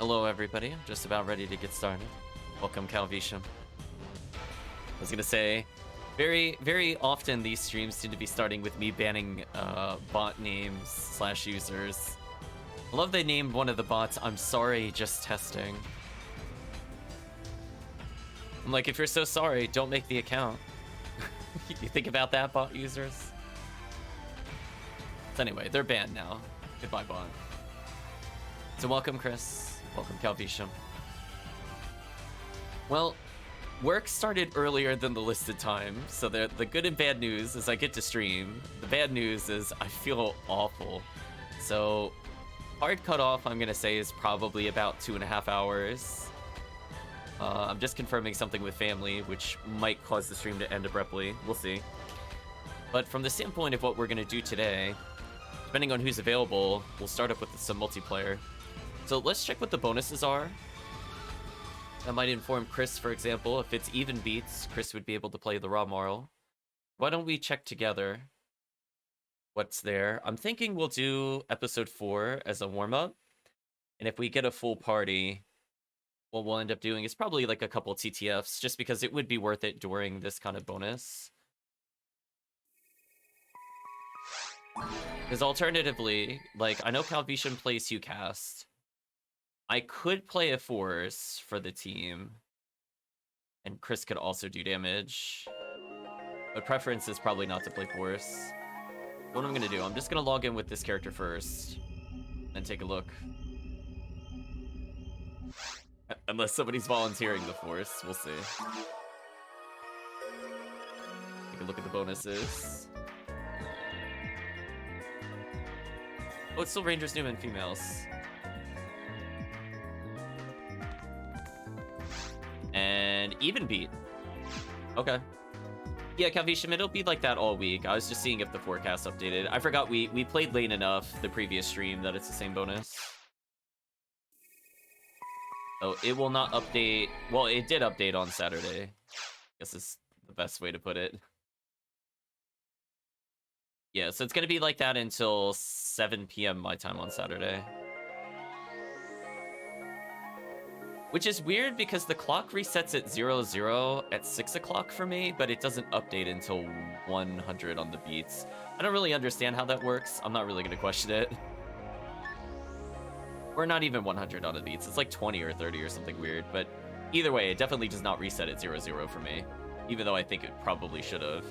Hello everybody, I'm just about ready to get started. Welcome TheCalvitium. I was gonna say, very often these streams seem to be starting with me banning bot names / users. I love they named one of the bots, I'm sorry, just testing. I'm like, if you're so sorry, don't make the account. You think about that, bot users? So anyway, they're banned now. Goodbye, bot. So welcome, Chris. Welcome, TheCalvitium. Well, work started earlier than the listed time, so the good and bad news is I get to stream. The bad news is I feel awful. So hard cutoff, I'm gonna say, is probably about 2.5 hours. I'm just confirming something with family, which might cause the stream to end abruptly. We'll see. But from the standpoint of what we're gonna do today, depending on who's available, we'll start up with some multiplayer. So let's check what the bonuses are. That might inform Chris, for example. If it's even beats, Chris would be able to play the raw moral. Why don't we check together what's there? I'm thinking we'll do episode 4 as a warm-up. And if we get a full party, what we'll end up doing is probably like a couple TTFs, just because it would be worth it during this kind of bonus. Because alternatively, like, I know TheCalvitium plays UCast. I could play a force for the team, and Chris could also do damage, but preference is probably not to play force. What I'm gonna do, I'm just gonna log in with this character first, and take a look. Unless somebody's volunteering the force, we'll see. Take a look at the bonuses. Oh, it's still Rangers, Newman, females. And even beat. Okay. Yeah, TheCalvitium, it'll be like that all week. I was just seeing if the forecast updated. I forgot we played late enough the previous stream that it's the same bonus. So it will not update. Well, it did update on Saturday. I guess is the best way to put it. Yeah, so it's going to be like that until 7 p.m. my time on Saturday. Which is weird because the clock resets at 00 at 6 o'clock for me, but it doesn't update until 100 on the beats. I don't really understand how that works. I'm not really going to question it. Or not even 100 on the beats. It's like 20 or 30 or something weird. But either way, it definitely does not reset at 00 for me. Even though I think it probably should have.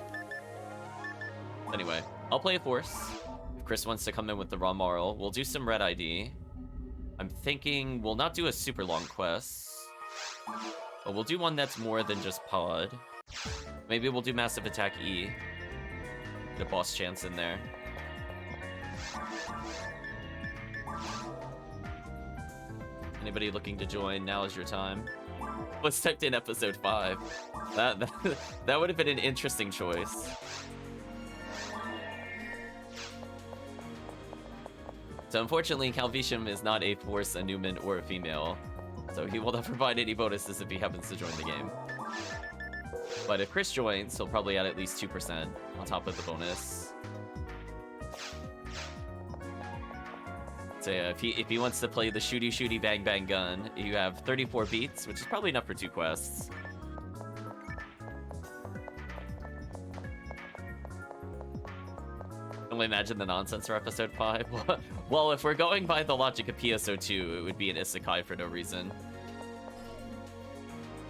Anyway, I'll play a force. If Chris wants to come in with the raw moral, we'll do some red ID. I'm thinking we'll not do a super long quest, but we'll do one that's more than just pod. Maybe we'll do massive attack E. Get a boss chance in there. Anybody looking to join, now is your time. Let's type in episode 5. That would have been an interesting choice. So unfortunately, TheCalvitium is not a force, a Newman, or a female. So he will not provide any bonuses if he happens to join the game. But if Chris joins, he'll probably add at least 2% on top of the bonus. So yeah, if he wants to play the shooty bang bang gun, you have 34 beats, which is probably enough for 2 quests. Can we imagine the nonsense for episode 5? Well, if we're going by the logic of PSO 2, it would be an isekai for no reason.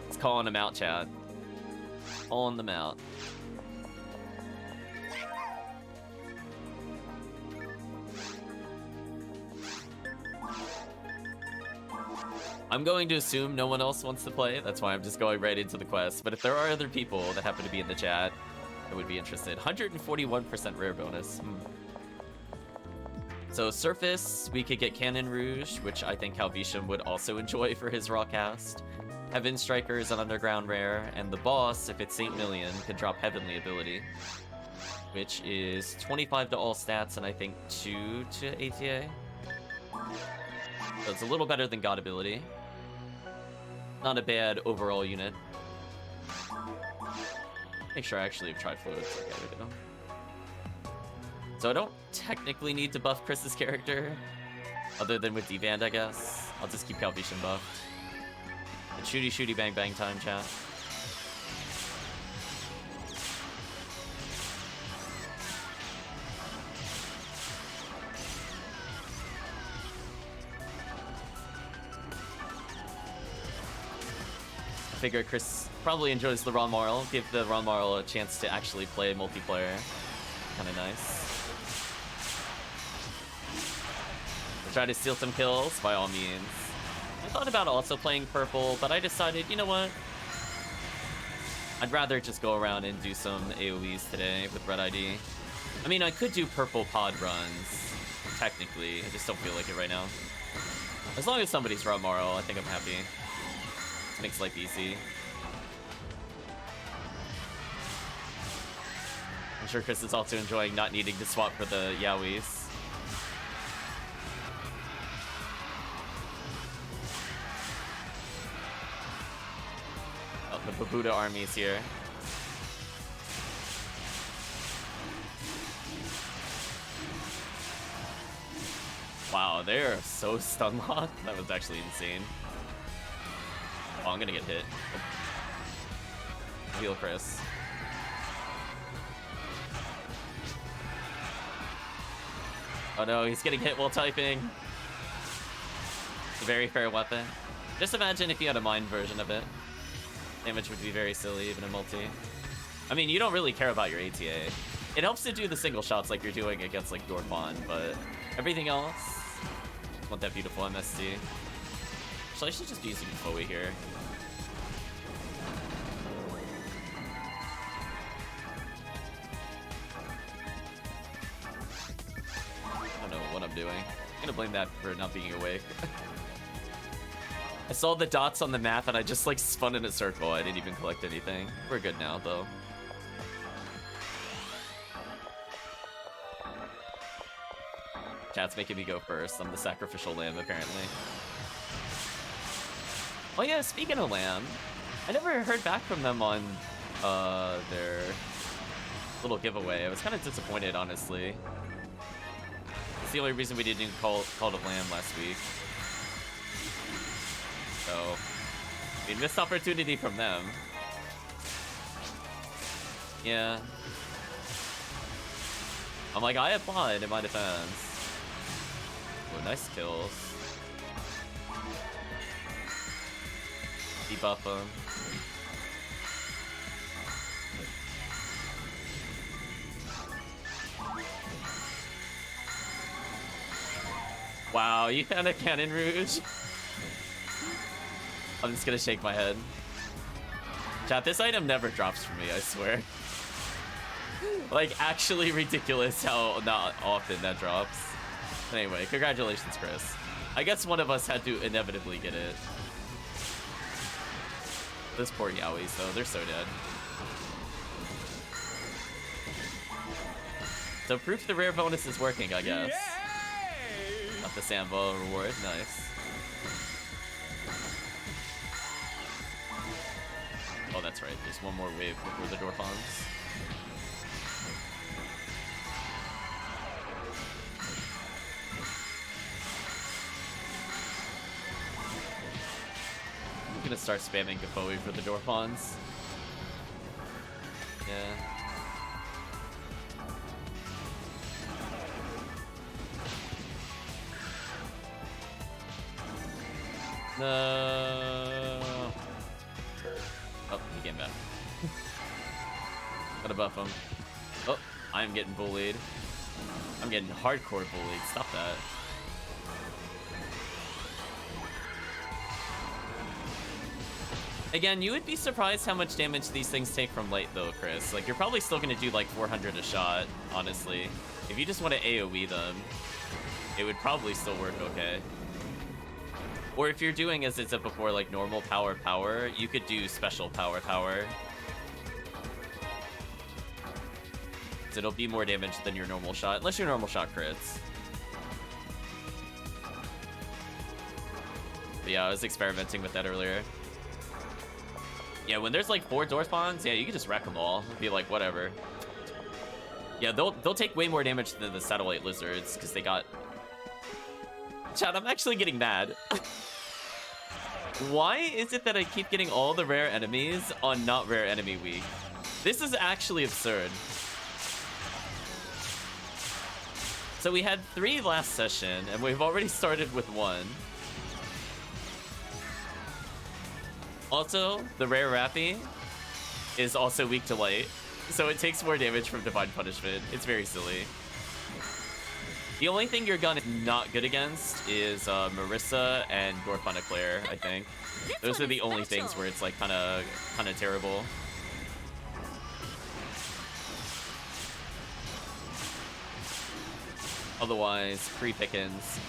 It's calling them out, chat. Calling them out. I'm going to assume no one else wants to play. That's why I'm just going right into the quest. But if there are other people that happen to be in the chat, I would be interested. 141% rare bonus. So surface, we could get Cannon Rouge, which I think TheCalvitium would also enjoy for his raw cast. Heaven Striker is an underground rare, and the boss, if it's Saint Million, can drop Heavenly ability, which is 25 to all stats and I think 2 to ATA. So it's a little better than God ability. Not a bad overall unit. Make sure I actually have tried floats. Okay, we do. So I don't technically need to buff Chris's character. Other than with D-Band, I guess. I'll just keep Calvitium buffed. And shooty bang bang time, chat. I figure Chris probably enjoys the Ron Marl. Give the Ron Marl a chance to actually play multiplayer. Kinda nice. Try to steal some kills, by all means. I thought about also playing purple, but I decided, you know what? I'd rather just go around and do some AoEs today with red ID. I mean, I could do purple pod runs, technically. I just don't feel like it right now. As long as somebody's Ron Marl, I think I'm happy. This makes life easy. I'm sure Chris is also enjoying not needing to swap for the Yowies. The Babuda armies here. Wow, they're so stun locked. That was actually insane. Oh, I'm gonna get hit. Heal Chris. Oh no, he's getting hit while typing. It's a very fair weapon. Just imagine if you had a mine version of it. Damage would be very silly, even in multi. I mean, you don't really care about your ATA. It helps to do the single shots like you're doing against, like, Dorfon, but everything else... Want that beautiful MST. So I should just be using Chloe here. I don't know what I'm doing. I'm gonna blame that for not being awake. I saw the dots on the map and I just like spun in a circle. I didn't even collect anything. We're good now though. Chat's making me go first. I'm the sacrificial lamb apparently. Oh yeah, speaking of lamb, I never heard back from them on their little giveaway. I was kind of disappointed, honestly. It's the only reason we didn't do Call of Lamb last week. So, I mean, missed opportunity from them. Yeah. I'm like, I applied in my defense. Oh, nice kills. Debuff them. Wow, you found a Cannon Rouge? I'm just gonna shake my head. Chat, this item never drops for me, I swear. Like, actually ridiculous how not often that drops. Anyway, congratulations, Chris. I guess one of us had to inevitably get it. Those poor Yowies, though, they're so dead. So proof the rare bonus is working, I guess. Yay! Not the Samba reward, nice. Oh, that's right. There's one more wave before the Dorfons. I'm gonna start spamming Gafoe for the Dorfons. Yeah. No. Oh, he came back. Gotta buff him. Oh, I'm getting bullied. I'm getting hardcore bullied. Stop that. Again, you would be surprised how much damage these things take from late, though, Chris. Like, you're probably still gonna do like 400 a shot, honestly. If you just want to AoE them, it would probably still work okay. Or if you're doing, as it said before, like normal power, you could do special power. So it'll be more damage than your normal shot, unless your normal shot crits. But yeah, I was experimenting with that earlier. Yeah, when there's like 4 Dorfons, yeah, you can just wreck them all. Be like, whatever. Yeah, they'll take way more damage than the Satellite Lizards, because they got Chad, I'm actually getting mad. Why is it that I keep getting all the rare enemies on not rare enemy week? This is actually absurd. So we had 3 last session, and we've already started with 1. Also, the rare Rappy is also weak to light, so it takes more damage from Divine Punishment. It's very silly. The only thing your gun is not good against is Marissa and Gorfana Claire, I think. Those are the only things where it's like kind of terrible. Otherwise, pre-pickins.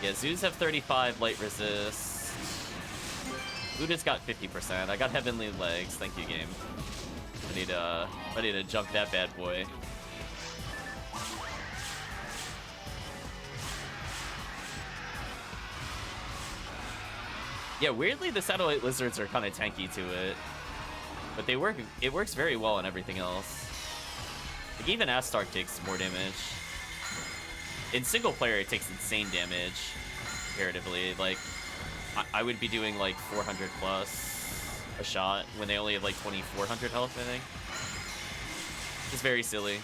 Yeah, Zoos have 35 light resist. Luda's got 50%. I got Heavenly Legs. Thank you, game. Ready to jump that bad boy. Yeah, weirdly, the Satellite Lizards are kind of tanky to it. But they work. It works very well on everything else. Like, even Astark takes more damage. In single player, it takes insane damage, comparatively. Like, I would be doing, like, 400 plus a shot when they only have, like, 2,400 health, I think. It's very silly.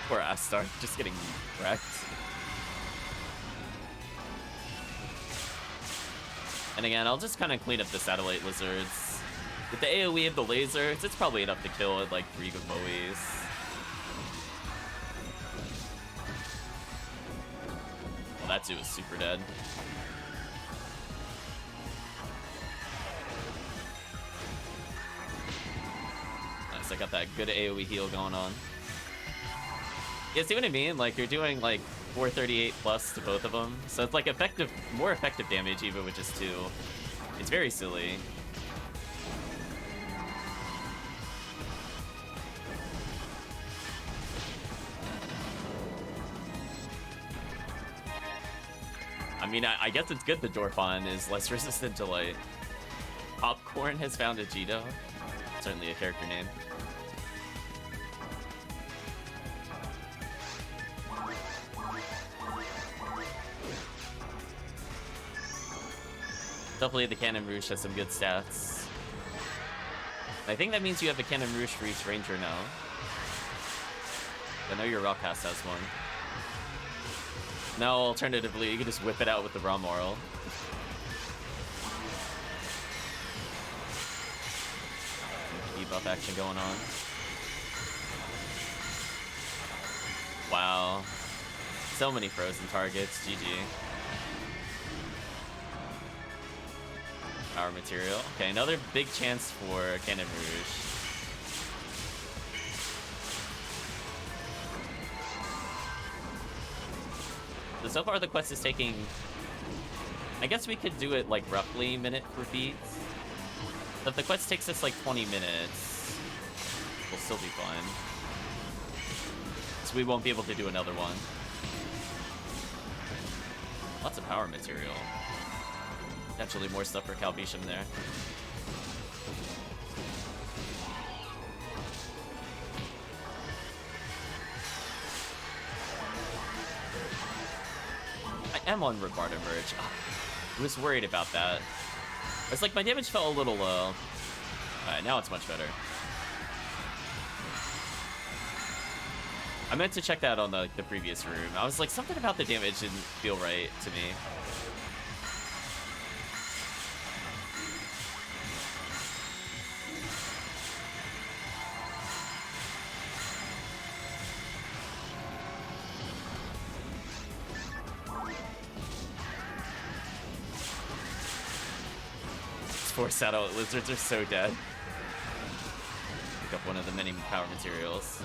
Poor Astar, just getting wrecked. And again, I'll just kind of clean up the Satellite Lizards. With the AoE of the lasers, it's probably enough to kill at like 3 Gamoes. Well, that zoo is super dead. Nice, I got that good AoE heal going on. Yeah, see what I mean? Like, you're doing, like, 438 plus to both of them. So it's, like, effective, more effective damage even with just 2. It's very silly. I mean, I guess it's good the Dorfon is less resistant to light. Popcorn has found a Jito. Certainly a character name. Definitely the Cannon Rouge has some good stats. I think that means you have a Cannon Rouge for each ranger now. I know your Rockcast has one. Now, alternatively, you can just whip it out with the Raw Moral. Debuff action going on. Wow. So many frozen targets. GG. Power material. Okay, another big chance for Cannon Rouge. So far the quest is taking... I guess we could do it like roughly minute for beats. But if the quest takes us like 20 minutes, we'll still be fine. So we won't be able to do another one. Lots of power material. Potentially more stuff for Calvitium there. I am on Rebarda Merge. Oh, I was worried about that. It's like my damage felt a little low. Alright, now it's much better. I meant to check that on the previous room. I was like, something about the damage didn't feel right to me. Poor Satellite Lizards are so dead. Pick up one of the many power materials.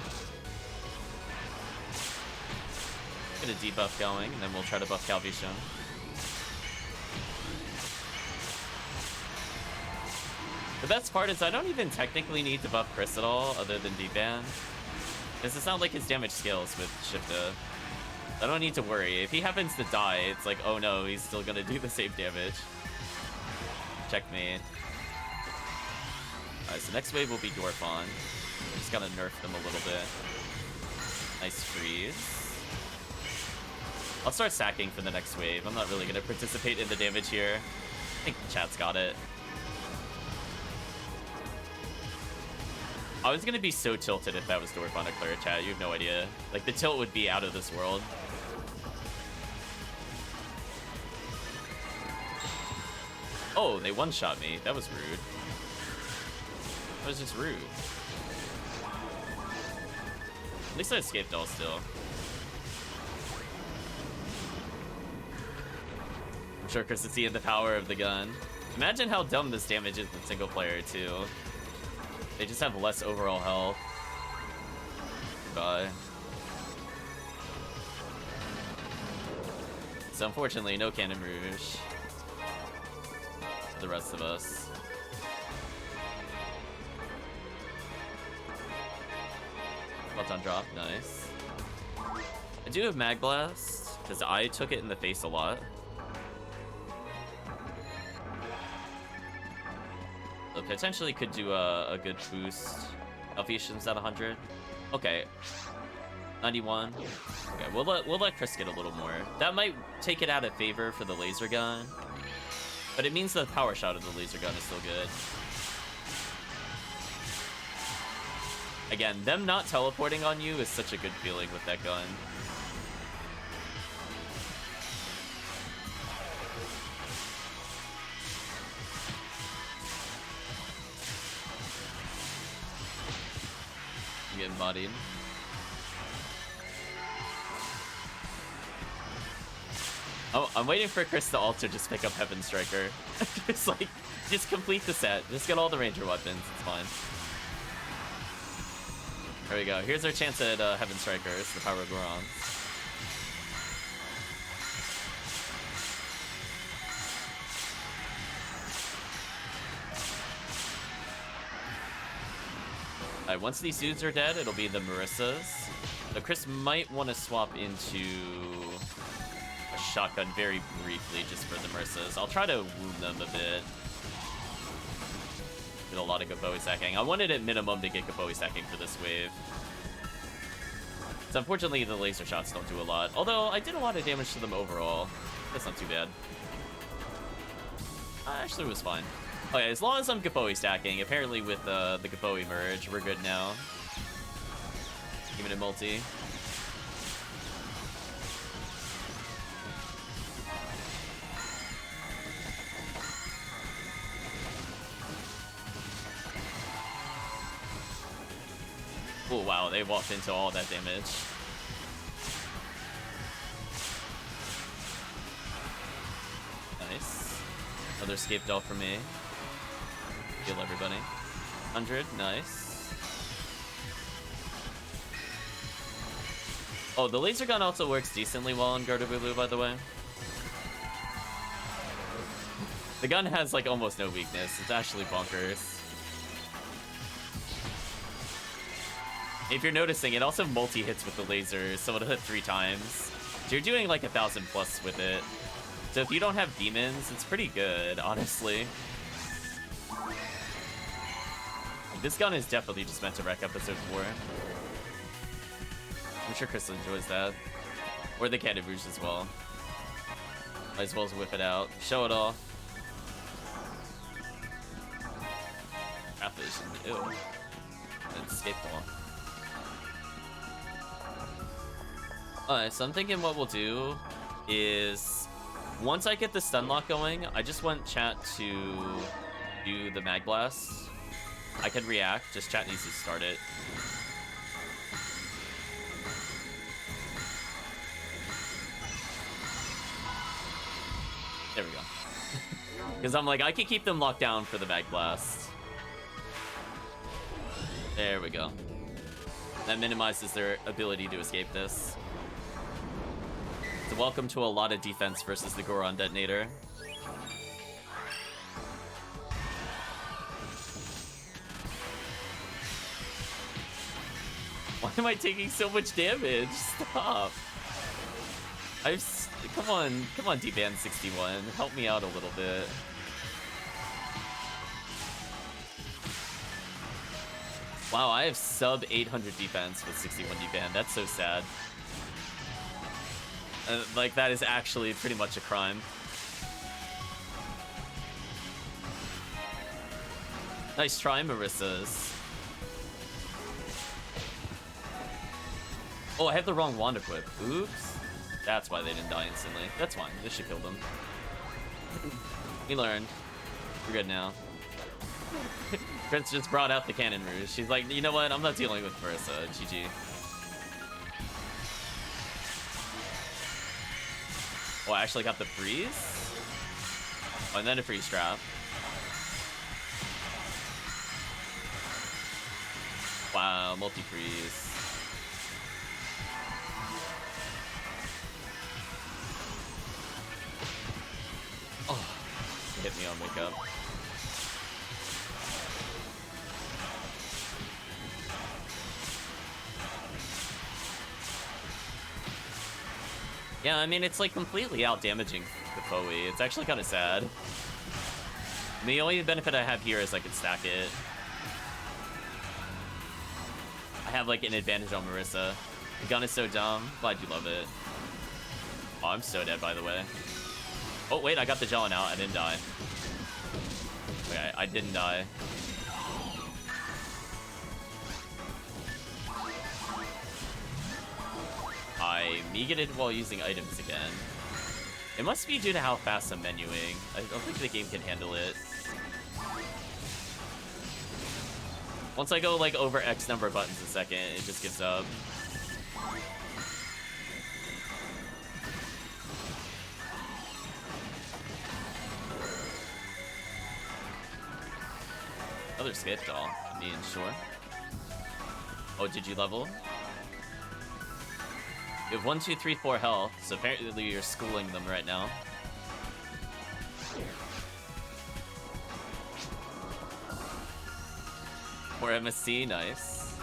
Get a debuff going, and then we'll try to buff Calvitium. The best part is I don't even technically need to buff Chris at all, other than deban. Because it's not like his damage scales with Shifta. I don't need to worry. If he happens to die, it's like, oh no, he's still gonna do the same damage. Checkmate. Alright, so next wave will be Dorphon. Just gotta nerf them a little bit. Nice freeze. I'll start sacking for the next wave. I'm not really gonna participate in the damage here. I think chat's got it. I was gonna be so tilted if that was Dorphon or chat. You have no idea. Like, the tilt would be out of this world. Oh, they one-shot me. That was rude. That was just rude. At least I escaped all still. I'm sure Chris is seeing the power of the gun. Imagine how dumb this damage is in single player, too. They just have less overall health. Goodbye. So unfortunately, no Cannon Rouge. The rest of us. Button drop, nice. I do have Mag Blast, because I took it in the face a lot. So potentially could do a good boost. Alphetium's at 100. Okay. 91. Okay, we'll let Chris get a little more. That might take it out of favor for the laser gun. But it means the power shot of the laser gun is still good. Again, them not teleporting on you is such a good feeling with that gun. I'm getting bodied. Oh, I'm waiting for Chris to also just pick up Heaven Striker. Just like, just complete the set. Just get all the Ranger weapons. It's fine. There we go. Here's our chance at Heaven Strikers, the power of Goron. Alright, once these dudes are dead, it'll be the Marissas. But Chris might want to swap into a shotgun very briefly just for the Marissas. I'll try to wound them a bit. Get a lot of Gaboe stacking. I wanted at minimum to get Gaboe stacking for this wave. So unfortunately the laser shots don't do a lot. Although I did a lot of damage to them overall. That's not too bad. Actually it was fine. Okay, as long as I'm Gaboe stacking, apparently with the Gaboe merge, we're good now. Give it a multi. Oh wow, they walked into all that damage. Nice. Another escape doll for me. Heal everybody. 100, nice. Oh, the laser gun also works decently well on Gardevoir, by the way. The gun has like almost no weakness. It's actually bonkers. If you're noticing, it also multi-hits with the laser, so it'll hit 3 times. So you're doing like 1,000 plus with it. So if you don't have demons, it's pretty good, honestly. This gun is definitely just meant to wreck episode 4. I'm sure Chris enjoys that. Or the Cannon Rouge as well. Might as well whip it out. Show it off. Vision. Ew. And escape the one. Alright, so I'm thinking what we'll do is, once I get the stun lock going, I just want chat to do the Mag Blast. I can react, just chat needs to start it. There we go. Because I'm like, I can keep them locked down for the Mag Blast. There we go. That minimizes their ability to escape this. So welcome to a lot of defense versus the Goron Detonator. Why am I taking so much damage? Stop. Come on, D-Band 61. Help me out a little bit. Wow, I have sub 800 defense with 61 D-Band. That's so sad. Like, that is actually pretty much a crime. Nice try, Marissa's. Oh, I have the wrong wand equipped. Oops. That's why they didn't die instantly. That's fine. This should kill them. We learned. We're good now. Prince just brought out the Cannon Rouge. She's like, you know what? I'm not dealing with Marissa. GG. Oh, I actually got the freeze? Oh, and then a freeze trap. Wow, multi-freeze. Oh, it hit me on wake up. Yeah, I mean, it's like completely out damaging the Foe. It's actually kind of sad. The only benefit I have here is I can stack it. I have like an advantage on Marissa. The gun is so dumb. Glad you love it. Oh, I'm so dead, by the way. Oh, wait, I got the Jellin out. I didn't die. Okay, I didn't die. I megated while using items again. It must be due to how fast I'm menuing. I don't think the game can handle it. Once I go like over X number of buttons a second, it just gives up. Another skip doll. I mean, sure. Oh, did you level? You have 1, 2, 3, 4 health, so apparently you're schooling them right now. Or MSC, nice.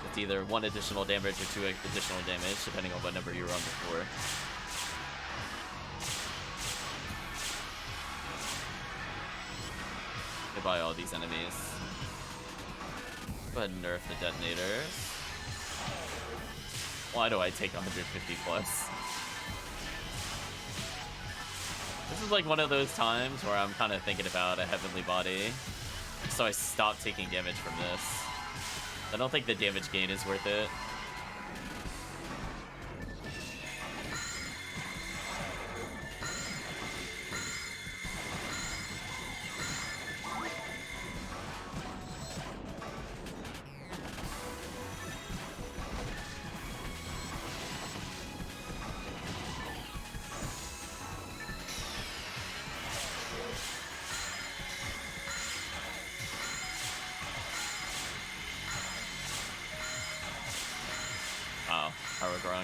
It's either 1 additional damage or 2 additional damage, depending on what number you were on before. Goodbye, all these enemies. Go ahead and nerf the detonators. Why do I take 150 plus? This is like one of those times where I'm kind of thinking about a heavenly body. So I stopped taking damage from this. I don't think the damage gain is worth it.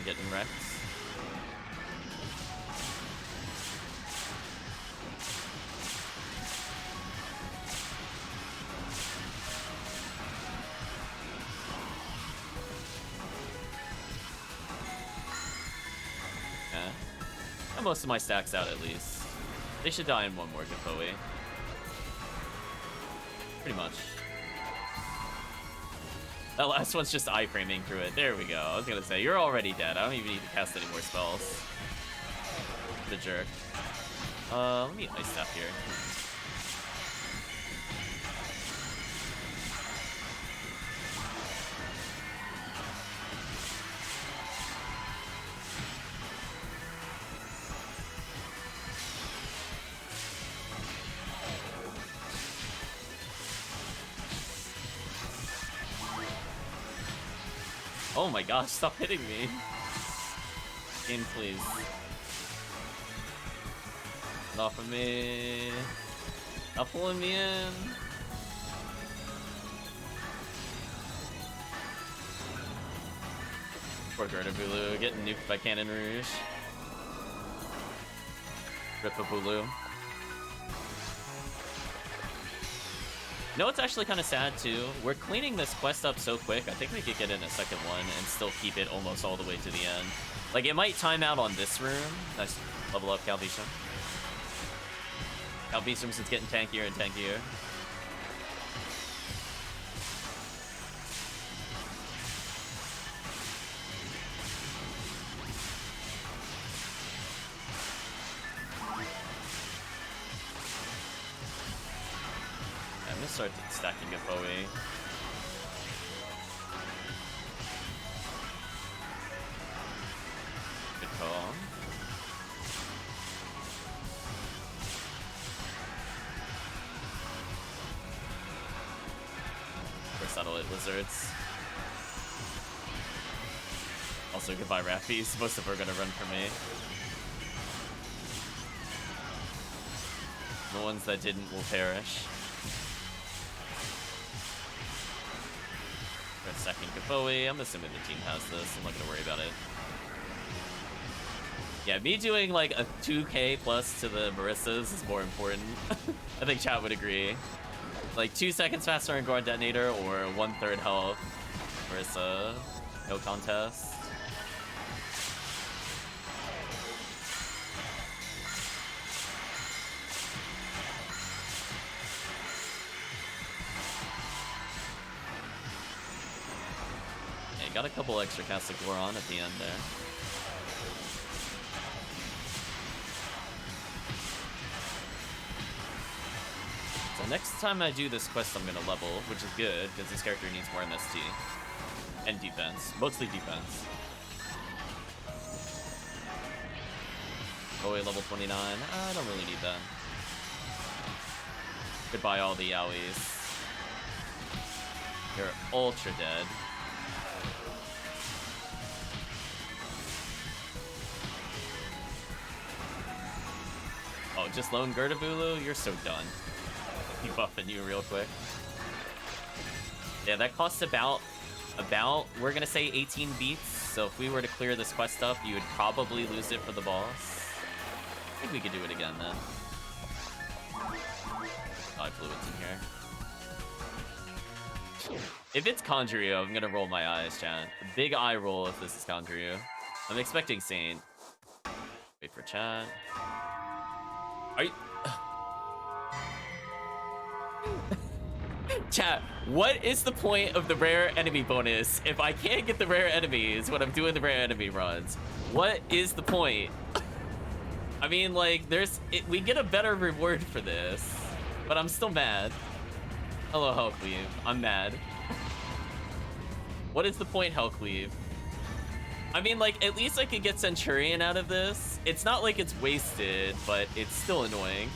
Getting wrecked. Yeah. Got most of my stacks out at least. They should die in one more Gafoe. Pretty much. That last one's just iframing through it. There we go. I was gonna say, you're already dead. I don't even need to cast any more spells. The jerk. Let me ice step here. Oh my gosh, stop hitting me. Game, please. Get off of me. Stop pulling me in. Poor Garderbulu getting nuked by Cannon Rouge. Rip a Bulu. You know what's actually kind of sad too? We're cleaning this quest up so quick, I think we could get in a second one and still keep it almost all the way to the end. Like, it might time out on this room. Nice level up, CalVitium. CalVitium's just getting tankier and tankier. I'm gonna start stacking a Bowie. Good call. Satellite lizards. Also, goodbye, Raffies. Most of them are gonna run for me. The ones that didn't will perish. For a second, Gaboe. I'm assuming the team has this. I'm not gonna worry about it. Yeah, me doing like a 2k plus to the Marissas is more important. I think chat would agree. Like 2 seconds faster on Guard Detonator or 1/3 health. Marissa, no contest. Yeah, got a couple extra casts of Goron at the end there. So next time I do this quest, I'm gonna level, which is good, because this character needs more MST. And defense. Mostly defense. Oh, wait, level 29. I don't really need that. Goodbye, all the Yowies. You're ultra dead. Oh, just lone Gertabulu? You're so done. Buffing you real quick. Yeah, that costs about, we're gonna say 18 beats. So if we were to clear this quest up, you would probably lose it for the boss. I think we could do it again then. Eye fluids in here. If it's Conjureo, I'm gonna roll my eyes, chat. A big eye roll if this is Conjureo. I'm expecting Saint. Wait for chat. Are you... Chat, what is the point of the rare enemy bonus if I can't get the rare enemies when I'm doing the rare enemy runs? What is the point? I mean, like, we get a better reward for this, but I'm still mad. Hello, HellCleave. I'm mad. What is the point, HellCleave? I mean, like, at least I could get Centurion out of this. It's not like it's wasted, but it's still annoying.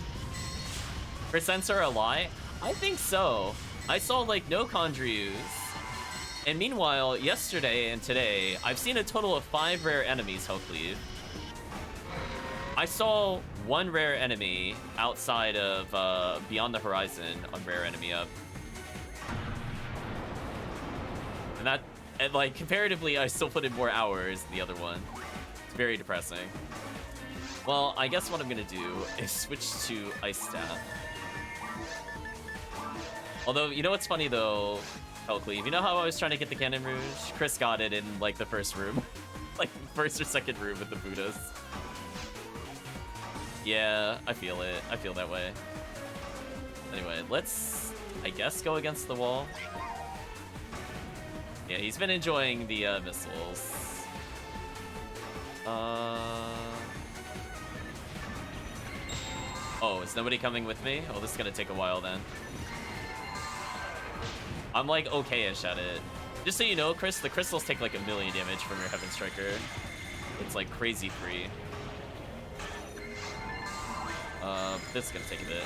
Percents are a lie? I think so. I saw, like, no Conjures. And meanwhile, yesterday and today, I've seen a total of 5 rare enemies, HellCleave. I saw 1 rare enemy outside of Beyond the Horizon on Rare Enemy Up. And like, comparatively, I still put in more hours than the other one. It's very depressing. Well, I guess what I'm gonna do is switch to Ice Staff. Although, you know what's funny though, HellCleave? You know how I was trying to get the Cannon Rouge? Chris got it in, like, the first room. Like, first or second room with the Buddhas. Yeah, I feel it. I feel that way. Anyway, let's, I guess, go against the wall. Yeah, he's been enjoying the missiles. Oh, is nobody coming with me? Oh, this is gonna take a while then. I'm like okay-ish at it. Just so you know, Chris, the crystals take like 1,000,000 damage from your Heaven Striker. It's like crazy free. This is gonna take a bit.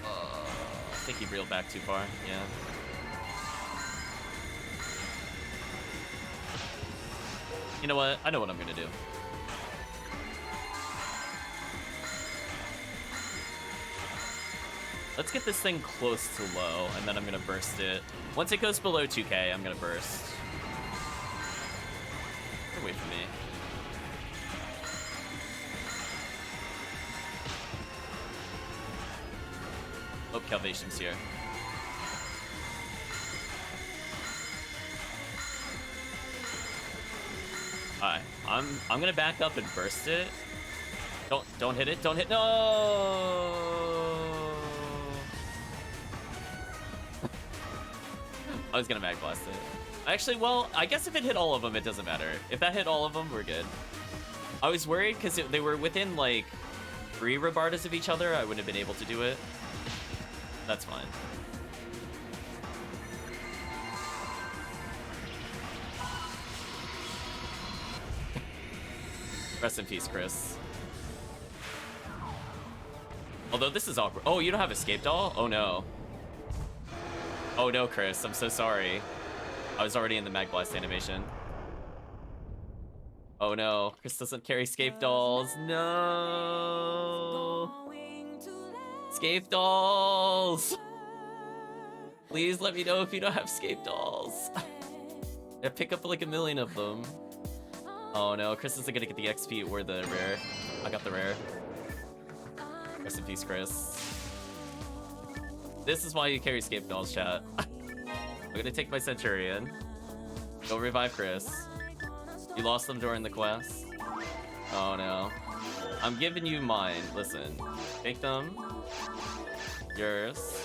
I think he reeled back too far, yeah. You know what? I know what I'm gonna do. Let's get this thing close to low, and then I'm gonna burst it. Once it goes below 2k, I'm gonna burst. Wait for me. Oh, Calvitium's here. Alright, I'm gonna back up and burst it. Don't hit it. Don't hit. No. I was gonna mag blast it. Actually, well, I guess if it hit all of them, it doesn't matter. If that hit all of them, we're good. I was worried because they were within like 3 Rabardas of each other. I wouldn't have been able to do it. That's fine. Rest in peace, Chris. Although this is awkward. Oh, you don't have escape doll? Oh no. Oh no, Chris. I'm so sorry. I was already in the mag blast animation. Oh no, Chris doesn't carry escape dolls. No. Escape dolls. Please let me know if you don't have escape dolls. I pick up like a million of them. Oh no, Chris isn't gonna get the XP or the rare. I got the rare. Rest in peace, Chris. This is why you carry escape dolls, chat. I'm gonna take my Centurion. Go revive Chris. You lost them during the quest. Oh no. I'm giving you mine. Listen. Take them. Yours.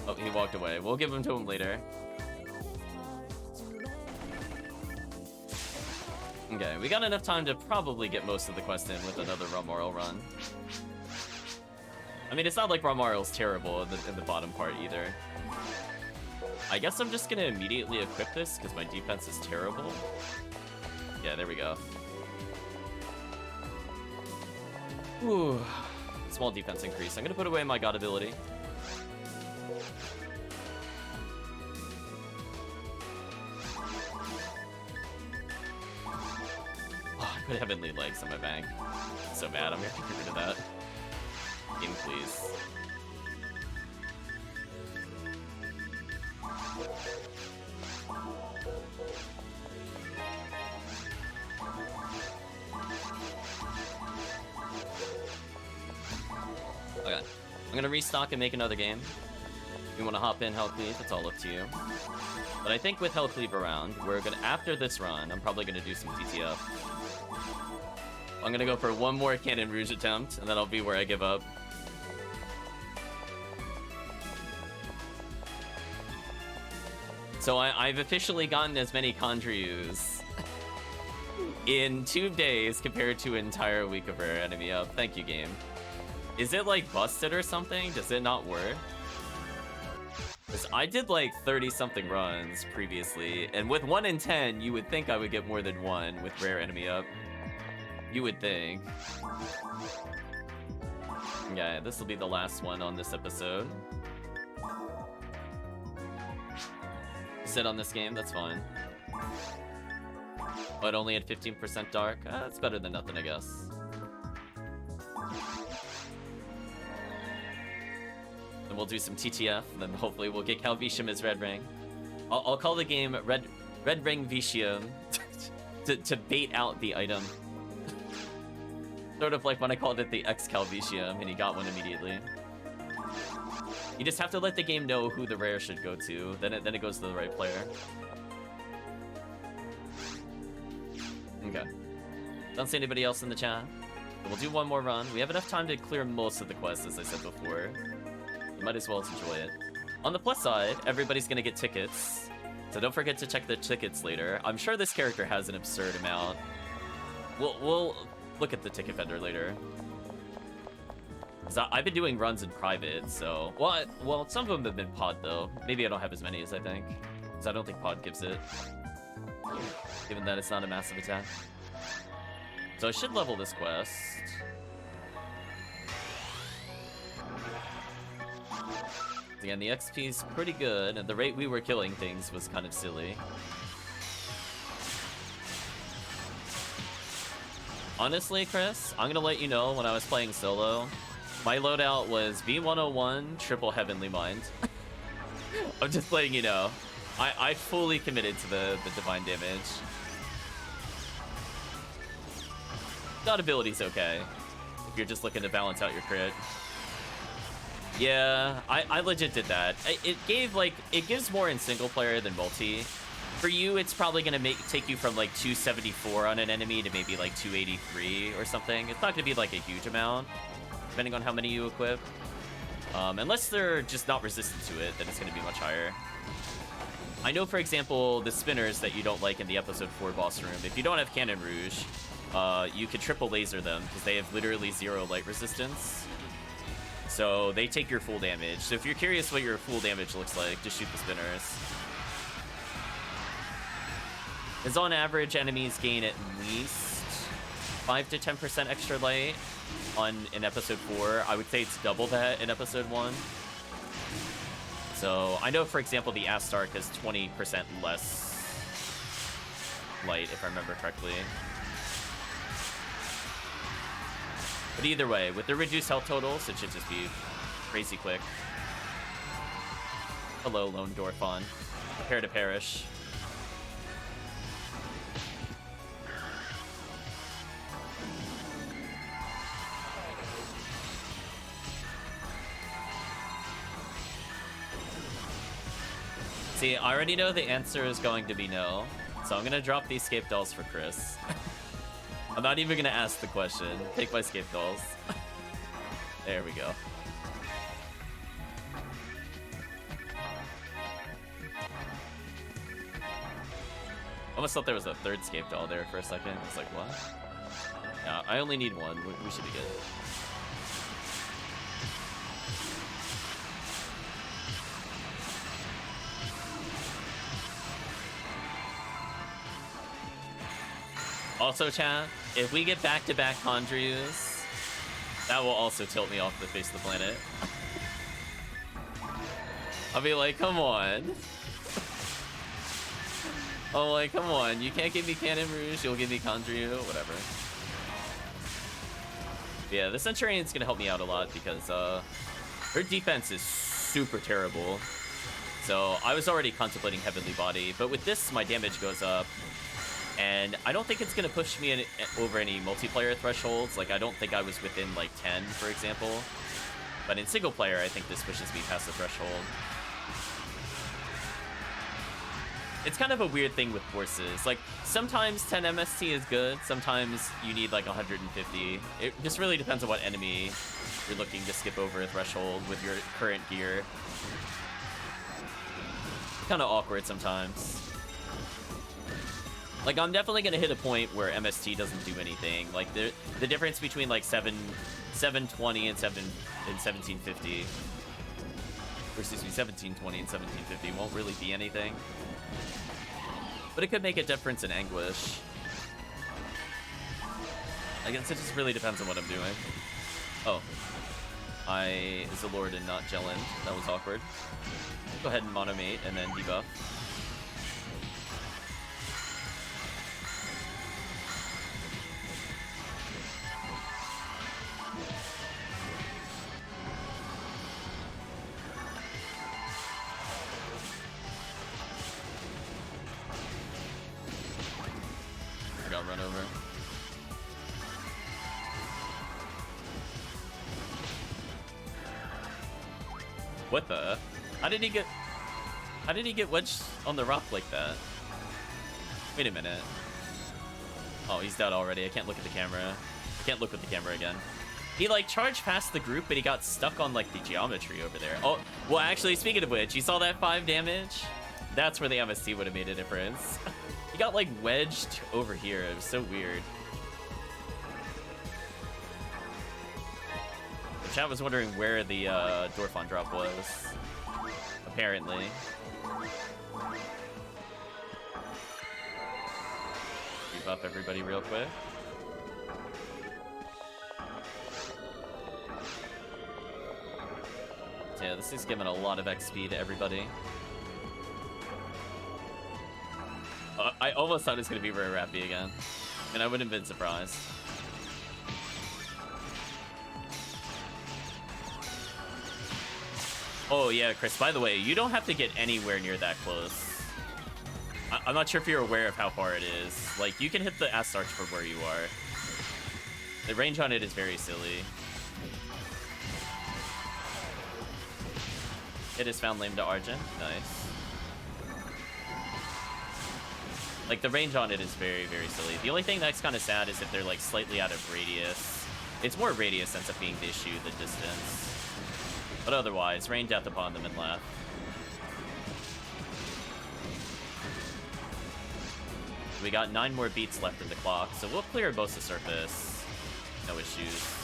Oh, he walked away. We'll give them to him later. Okay, we got enough time to probably get most of the quest in with another Romoral run. I mean, it's not like Romaral's terrible in the bottom part either. I guess I'm just gonna immediately equip this because my defense is terrible. Yeah, there we go. Ooh, small defense increase. I'm gonna put away my god ability. Oh, I put heavenly legs on my bank. So bad. I'm gonna have to get rid of that. Game, please. Okay, I'm gonna restock and make another game. If you want to hop in HellCleave, it's all up to you. But I think with HellCleave around, we're gonna, after this run, I'm probably gonna do some TTF. I'm gonna go for one more Cannon Rouge attempt, and then I'll be where I give up. So I've officially gotten as many Condryus in 2 days compared to an entire week of rare enemy up. Thank you, game. Is it like busted or something? Does it not work? Because I did like 30-something runs previously, and with 1 in 10, you would think I would get more than 1 with rare enemy up. You would think. Yeah, this will be the last one on this episode. Sit on this game, that's fine. But only at 15% dark? That's better than nothing, I guess. Then we'll do some TTF, and then hopefully we'll get Calvitium as Red Ring. I'll call the game Red Ring Vitium to bait out the item. Sort of like when I called it the X-Calvitium, and he got one immediately. You just have to let the game know who the rare should go to, then it goes to the right player. Okay. Don't see anybody else in the chat. We'll do one more run. We have enough time to clear most of the quests, as I said before. You might as well enjoy it. On the plus side, everybody's gonna get tickets, so don't forget to check the tickets later. I'm sure this character has an absurd amount. We'll look at the ticket vendor later. I've been doing runs in private, so... Well, some of them have been pod, though. Maybe I don't have as many as I think. Because I don't think pod gives it. Given that it's not a massive attack. So I should level this quest. Again, the XP's pretty good, and the rate we were killing things was kind of silly. Honestly, Chris, I'm gonna let you know when I was playing solo, my loadout was V101 triple Heavenly Mind. I'm just letting you know. I fully committed to the divine damage. God ability's okay. you're just looking to balance out your crit. Yeah, I legit did that. It gives more in single player than multi. For you, it's probably gonna take you from like 274 on an enemy to maybe like 283 or something. It's not gonna be like a huge amount, depending on how many you equip. Unless they're just not resistant to it, then it's gonna be much higher. I know, for example, the spinners that you don't like in the episode 4 boss room, if you don't have Cannon Rouge, you could triple laser them because they have literally 0 light resistance. So they take your full damage. So if you're curious what your full damage looks like, just shoot the spinners. Because on average, enemies gain at least 5 to 10% extra light in episode 4. I would say it's double that in episode 1. So I know, for example, the Astark has 20% less light, if I remember correctly. But either way, with the reduced health totals, it should just be crazy quick. Hello, Lone Dorphon. Prepare to perish. See, I already know the answer is going to be no, so I'm gonna drop these scape dolls for Chris. I'm not even gonna ask the question. Take my scape dolls. There we go. Almost thought there was a third scape doll there for a second. I was like, what? No, I only need one. We should be good. Also, chat, if we get back-to-back Condrius, that will also tilt me off the face of the planet. I'll be like, come on. Oh, like, come on. You can't give me Cannon Rouge, you'll give me Condriu, whatever. Yeah, the Centurion's gonna help me out a lot because her defense is super terrible. So I was already contemplating Heavenly Body, but with this, my damage goes up. And I don't think it's going to push me over any multiplayer thresholds. Like, I don't think I was within, like, 10, for example. But in single player, I think this pushes me past the threshold. It's kind of a weird thing with forces. Like, sometimes 10 MST is good. Sometimes you need, like, 150. It just really depends on what enemy you're looking to skip over a threshold with your current gear. Kind of awkward sometimes. Like, I'm definitely going to hit a point where MST doesn't do anything. Like, the difference between, like, 720 and 1750... Or, excuse me, 1720 and 1750 won't really be anything. But it could make a difference in Anguish. I guess it just really depends on what I'm doing. Oh. I is a Lord and not Jelland. That was awkward. Go ahead and monomate and then debuff. Run over. What the? How did he get wedged on the rock like that? Wait a minute. Oh, he's dead already. I can't look at the camera. I can't look with the camera again. He like charged past the group, but he got stuck on like the geometry over there. Oh, well, actually, speaking of which, you saw that 5 damage? That's where the MST would have made a difference. He got like wedged over here. It was so weird. The chat was wondering where the Dorphon drop was. Apparently. Keep up everybody real quick. So yeah, this is giving a lot of XP to everybody. I almost thought it was going to be Rare Rappy again. And I wouldn't have been surprised. Oh yeah, Chris, by the way, you don't have to get anywhere near that close. I'm not sure if you're aware of how far it is. Like, you can hit the Astarch from where you are. The range on it is very silly. It is found lame to Argent. Nice. Like, the range on it is very, very silly. The only thing that's kind of sad is if they're, like, slightly out of radius. It's more radius ends up being the issue than distance. But otherwise, range out to bottom and left. We got 9 more beats left in the clock, so we'll clear most of the surface. No issues.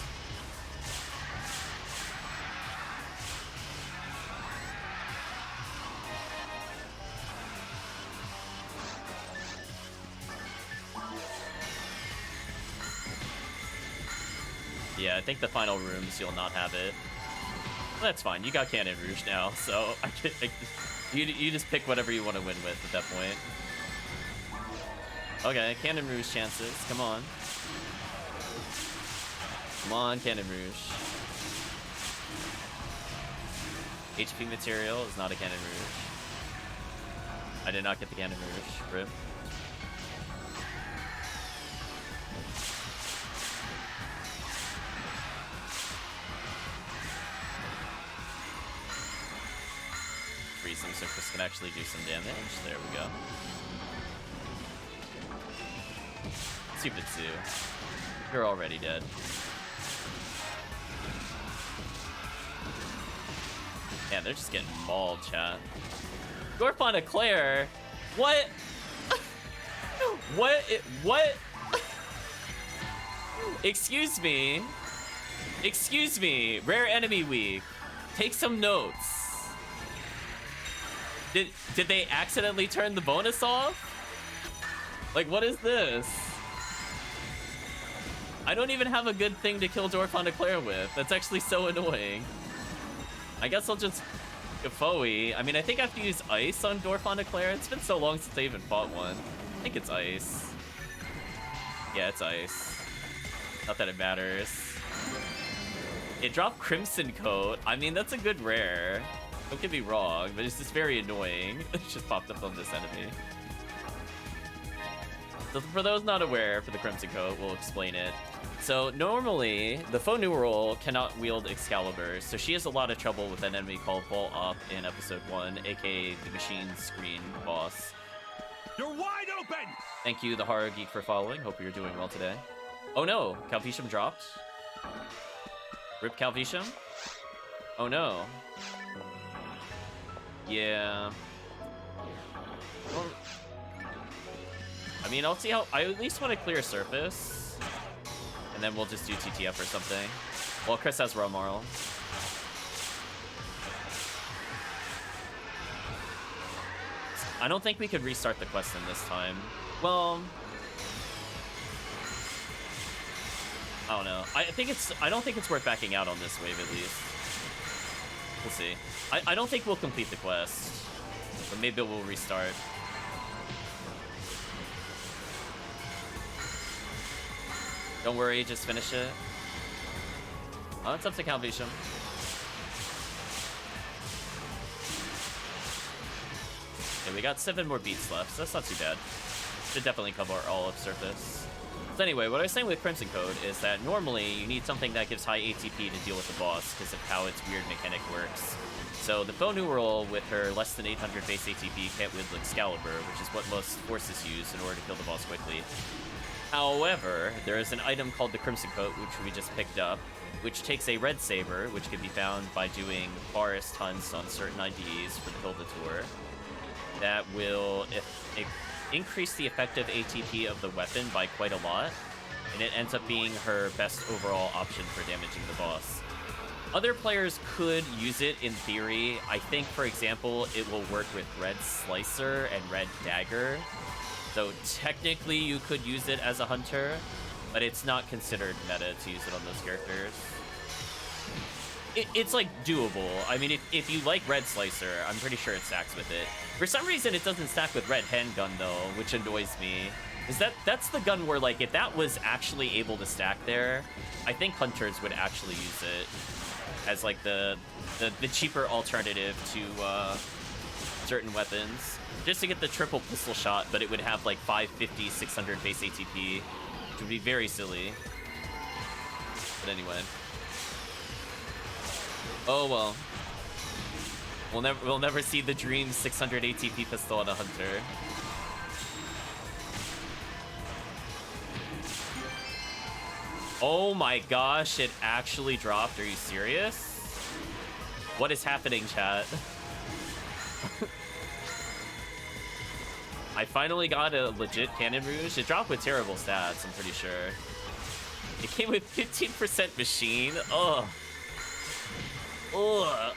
Yeah, I think the final rooms you'll not have it. Well, that's fine. You got Cannon Rouge now, so you just pick whatever you want to win with at that point. Okay, Cannon Rouge chances. Come on. Come on, Cannon Rouge. HP material is not a Cannon Rouge. I did not get the Cannon Rouge. Rip. Freeze him so Chris can actually do some damage. There we go. Stupid Sue. You're already dead. Yeah, they're just getting mauled, chat. Gorfon Eclair? What? What? Excuse me. Excuse me. Rare enemy week. Take some notes. Did they accidentally turn the bonus off? Like, what is this? I don't even have a good thing to kill Dorfon Eclair with. That's actually so annoying. I guess I'll just Foe. I mean, I think I have to use Ice on Dorfon Eclair. It's been so long since I even fought one. I think it's Ice. Yeah, it's Ice. Not that it matters. It dropped Crimson Coat. I mean, that's a good rare. Don't get me wrong, but it's just very annoying. It just popped up on this enemy. So for those not aware, for the Crimson Coat, we'll explain it. So normally, the Faux Numeral cannot wield Excalibur, so she has a lot of trouble with an enemy called Vault Up in episode 1, aka the Machine Screen boss. You're wide open! Thank you, the Horror Geek, for following. Hope you're doing well today. Oh no, Calvitium dropped. Rip Calvitium? Oh no. Yeah. Well, I mean, I'll see how... I at least want to clear surface. And then we'll just do TTF or something. Well, Chris has Romarl. I don't think we could restart the quest in this time. Well... I don't know. I don't think it's worth backing out on this wave, at least. We'll see. I don't think we'll complete the quest. But maybe we'll restart. Don't worry, just finish it. Oh, it's up to Calvitium. Yeah, we got 7 more beats left, so that's not too bad. Should definitely cover all of surface. So anyway, what I was saying with Crimson Code is that normally you need something that gives high ATP to deal with the boss because of how its weird mechanic works. So the Faux Numeral with her less than 800 base ATP can't wield Excalibur, which is what most forces use in order to kill the boss quickly. However, there is an item called the Crimson Coat, which we just picked up, which takes a red saber, which can be found by doing forest hunts on certain IDs for the Hilda Tour. That will increase the effective ATP of the weapon by quite a lot, and it ends up being her best overall option for damaging the boss. Other players could use it in theory. I think, for example, it will work with Red Slicer and Red Dagger. So technically you could use it as a hunter, but it's not considered meta to use it on those characters. It's like doable. I mean, if you like Red Slicer, I'm pretty sure it stacks with it. For some reason, it doesn't stack with Red Handgun though, which annoys me. Is that's the gun where, like, if that was actually able to stack there, I think hunters would actually use it as like the cheaper alternative to certain weapons. Just to get the triple pistol shot, but it would have like 550, 600 base ATP, which would be very silly. But anyway. Oh well. We'll never see the dream 600 ATP pistol on a hunter. Oh my gosh, it actually dropped. Are you serious? What is happening, chat? I finally got a legit Cannon Rouge. It dropped with terrible stats, I'm pretty sure. It came with 15% machine. Ugh. Ugh.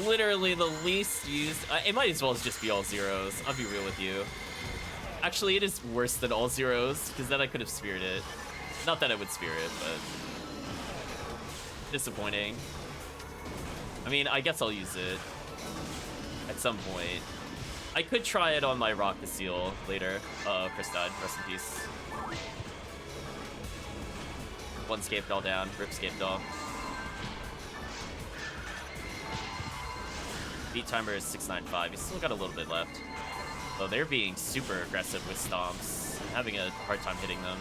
Literally the least used. It might as well just be all zeros. I'll be real with you. Actually, it is worse than all zeros, because then I could have speared it. Not that I would spear it, but disappointing. I mean, I guess I'll use it at some point. I could try it on my Rock the Seal later. Chris died. Rest in peace. One Scape Doll down. Rip Scape Doll. Beat timer is 695. He's still got a little bit left. Oh, they're being super aggressive with stomps. I'm having a hard time hitting them.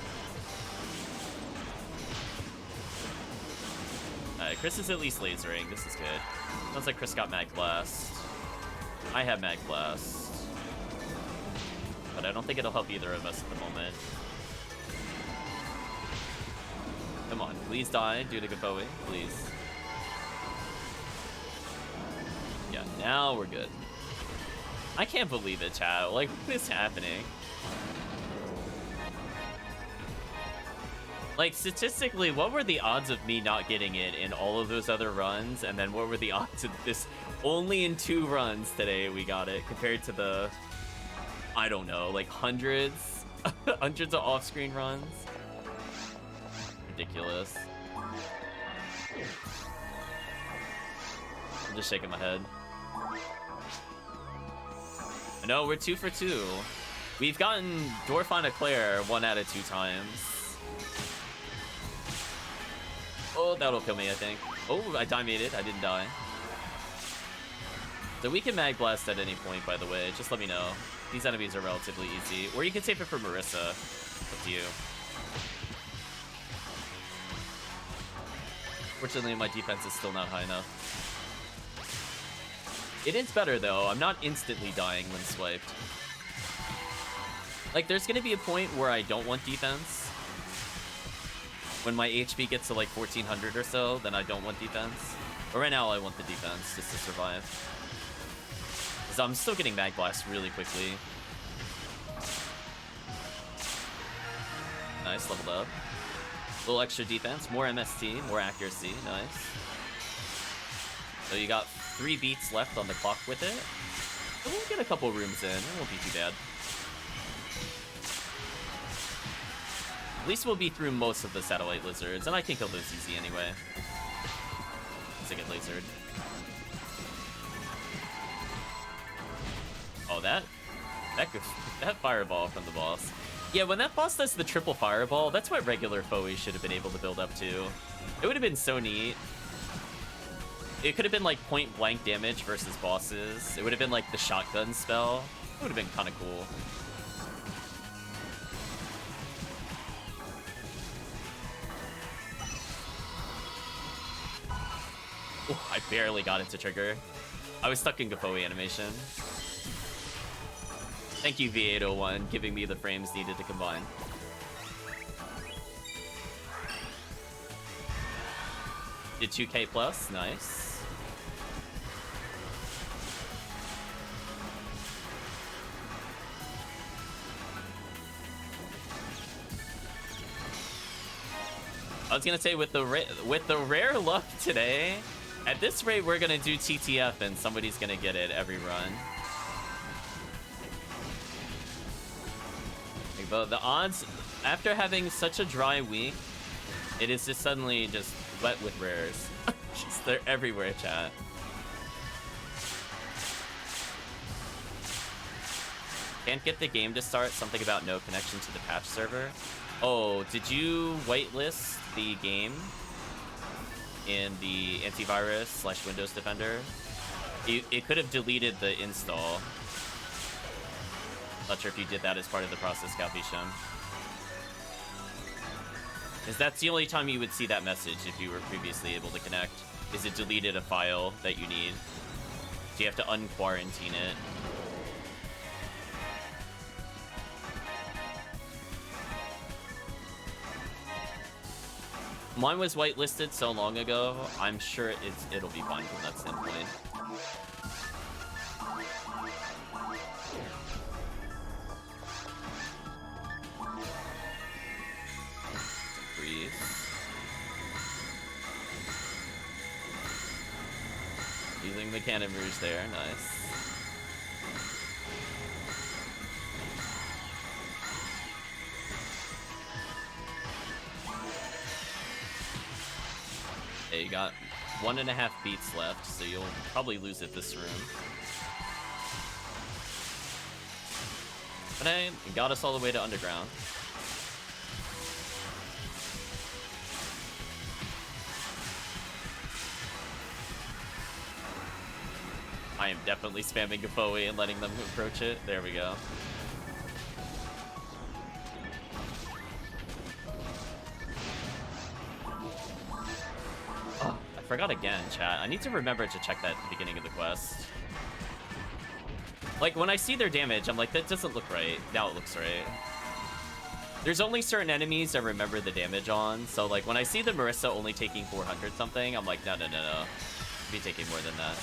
Alright, Chris is at least lasering. This is good. Sounds like Chris got Mag Blast. I have Mag Blast. But I don't think it'll help either of us at the moment. Come on, please die due to Gapoe, please. Yeah, now we're good. I can't believe it, chat. Like, what is happening? Like, statistically, what were the odds of me not getting it in all of those other runs? And then what were the odds of this? Only in 2 runs today we got it, compared to the, I don't know, like hundreds? Hundreds of off-screen runs? Ridiculous. I'm just shaking my head. No, we're 2 for 2. We've gotten Dwarf Eclair 1 out of 2 times. Oh, that'll kill me, I think. Oh, I made it. I didn't die. So we can Mag Blast at any point, by the way. Just let me know. These enemies are relatively easy. Or you can save it for Marissa. Up to you. Fortunately, my defense is still not high enough. It is better, though. I'm not instantly dying when swiped. Like, there's gonna be a point where I don't want defense. When my HP gets to like 1400 or so, then I don't want defense. But right now, I want the defense just to survive. Because I'm still getting Mag Blast really quickly. Nice, leveled up. A little extra defense, more MST, more accuracy, nice. So you got 3 beats left on the clock with it. So we'll get a couple rooms in, it won't be too bad. At least we'll be through most of the satellite lizards, and I think he'll lose easy anyway. Once I get lasered. Oh, that fireball from the boss. Yeah, when that boss does the triple fireball, that's what regular foes should have been able to build up to. It would have been so neat. It could have been like point blank damage versus bosses. It would have been like the shotgun spell. It would have been kind of cool. Ooh, I barely got it to trigger. I was stuck in Gapoe animation. Thank you, V801, giving me the frames needed to combine. Did 2k plus, nice. I was gonna say, with the rare luck today, at this rate we're gonna do TTF and somebody's gonna get it every run. The odds, after having such a dry week, it is just suddenly just wet with rares. Just, they're everywhere, chat. Can't get the game to start, something about no connection to the patch server. Oh, did you whitelist the game in the antivirus / Windows Defender? It could have deleted the install. Not sure if you did that as part of the process, TheCalvitium. Because that's the only time you would see that message if you were previously able to connect, is it deleted a file that you need. So you have to unquarantine it. Mine was whitelisted so long ago, I'm sure it'll be fine from that standpoint. Breathe. Using the cannon rouge there, nice. Okay, you got 1.5 beats left, so you'll probably lose it this room. But hey, it got us all the way to underground. I am definitely spamming Gafoe and letting them approach it. There we go. Oh, I forgot again, chat. I need to remember to check that at the beginning of the quest. Like, when I see their damage, I'm like, that doesn't look right. Now it looks right. There's only certain enemies I remember the damage on, so like, when I see the Marissa only taking 400 something, I'm like, no. Be taking more than that.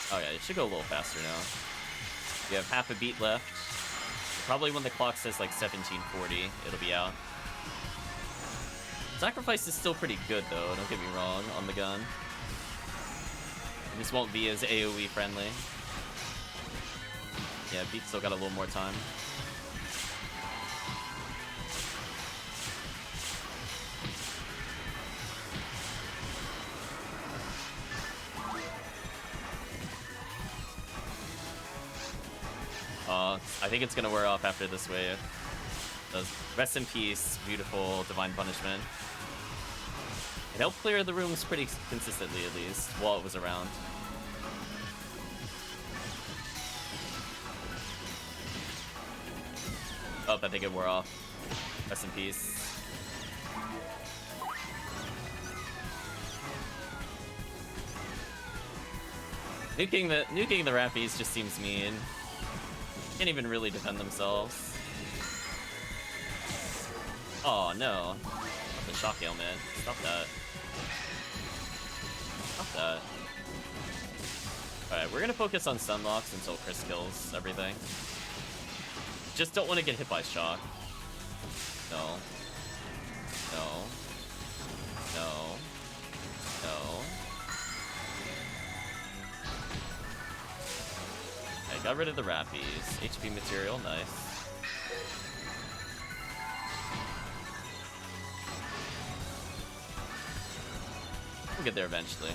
Oh yeah, it should go a little faster now. You have half a beat left. Probably when the clock says like 1740, it'll be out. Sacrifice is still pretty good though, don't get me wrong, on the gun. This won't be as AoE friendly. Yeah, beat still got a little more time. I think it's gonna wear off after this wave. Rest in peace, beautiful divine punishment. It helped clear the rooms pretty consistently, at least, while it was around. Oh, I think it wore off. Rest in peace. Nuking the Rappies just seems mean. Can't even really defend themselves. Oh no. The shock ailment. Stop that. Stop that. Alright, we're gonna focus on Sunlocks until Chris kills everything. Just don't want to get hit by shock. No. No. No. No. Okay, got rid of the Rappies. HP material, nice. We'll get there eventually.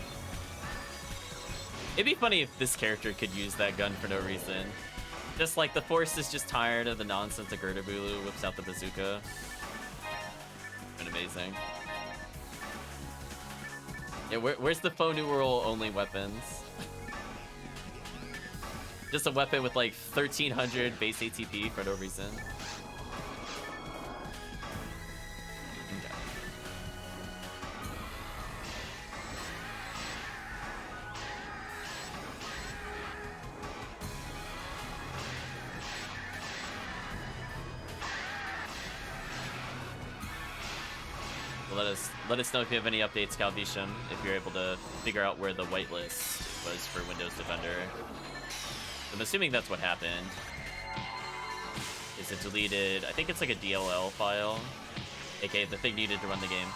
It'd be funny if this character could use that gun for no reason. Just like the Force is just tired of the nonsense of Gertabulu, whips out the bazooka. Been amazing. Yeah, where's the faux New World only weapons? Just a weapon with like 1300 base ATP for no reason. Okay. Let us know if you have any updates, Calvitium, if you're able to figure out where the whitelist was for Windows Defender. I'm assuming that's what happened. Is it deleted? I think it's like a DLL file. aka the thing needed to run the game.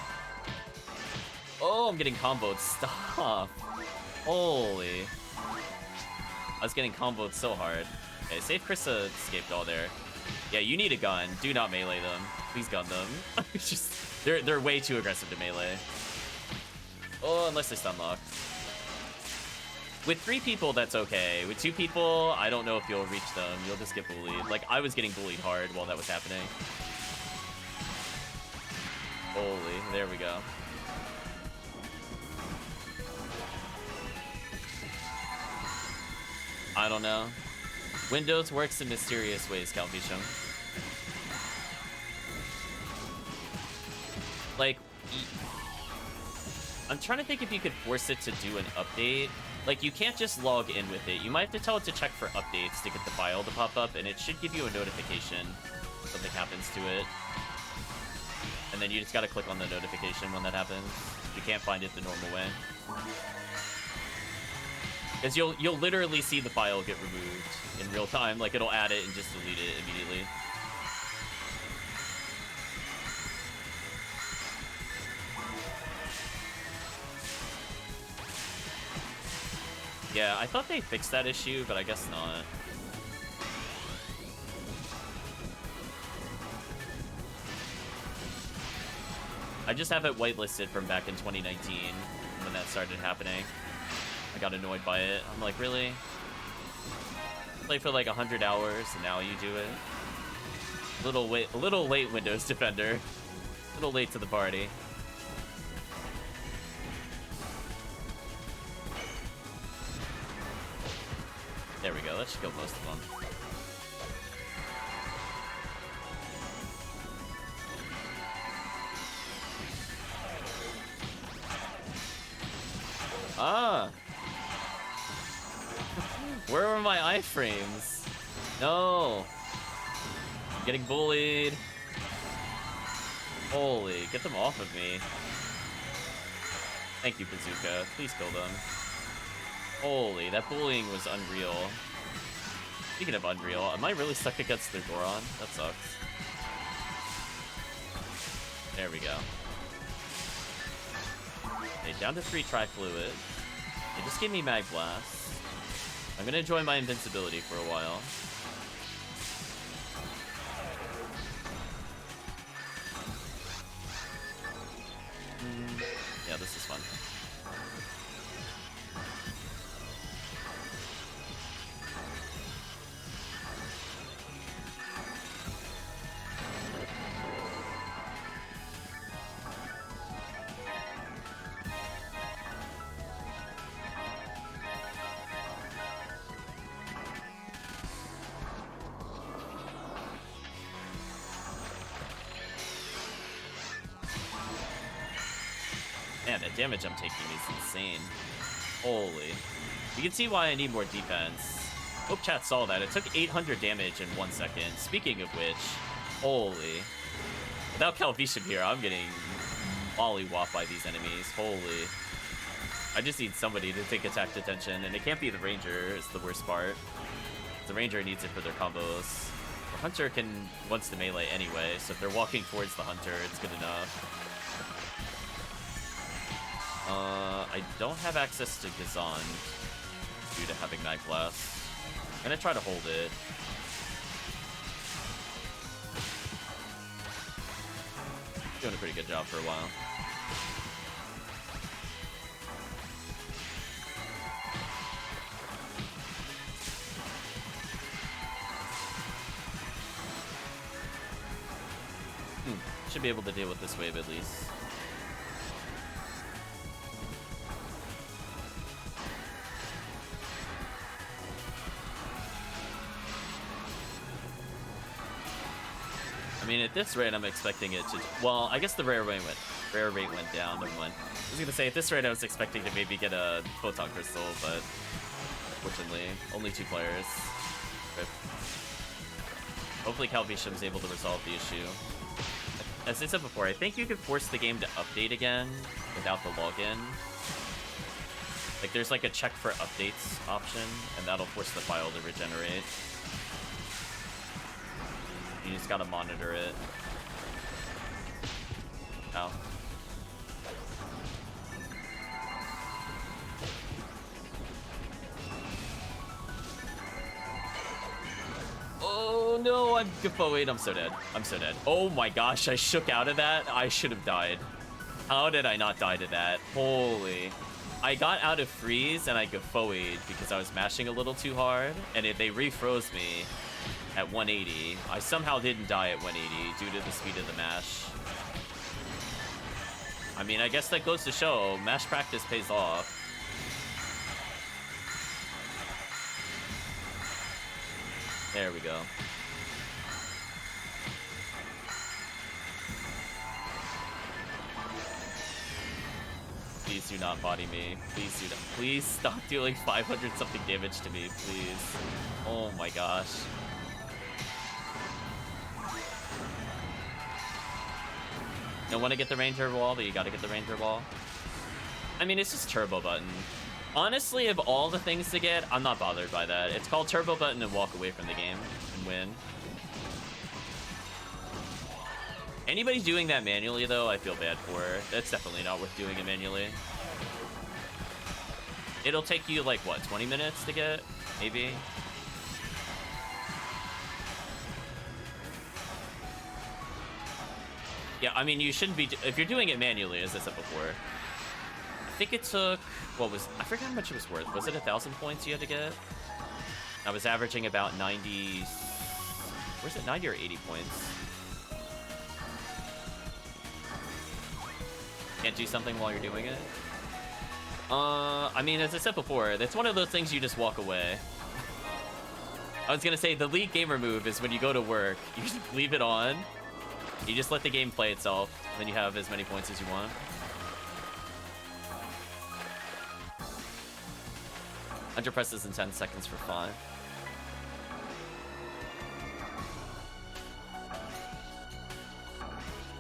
Oh, I'm getting comboed. Stop. Holy. I was getting comboed so hard. Okay, save Krista escaped all there. Yeah, you need a gun. Do not melee them. Please gun them. It's just they're way too aggressive to melee. Oh, unless they stun lock. With 3 people, that's okay. With 2 people, I don't know if you'll reach them. You'll just get bullied. Like, I was getting bullied hard while that was happening. Holy, there we go. I don't know. Windows works in mysterious ways, Calvitium. Like, I'm trying to think if you could force it to do an update. Like, you can't just log in with it. You might have to tell it to check for updates to get the file to pop up, and it should give you a notification if something happens to it. And then you just gotta click on the notification when that happens. You can't find it the normal way. Because you'll literally see the file get removed in real time. Like, it'll add it and just delete it immediately. Yeah, I thought they fixed that issue, but I guess not. I just have it whitelisted from back in 2019 when that started happening. I got annoyed by it. I'm like, really? Play for like 100 hours and now you do it? A little late, Windows Defender. A little late to the party. There we go, that should kill most of them. Ah! Where were my iframes? No! I'm getting bullied. Holy, get them off of me. Thank you, Bazooka. Please kill them. Holy, that bullying was unreal. Speaking of unreal, am I really stuck against their Goron? That sucks. There we go. Okay, down to 3 Tri-Fluid. They just gave me Mag Blast. I'm gonna enjoy my invincibility for a while. Yeah, this is fun. Man, the damage I'm taking is insane. Holy. You can see why I need more defense. Hope chat saw that. It took 800 damage in 1 second. Speaking of which, holy. Without Calvitium here, I'm getting mollywopped by these enemies. Holy. I just need somebody to take attack detention, and it can't be the Ranger, is the worst part. The Ranger needs it for their combos. The Hunter wants to melee anyway, so if they're walking towards the Hunter, it's good enough. I don't have access to Gazan due to having Mag Blast. I'm gonna try to hold it. Doing a pretty good job for a while. Should be able to deal with this wave at least. I mean, at this rate, I'm expecting it to... Well, I guess the rare rate went down. Never mind. I was going to say, at this rate, I was expecting to maybe get a Photon Crystal, but unfortunately, only 2 players. Rip. Hopefully, Calvitium's able to resolve the issue. As I said before, I think you could force the game to update again without the login. Like, there's like a check for updates option, and that'll force the file to regenerate. You just gotta monitor it. Ow. Oh no, I'm Gafoid. I'm so dead. I'm so dead. Oh my gosh, I shook out of that. I should have died. How did I not die to that? Holy. I got out of freeze and I Gafoid because I was mashing a little too hard, and they refroze me at 180. I somehow didn't die at 180 due to the speed of the mash. I mean, I guess that goes to show mash practice pays off. There we go. Please do not body me. Please do not. Please stop dealing 500 something damage to me, please. Oh my gosh. Don't want to get the Ranger wall, but you gotta get the Ranger wall. I mean, it's just turbo button. Honestly, of all the things to get, I'm not bothered by that. It's called turbo button and walk away from the game and win. Anybody doing that manually, though, I feel bad for. That's definitely not worth doing it manually. It'll take you, like, what, 20 minutes to get? Maybe? Yeah, I mean, you shouldn't be... If you're doing it manually, as I said before. I think it took... What was... I forget how much it was worth. Was it 1,000 points you had to get? I was averaging about 90... Where's it? 90 or 80 points. Can't do something while you're doing it? I mean, as I said before, that's one of those things you just walk away. I was gonna say, the league gamer move is when you go to work, you just leave it on, you just let the game play itself, and then you have as many points as you want. Under presses in 10 seconds for 5.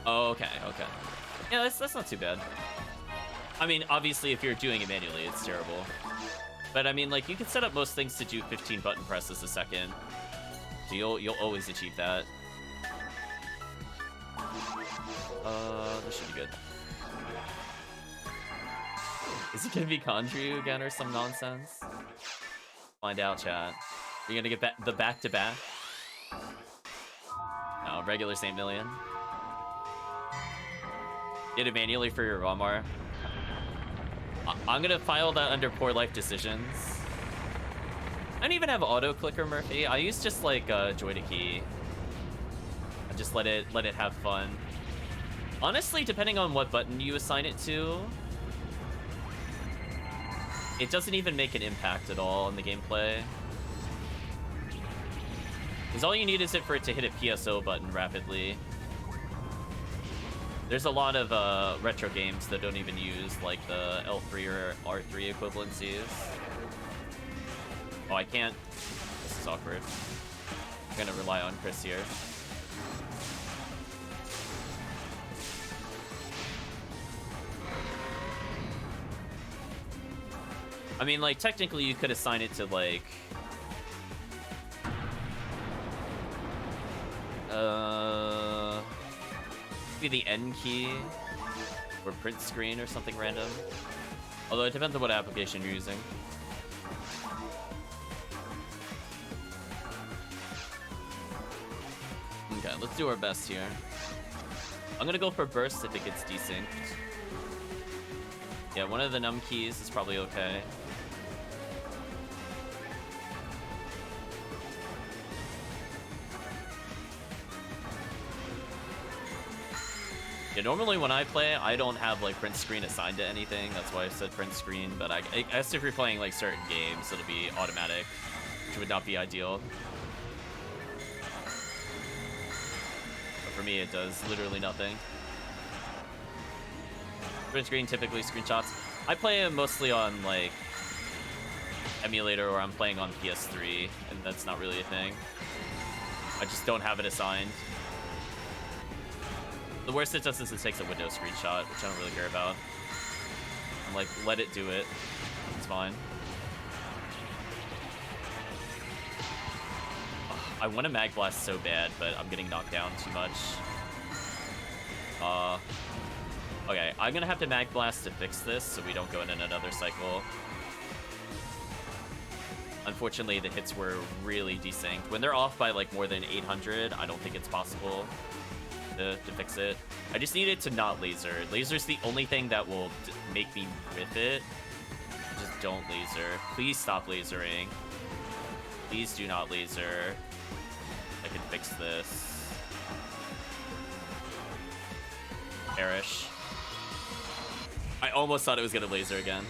Oh, okay, okay. Yeah, that's not too bad. I mean, obviously, if you're doing it manually, it's terrible. But I mean, like, you can set up most things to do 15 button presses a second. So you'll always achieve that. This should be good. Is it gonna be Conjure again or some nonsense? Find out, chat. Are you gonna get the back-to-back? No, regular St. Million. Get it manually for your Walmart. I'm gonna file that under poor life decisions. I don't even have auto clicker, Murphy. I use just like joy to key. I just let it have fun. Honestly, depending on what button you assign it to, it doesn't even make an impact at all in the gameplay. Because all you need is for it to hit a PSO button rapidly. There's a lot of retro games that don't even use like the L3 or R3 equivalencies. Oh, I can't. This is awkward. I'm gonna rely on Chris here. I mean, like, technically you could assign it to like... Maybe the N key or print screen or something random. Although it depends on what application you're using. Okay, let's do our best here. I'm gonna go for burst if it gets desynced. Yeah, one of the num keys is probably okay. Yeah, normally when I play, I don't have like print screen assigned to anything. That's why I said print screen. But I guess if you're playing like certain games, it'll be automatic, which would not be ideal. But for me, it does literally nothing. Print screen typically screenshots. I play mostly on like emulator, or I'm playing on PS3, and that's not really a thing. I just don't have it assigned. The worst it does is it takes a Windows screenshot, which I don't really care about. I'm like, let it do it. It's fine. Ugh, I want to mag blast so bad, but I'm getting knocked down too much. Okay, I'm gonna have to mag blast to fix this so we don't go in another cycle. Unfortunately, the hits were really desynced. When they're off by like more than 800, I don't think it's possible to fix it. I just need it to not laser. Laser's the only thing that will make me whiff it. Just don't laser. Please stop lasering. Please do not laser. I can fix this. Perish. I almost thought it was gonna laser again.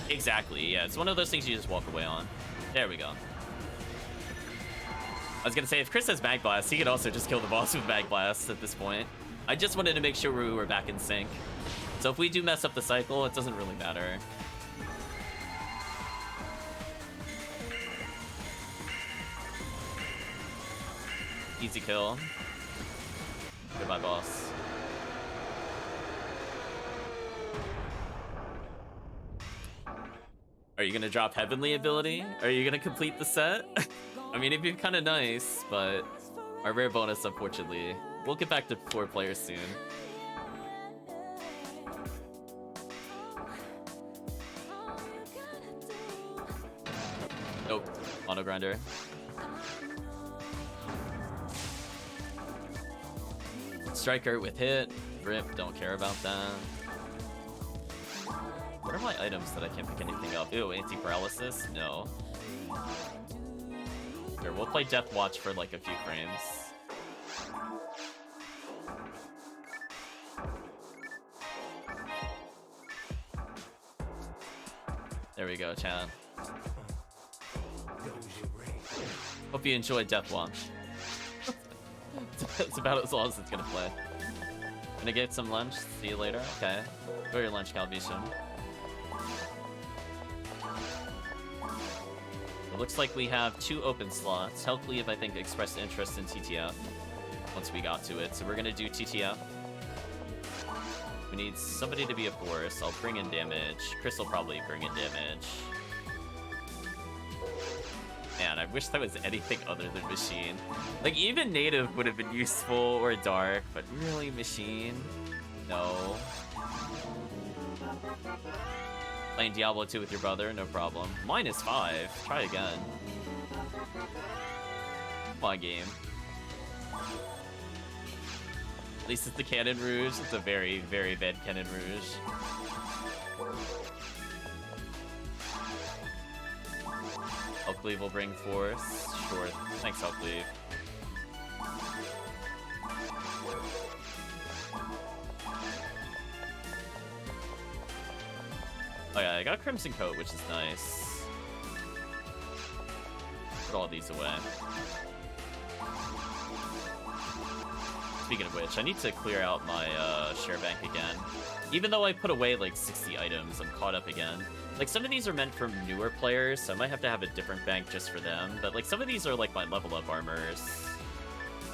Exactly, yeah. It's one of those things you just walk away on. There we go. I was gonna say, if Chris has Mag Blast, he could also just kill the boss with Mag Blast at this point. I just wanted to make sure we were back in sync. So if we do mess up the cycle, it doesn't really matter. Easy kill. Goodbye, boss. Are you gonna drop Heavenly ability? Are you gonna complete the set? I mean, it'd be kind of nice, but our rare bonus, unfortunately. We'll get back to 4 players soon. Nope. Auto grinder. Striker with hit. Rip, don't care about that. What are my items that I can't pick anything up? Ew, anti-paralysis? No. Here, we'll play Death Watch for like a few frames. There we go, chat. Hope you enjoyed Death Watch. It's about as long as it's gonna play. Gonna get some lunch. See you later. Okay. Enjoy your lunch, TheCalvitium. It looks like we have 2 open slots. HellCleave, I think, expressed interest in TTF once we got to it, so we're gonna do TTF. We need somebody to be a force. I'll bring in damage. Chris will probably bring in damage. Man, I wish that was anything other than machine. Like, even native would have been useful, or dark, but really machine? No. Playing Diablo 2 with your brother, no problem. -5, try again. Come on, game. At least it's the Cannon Rouge. It's a very, very bad Cannon Rouge. HellCleave will bring force. Sure. Thanks, HellCleave. Oh yeah, I got a Crimson Coat, which is nice. Put all these away. Speaking of which, I need to clear out my share bank again. Even though I put away like 60 items, I'm caught up again. Like, some of these are meant for newer players, so I might have to have a different bank just for them. But like, some of these are like my level up armors.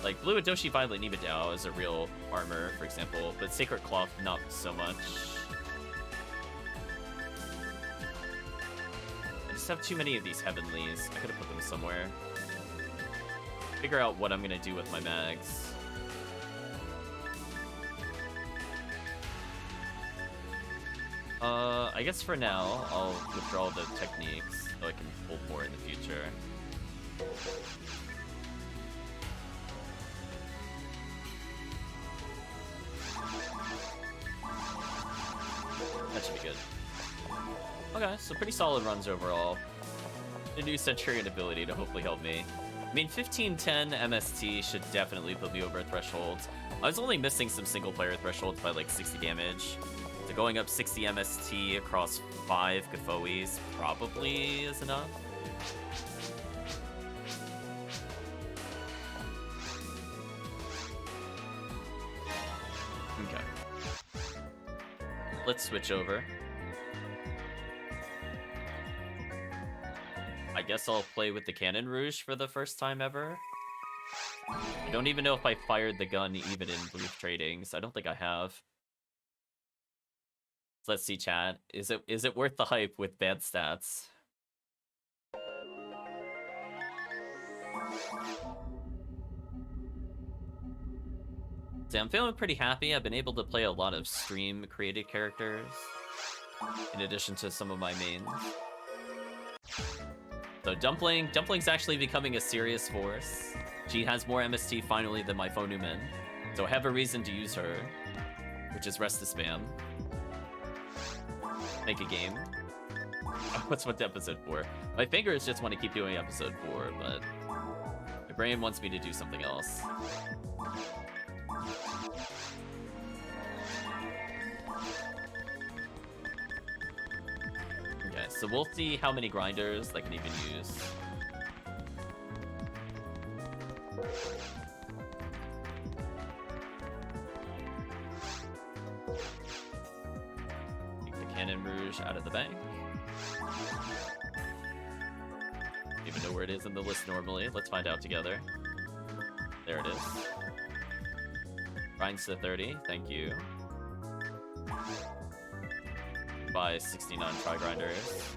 Like, Blue Adoshi Violet Nibidao is a real armor, for example, but Sacred Cloth, not so much. I just have too many of these Heavenlies. I could have put them somewhere. Figure out what I'm gonna do with my mags. I guess for now, I'll withdraw the techniques so I can pull more in the future. That should be good. Okay, so pretty solid runs overall. A new Centurion ability to hopefully help me. I mean, 1510 MST should definitely put me over a threshold. I was only missing some single-player thresholds by like 60 damage. So going up 60 MST across 5 Gafoes probably is enough. Okay. Let's switch over. I guess I'll play with the Cannon Rouge for the first time ever. I don't even know if I fired the gun even in brief tradings. I don't think I have. So let's see, chat. Is it worth the hype with bad stats? See, I'm feeling pretty happy. I've been able to play a lot of stream-created characters, in addition to some of my mains. So Dumpling's actually becoming a serious force. She has more MST finally than my Phonumen, so I have a reason to use her, which is Rest to Spam. Make a game. What's episode 4? My fingers just want to keep doing episode 4, but my brain wants me to do something else. Okay, So we'll see how many grinders they can even use. Take the Cannon Rouge out of the bank. Don't even know where it is in the list normally. Let's find out together. There it is. Grinds to 30, thank you. Buy 69 Tri-Grinders.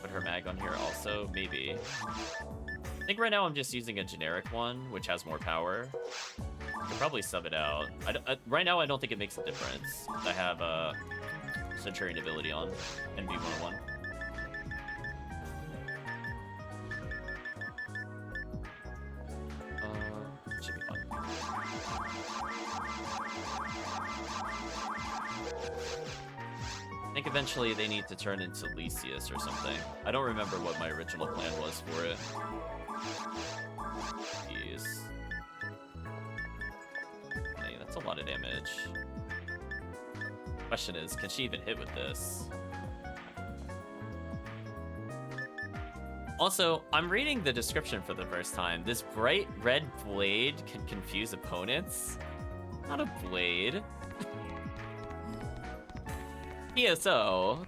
Put her mag on here also, maybe. I think right now I'm just using a generic one, which has more power. I could probably sub it out. Right now I don't think it makes a difference. I have a Centurion ability on NB101. Should be fun. I think eventually they need to turn into Lysius or something. I don't remember what my original plan was for it. Jeez. Hey, that's a lot of damage. Question is, can she even hit with this? Also, I'm reading the description for the first time. This bright red blade can confuse opponents. Not a blade. PSO.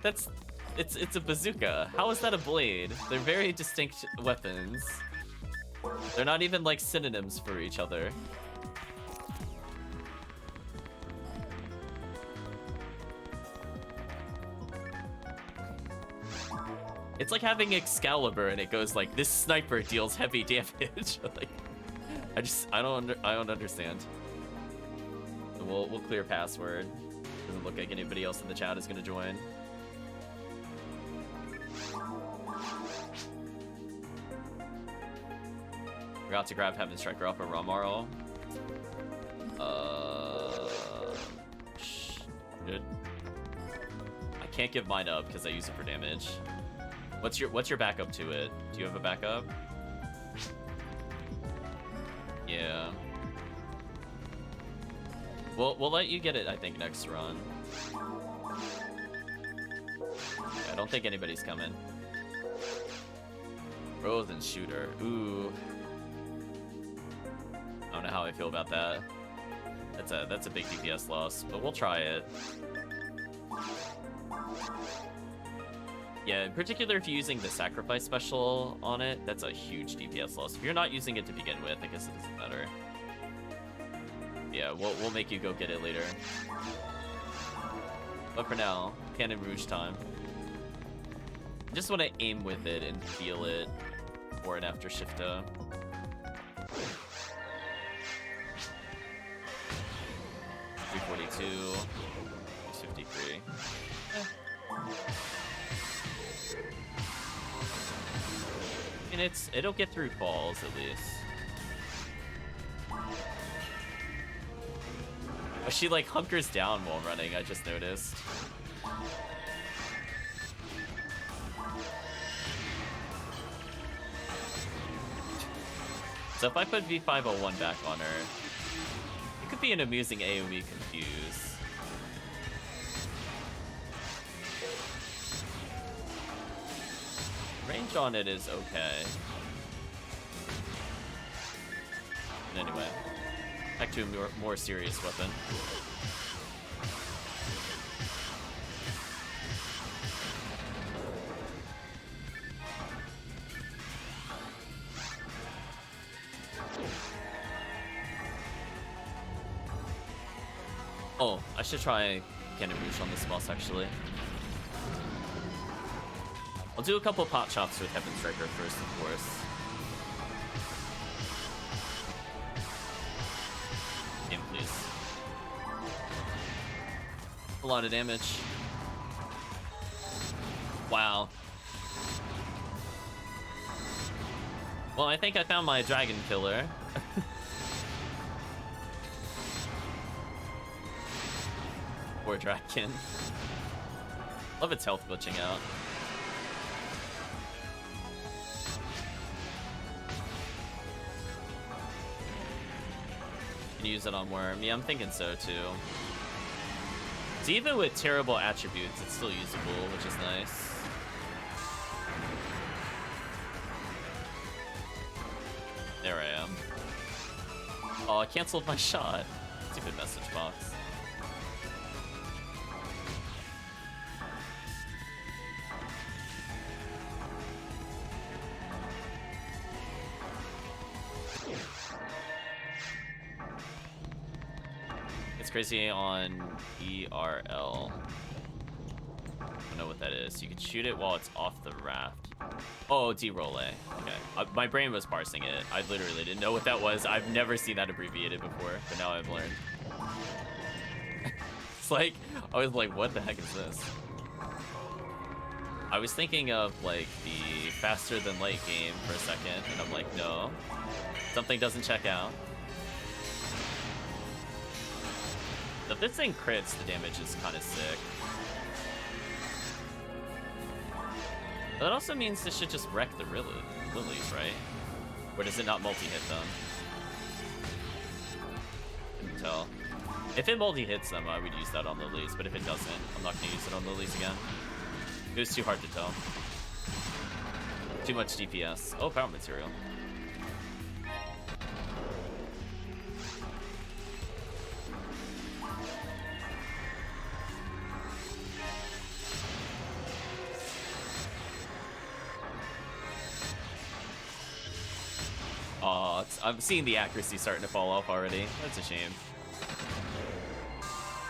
It's a bazooka. How is that a blade? They're very distinct weapons. They're not even like synonyms for each other. It's like having Excalibur and it goes like, this sniper deals heavy damage. Like, I don't understand. So we'll clear password. Doesn't look like anybody else in the chat is gonna join. Forgot to grab Heaven Striker off of Ramarl. Good. I can't give mine up because I use it for damage. What's your backup to it? Do you have a backup? Yeah. We'll let you get it, I think, next run. I don't think anybody's coming. Frozen Shooter. Ooh. I don't know how I feel about that. That's a big DPS loss, but we'll try it. Yeah, in particular if you're using the sacrifice special on it, that's a huge DPS loss. If you're not using it to begin with, I guess it doesn't matter. Yeah, we'll make you go get it later. But for now, Cannon Rouge time. I just want to aim with it and feel it before and after Shifta. $342, $653. And it'll get through falls at least. Oh, she like hunkers down while running, I just noticed. So if I put V501 back on her, it could be an amusing AoE confuse. Range on it is okay. But anyway, back to a more serious weapon. Oh, I should try Cannon Rouge on this boss actually. I'll do a couple pot shots with Heaven Striker first, of course. Game, please. A lot of damage. Wow. Well, I think I found my dragon killer. Poor dragon. Love its health glitching out. Can use it on Worm. Yeah, I'm thinking so too. So even with terrible attributes, it's still usable, which is nice. There I am. Oh, I canceled my shot. Stupid message box. It's crazy on ERL. I don't know what that is. You can shoot it while it's off the raft. Oh, D-roll A. Okay. My brain was parsing it. I literally didn't know what that was. I've never seen that abbreviated before, but now I've learned. It's like, I was like, what the heck is this? I was thinking of like the faster than light game for a second, and I'm like, no. Something doesn't check out. If this thing crits, the damage is kind of sick. But that also means this should just wreck the lilies, right? Or does it not multi-hit them? Couldn't tell. If it multi-hits them, I would use that on lilies, but if it doesn't, I'm not going to use it on lilies again. It was too hard to tell. Too much DPS. Oh, power material. Oh, I'm seeing the accuracy starting to fall off already. That's a shame.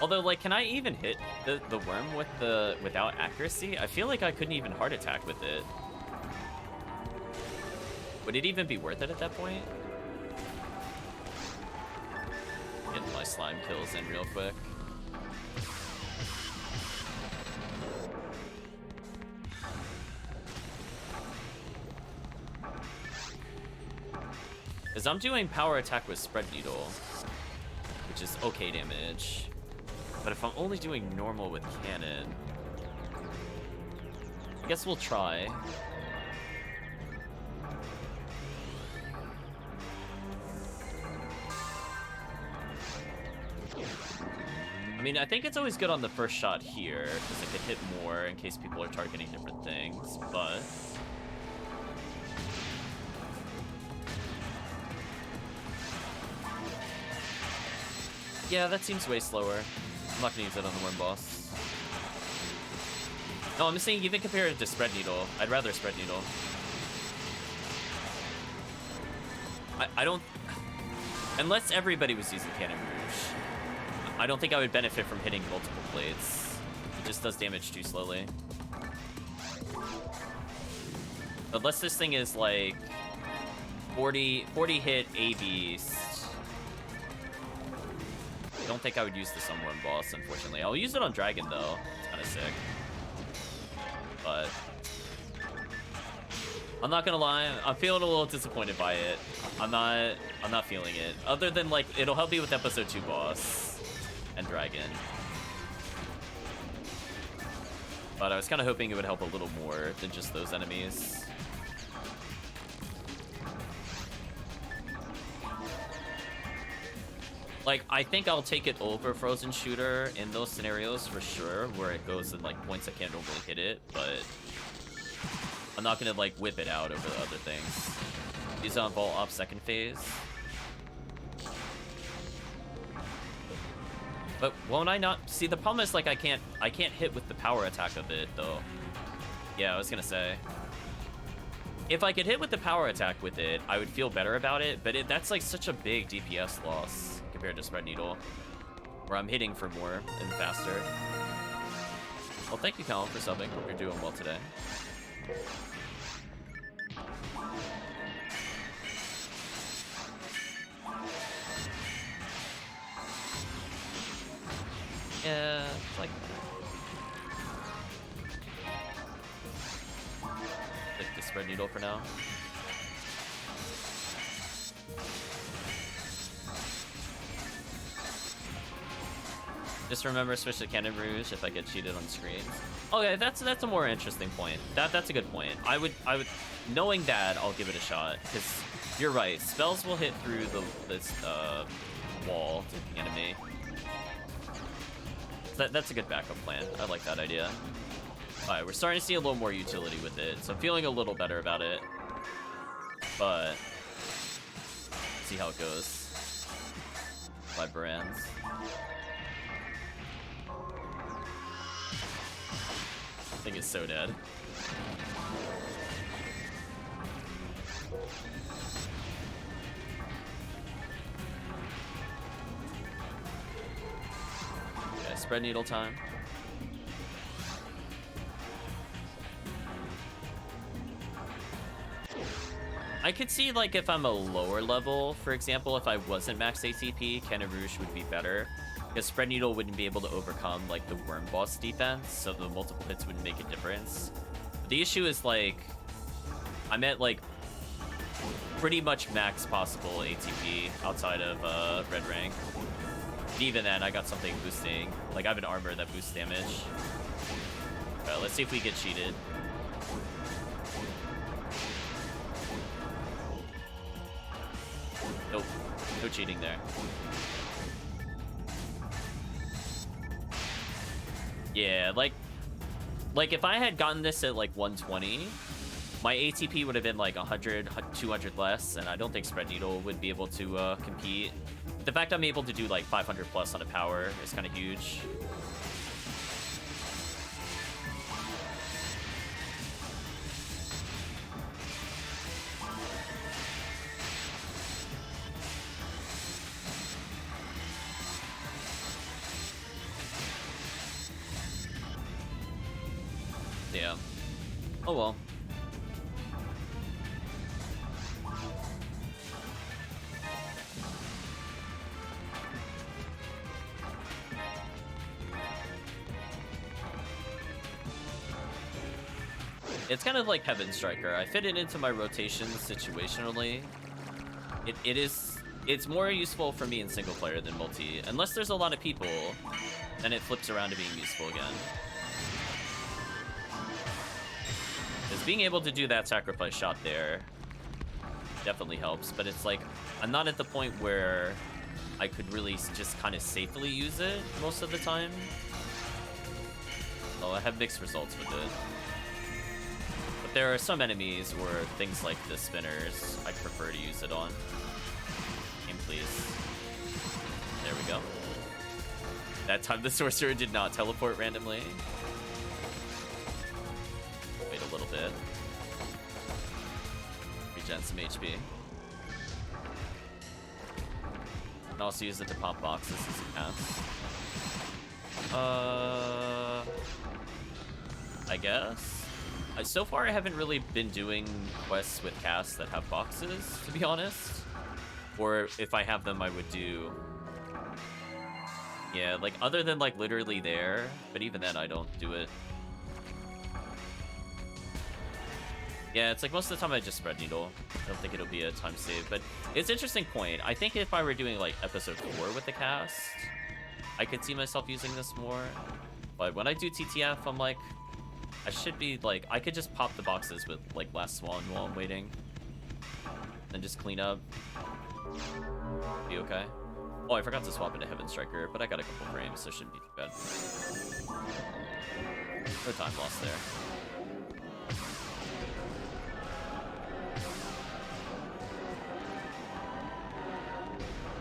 Although, like, can I even hit the worm without accuracy? I feel like I couldn't even heart attack with it. Would it even be worth it at that point? Getting my slime kills in real quick. Because I'm doing power attack with spread needle, which is okay damage. But if I'm only doing normal with cannon, I guess we'll try. I mean, I think it's always good on the first shot here, because I could hit more in case people are targeting different things, but... yeah, that seems way slower. I'm not gonna use it on the worm boss. No, I'm just saying even compared to spread needle, I'd rather spread needle. I don't... unless everybody was using Cannon Rouge, I don't think I would benefit from hitting multiple plates. It just does damage too slowly. Unless this thing is like 40 hit A-Beast. I don't think I would use this on Worm Boss, unfortunately. I'll use it on Dragon, though. It's kind of sick. But... I'm not gonna lie, I'm feeling a little disappointed by it. I'm not feeling it. Other than, like, it'll help me with Episode 2 Boss and Dragon. But I was kind of hoping it would help a little more than just those enemies. Like, I think I'll take it over Frozen Shooter in those scenarios for sure, where it goes in, like, points that can't normally hit it, but I'm not gonna, like, whip it out over the other things. Use it on Vault Off second phase. But won't I not? See, the problem is, like, I can't hit with the power attack of it, though. Yeah, I was gonna say. If I could hit with the power attack with it, I would feel better about it, but that's, like, such a big DPS loss compared to Spread Needle, where I'm hitting for more and faster. Well, thank you, Colin, for subbing. Hope you're doing well today. Yeah, it's like... click the Spread Needle for now. Just remember, switch to Cannon Rouge if I get cheated on screens. Okay, that's a more interesting point. That's a good point. I would, knowing that, I'll give it a shot, because you're right. Spells will hit through wall to the enemy. That's a good backup plan. I like that idea. Alright, we're starting to see a little more utility with it, so I'm feeling a little better about it. But let's see how it goes. By brands. I think it's so dead. Okay, spread needle time. I could see, like, if I'm a lower level, for example, if I wasn't max ATP, Cannon Rouge would be better. Because Spread Needle wouldn't be able to overcome, like, the Worm Boss defense, so the multiple hits wouldn't make a difference. But the issue is, like, I'm at, like, pretty much max possible ATP outside of Red Rank. And even then, I got something boosting. Like, I have an armor that boosts damage. Let's see if we get cheated. Nope, no cheating there. Yeah, like if I had gotten this at like 120, my ATP would have been like 100, 200 less, and I don't think Spread Needle would be able to compete. The fact I'm able to do like 500 plus on a power is kind of huge. Yeah. Oh well. It's kind of like Heaven Striker. I fit it into my rotation situationally. It's more useful for me in single player than multi. Unless there's a lot of people, then it flips around to being useful again. Because being able to do that sacrifice shot there definitely helps, but it's like, I'm not at the point where I could really just kind of safely use it most of the time. Well, I have mixed results with it. But there are some enemies or things like the spinners I prefer to use it on. Aim please. There we go. That time the sorcerer did not teleport randomly. A little bit. Regen some HP. And also use it to pop boxes as a cast. I guess. So far I haven't really been doing quests with casts that have boxes, to be honest. Or if I have them, I would do... Yeah, like other than like literally there, but even then I don't do it. Yeah, it's like most of the time I just Spread Needle. I don't think it'll be a time save, but it's an interesting point. I think if I were doing like episode 4 with the cast, I could see myself using this more. But when I do TTF, I'm like, I should be like, I could just pop the boxes with like Last Swan while I'm waiting. Then just clean up. Be okay. Oh, I forgot to swap into Heaven Striker, but I got a couple frames, so it shouldn't be too bad. No time lost there.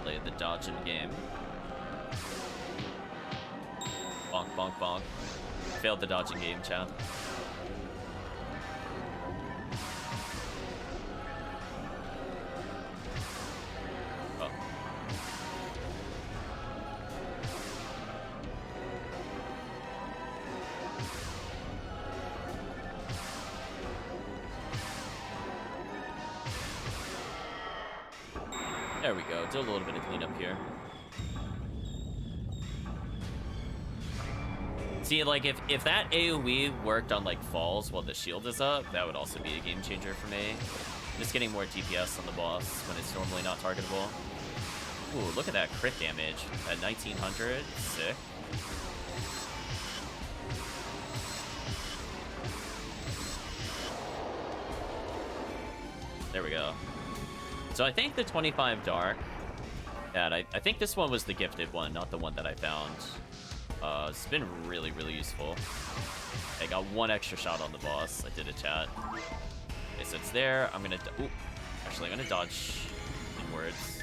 Play the dodging game. Bonk, bonk, bonk. Failed the dodging game, chat. Oh. There we go. Do a little bit of cleanup here. See, like, if that AoE worked on, like, falls while the shield is up, that would also be a game changer for me. Just getting more DPS on the boss when it's normally not targetable. Ooh, look at that crit damage at 1900. Sick. There we go. So I think the 25 Dark Yeah, and I think this one was the gifted one, not the one that I found. It's been really, really useful. I got one extra shot on the boss. I did a chat. Okay, so it's there. I'm gonna... Ooh, actually, I'm gonna dodge inwards.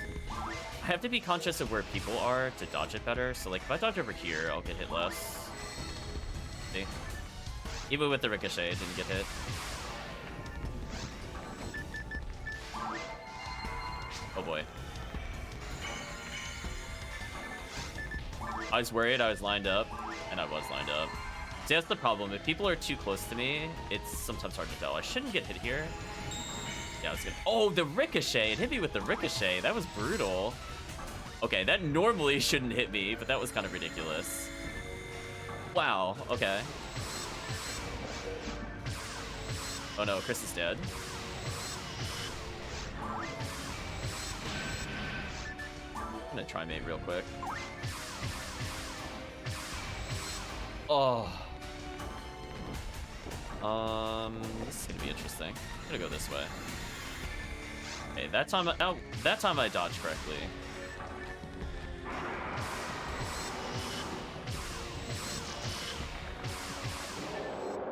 I have to be conscious of where people are to dodge it better. So, like, if I dodge over here, I'll get hit less. See? Even with the ricochet, it didn't get hit. Oh boy. I was worried I was lined up, and I was lined up. See, that's the problem. If people are too close to me, it's sometimes hard to tell. I shouldn't get hit here. Yeah, I was good. Oh, the ricochet! It hit me with the ricochet. That was brutal. Okay, that normally shouldn't hit me, but that was kind of ridiculous. Wow, okay. Oh no, Chris is dead. I'm gonna try mate real quick. Oh. This is gonna be interesting. I'm gonna go this way. Okay, that time I dodged correctly.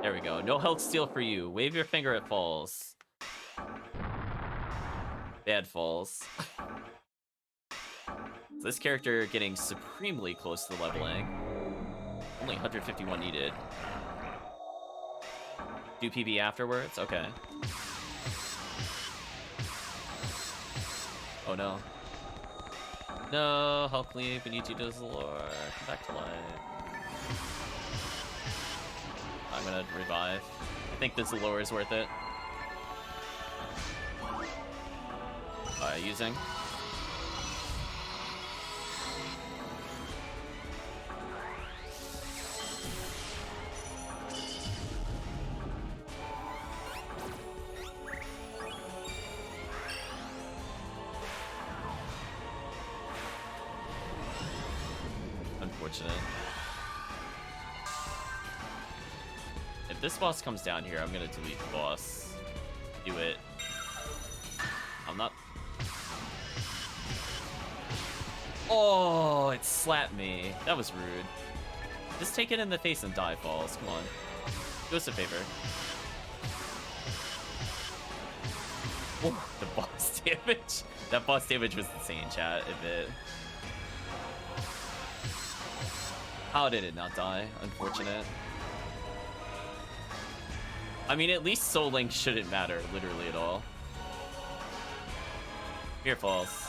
There we go. No health steal for you. Wave your finger, it falls. Bad falls. This character getting supremely close to the leveling. Only 151 needed. Do PB afterwards? Okay. Oh no. No, HellCleave, we need you to Zalor. Come back to life. I'm gonna revive. I think this Zalor is worth it. Using. Unfortunate. If this boss comes down here, I'm gonna delete the boss. Do it. I'm not... Oh, it slapped me. That was rude. Just take it in the face and die, Falls. Come on. Do us a favor. Oh, the boss damage. That boss damage was insane, chat. If it... How did it not die? Unfortunate. I mean, at least Soul Link shouldn't matter, literally at all. Here, Falls.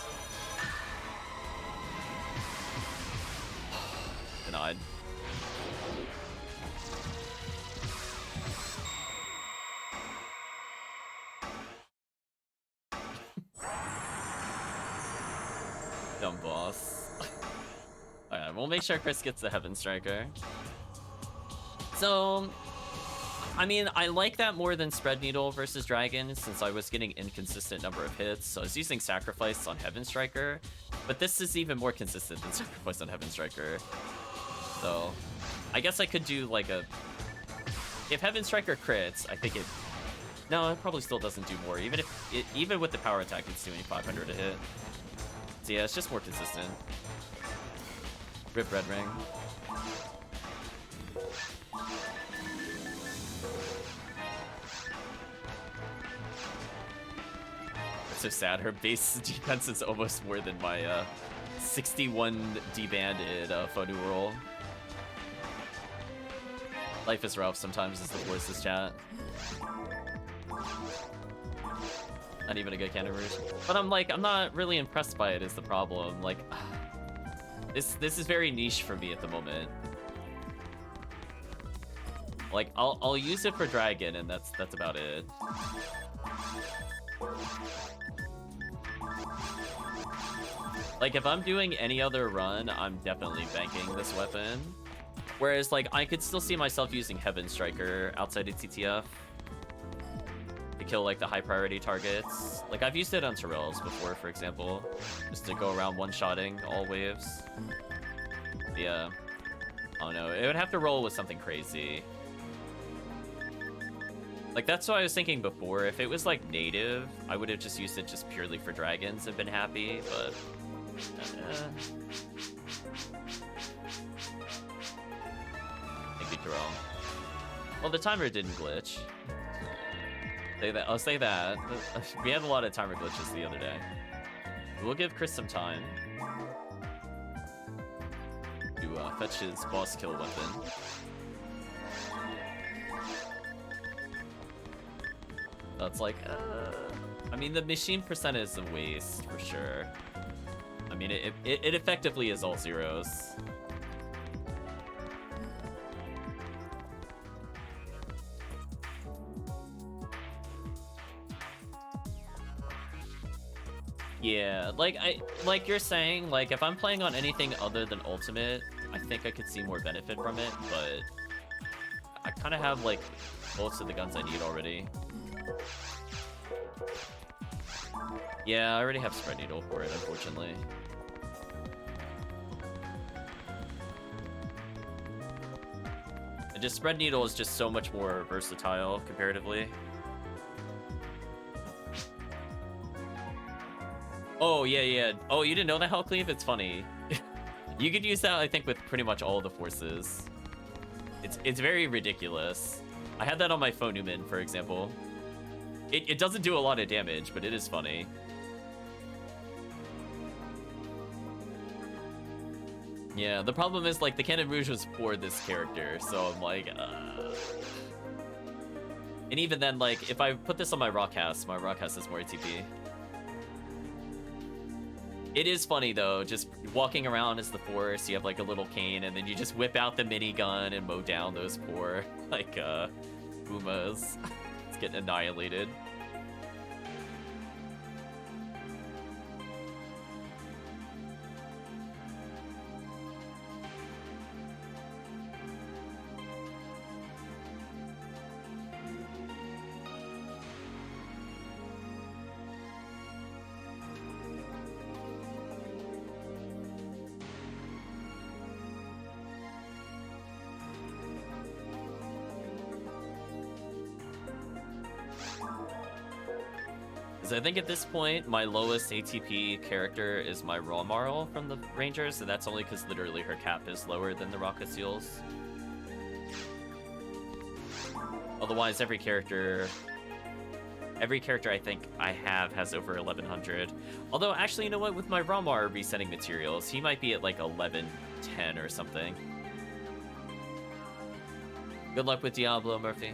Denied. Dumb boss. Alright, we'll make sure Chris gets the Heaven Striker. So, I mean, I like that more than Spread Needle versus Dragon, since I was getting inconsistent number of hits. So I was using Sacrifice on Heaven Striker, but this is even more consistent than Sacrifice on Heaven Striker. So, I guess I could do like a... If Heaven Striker crits, I think it... No, it probably still doesn't do more. Even with the power attack, it's doing 500 a hit. So yeah, it's just more consistent. Rip Red Ring. It's so sad. Her base defense is almost more than my 61 debanded Fonu roll. Life is rough sometimes is the voices chat. Not even a good Cannon Rouge. But I'm not really impressed by it is the problem. Like, this is very niche for me at the moment. Like, I'll use it for Dragon and that's about it. Like, if I'm doing any other run, I'm definitely banking this weapon. Whereas, like, I could still see myself using Heaven Striker outside of TTF to kill, like, the high priority targets. Like, I've used it on Terrells before, for example, just to go around one-shotting all waves. Yeah. Oh no, it would have to roll with something crazy. Like, that's what I was thinking before. If it was, like, native, I would have just used it just purely for dragons and been happy, but Thank you, Jerome. Well, the timer didn't glitch. Say that. I'll say that. We had a lot of timer glitches the other day. We'll give Chris some time to fetch his boss kill weapon. That's like, I mean, the machine percent is a waste for sure. I mean, it effectively is all zeros. Yeah, like you're saying, like if I'm playing on anything other than Ultimate, I think I could see more benefit from it, but I kind of have like most of the guns I need already. Yeah, I already have Spread Needle for it, unfortunately. And just Spread Needle is just so much more versatile comparatively. Oh, yeah. Oh, you didn't know that, HellCleave? It's funny. You could use that, I think, with pretty much all the forces. It's very ridiculous. I had that on my Phonuman, for example. It doesn't do a lot of damage, but it is funny. Yeah, the problem is, like, the Cannon Rouge was for this character, so I'm like, And even then, like, if I put this on my Rockcast has more ATP. It is funny, though, just walking around as the Force, you have, like, a little cane, and then you just whip out the minigun and mow down those poor, like, Pumas. It's getting annihilated. I think at this point, my lowest ATP character is my Raw Marl from the Rangers, and that's only because literally her cap is lower than the Rocket Seals. Otherwise, every character I think I have has over 1100. Although, actually, you know what? With my Raw Marl resetting materials, he might be at like 1110 or something. Good luck with Diablo, Murphy.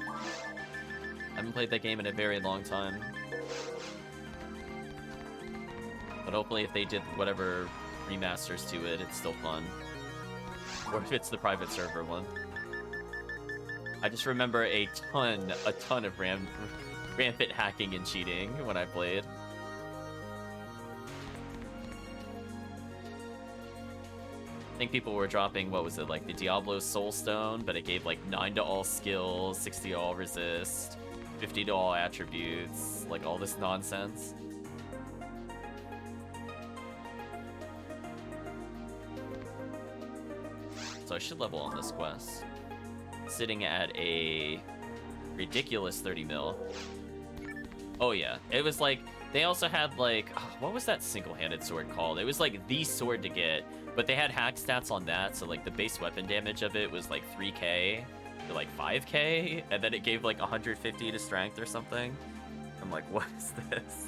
I haven't played that game in a very long time. But hopefully if they did whatever remasters to it, it's still fun. Or if it's the private server one. I just remember a ton of rampant hacking and cheating when I played. I think people were dropping, what was it, like the Diablo Soulstone, but it gave like 9 to all skills, 60 to all resist, 50 to all attributes, like all this nonsense. So I should level on this quest. Sitting at a ridiculous 30 mil. Oh yeah, it was like, they also had like, what was that single-handed sword called? It was like the sword to get, but they had hack stats on that, so like the base weapon damage of it was like 3k to like 5k, and then it gave like 150 to strength or something. I'm like, what is this?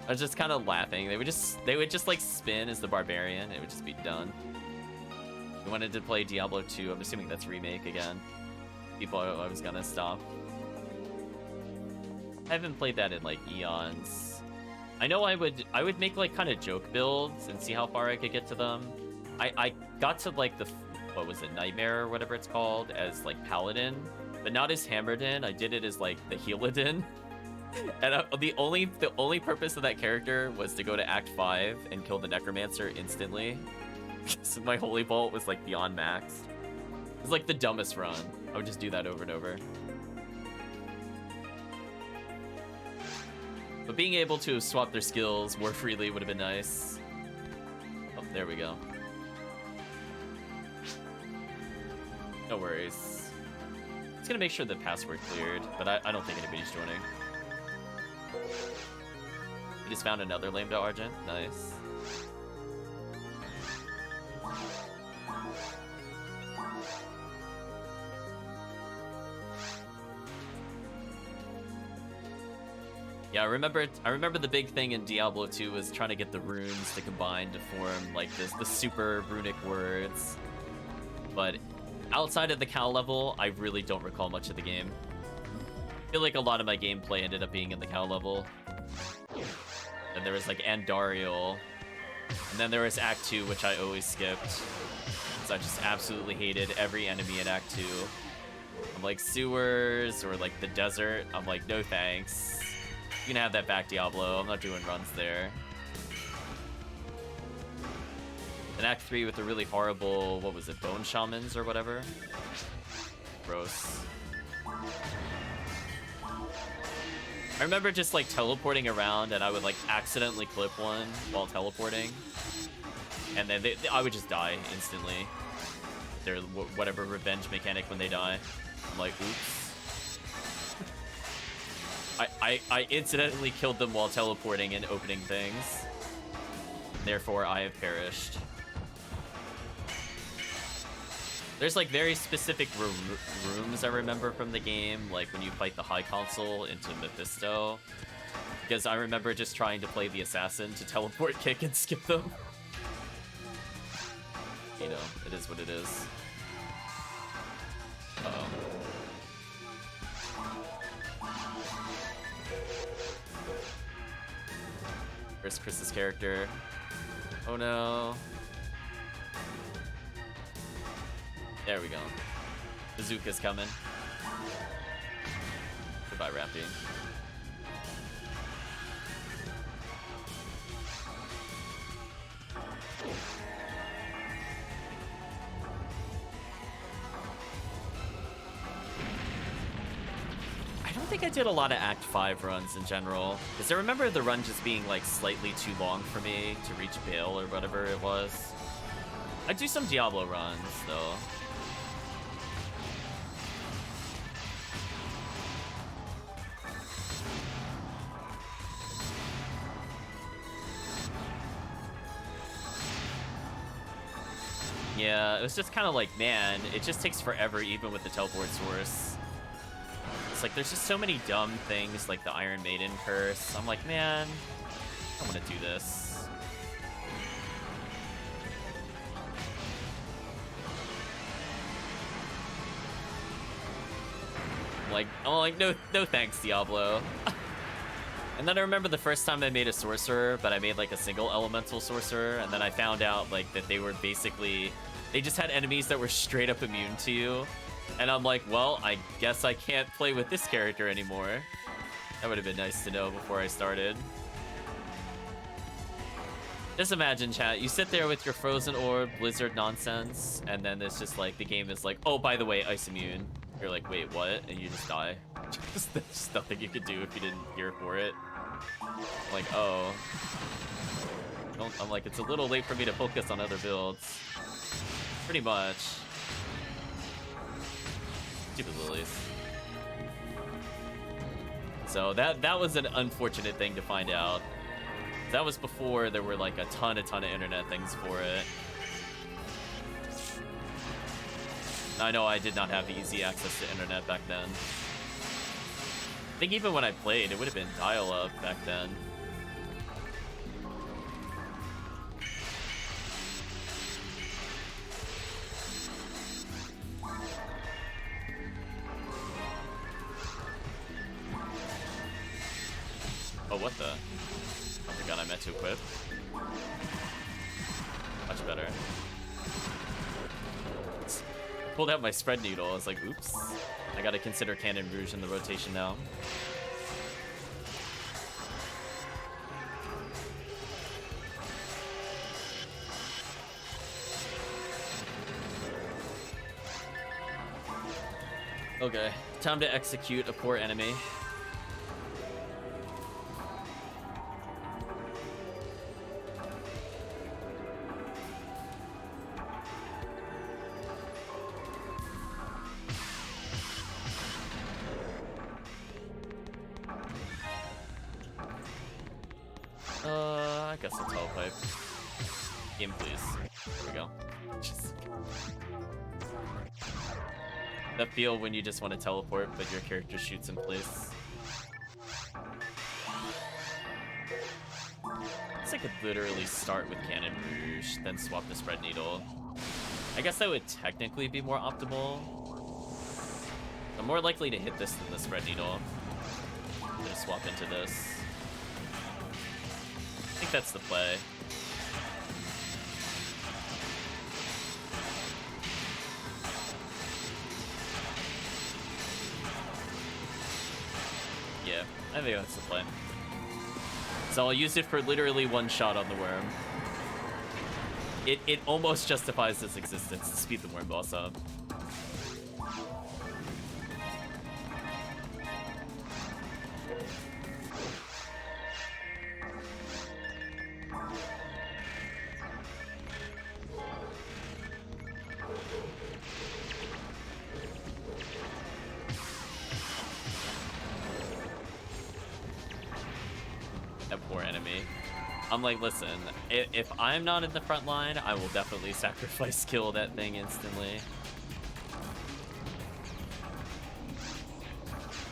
I was just kind of laughing. They would just like spin as the barbarian. It would just be done. We wanted to play Diablo 2. I'm assuming that's remake again. People, I was gonna stop. I haven't played that in like eons. I know I would make like kind of joke builds and see how far I could get to them. I got to like the, what was it, Nightmare or whatever it's called, as like Paladin, but not as Hammerden. I did it as like the Healadin. And the only purpose of that character was to go to Act 5 and kill the Necromancer instantly. So my Holy Bolt was like beyond maxed. It was like the dumbest run. I would just do that over and over. But being able to swap their skills more freely would have been nice. Oh, there we go. No worries. It's gonna make sure the password cleared, but I don't think anybody's joining. We just found another Lambda Argent. Nice. Yeah, I remember the big thing in Diablo 2 was trying to get the runes to combine to form like the super runic words. But outside of the Cal level, I really don't recall much of the game. I feel like a lot of my gameplay ended up being in the Cal level. And there was like Andariel. And then there was Act 2, which I always skipped. So I just absolutely hated every enemy in Act 2. I'm like sewers or like the desert. I'm like, no thanks. You can have that back, Diablo. I'm not doing runs there. And Act 3 with the really horrible, what was it, Bone Shamans or whatever? Gross. I remember just like teleporting around and I would like accidentally clip one while teleporting. And then I would just die instantly. Their whatever revenge mechanic when they die. I'm like, oops. I incidentally killed them while teleporting and opening things. Therefore, I have perished. There's like very specific rooms I remember from the game, like when you fight the High Consul into Mephisto. Because I remember just trying to play the Assassin to teleport, kick, and skip them. You know, it is what it is. Uh-oh. Where's Chris's character? Oh no. There we go. Bazooka's coming. Goodbye, Rampy. I don't think I did a lot of Act 5 runs in general, because I remember the run just being like slightly too long for me to reach Bale or whatever it was. I do some Diablo runs though. Yeah, it was just kind of like, man, it just takes forever even with the teleport source. It's like, there's just so many dumb things, like the Iron Maiden curse. I'm like, man, I don't want to do this. I'm like, no thanks, Diablo. And then I remember the first time I made a sorcerer, but I made like a single elemental sorcerer, and then I found out like that they were basically, they just had enemies that were straight up immune to you. And I'm like, well, I guess I can't play with this character anymore. That would have been nice to know before I started. Just imagine, chat, you sit there with your frozen orb, blizzard nonsense, and then it's just like, the game is like, oh, by the way, ice immune. You're like, wait, what? And you just die. There's just nothing you could do if you didn't gear for it. I'm like, oh. I'm like, it's a little late for me to focus on other builds. Pretty much. Stupid lilies. So that was an unfortunate thing to find out. That was before there were like a ton of internet things for it. I know I did not have easy access to internet back then. I think even when I played, it would have been dial-up back then. Oh, what the? Oh my god, I meant to equip. Much better. Pulled out my spread needle. I was like, oops. I gotta consider Cannon Rouge in the rotation now. Okay, time to execute a poor enemy. that's a telepipe. Game, please. There we go. Just... That feel when you just want to teleport, but your character shoots in place. I guess I could literally start with Cannon Rouge, then swap the Spread Needle. I guess that would technically be more optimal. I'm more likely to hit this than the Spread Needle. I'm gonna swap into this. I think that's the play. Yeah, I think that's the play. So I'll use it for literally one shot on the worm. It almost justifies its existence to speed the worm boss up. I'm like, listen, if I'm not in the front line, I will definitely sacrifice kill that thing instantly.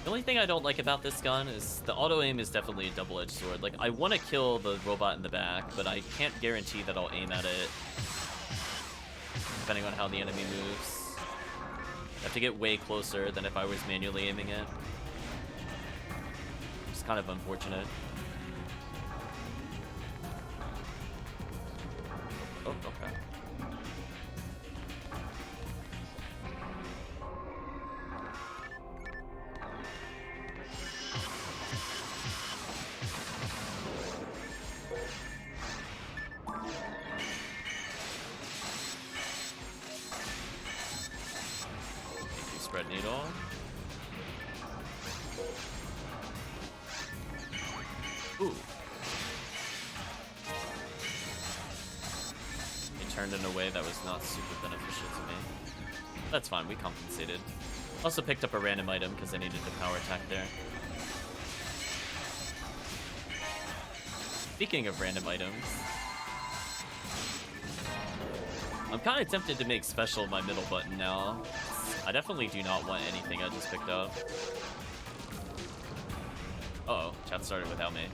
The only thing I don't like about this gun is the auto-aim is definitely a double-edged sword. Like, I want to kill the robot in the back, but I can't guarantee that I'll aim at it, depending on how the enemy moves. I have to get way closer than if I was manually aiming it. It's kind of unfortunate. Oh, okay. Spread needle. Ooh. Turned in a way that was not super beneficial to me. That's fine, we compensated. Also picked up a random item because I needed the power attack there. Speaking of random items, I'm kind of tempted to make special my middle button now. I definitely do not want anything I just picked up. Uh-oh, chat started without me.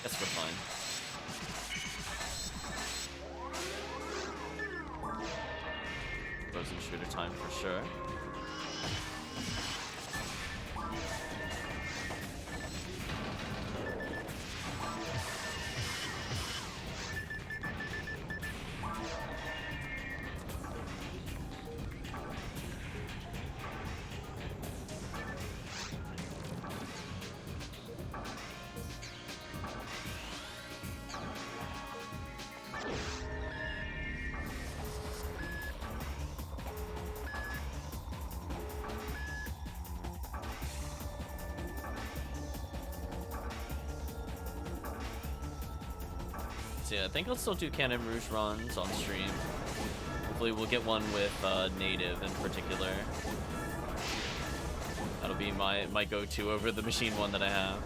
Guess we're fine. Frozen shooter time for sure. Yeah, I think I'll still do Cannon Rouge runs on stream. Hopefully we'll get one with native in particular. That'll be my go-to over the machine one that I have.